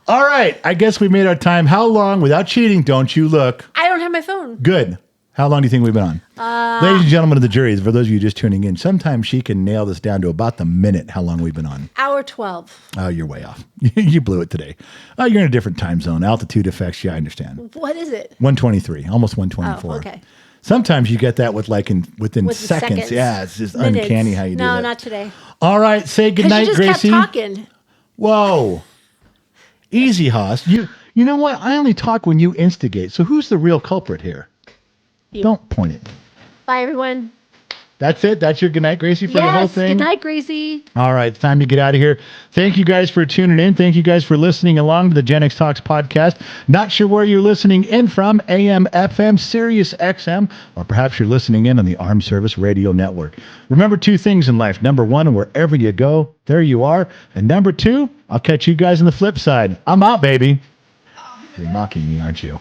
[SPEAKER 1] all right, I guess we made our time. How long, without cheating, don't you look?
[SPEAKER 3] I don't have my phone.
[SPEAKER 1] Good. How long do you think we've been on? Ladies and gentlemen of the jury, for those of you just tuning in, sometimes she can nail this down to about the minute how long we've been on.
[SPEAKER 3] Hour 12.
[SPEAKER 1] Oh, you're way off. You blew it today. Oh, you're in a different time zone. Altitude effects, yeah, I understand.
[SPEAKER 3] What is it?
[SPEAKER 1] 123, almost 124.
[SPEAKER 3] Oh, okay.
[SPEAKER 1] Sometimes you get that with within
[SPEAKER 3] Within
[SPEAKER 1] seconds. Yeah, it's just
[SPEAKER 3] Minutes.
[SPEAKER 1] uncanny how you do
[SPEAKER 3] No,
[SPEAKER 1] that.
[SPEAKER 3] not today.
[SPEAKER 1] All right, say
[SPEAKER 3] Because
[SPEAKER 1] goodnight,
[SPEAKER 3] you just
[SPEAKER 1] Gracie.
[SPEAKER 3] kept talking.
[SPEAKER 1] Whoa. Easy, Haas. You know what? I only talk when you instigate. So who's the real culprit here?
[SPEAKER 3] You.
[SPEAKER 1] Don't point it.
[SPEAKER 3] Bye, everyone.
[SPEAKER 1] That's it? That's your goodnight, Gracie, for the whole
[SPEAKER 3] Yes.
[SPEAKER 1] thing?
[SPEAKER 3] Good night, Gracie.
[SPEAKER 1] All right, it's time to get out of here. Thank you guys for tuning in. Thank you guys for listening along to the Gen X Talks podcast. Not sure where you're listening in from, AM, FM, Sirius XM, or perhaps you're listening in on the Armed Service Radio Network. Remember two things in life. Number one, wherever you go, there you are. And number two, I'll catch you guys on the flip side. I'm out, baby. You're mocking me, aren't you?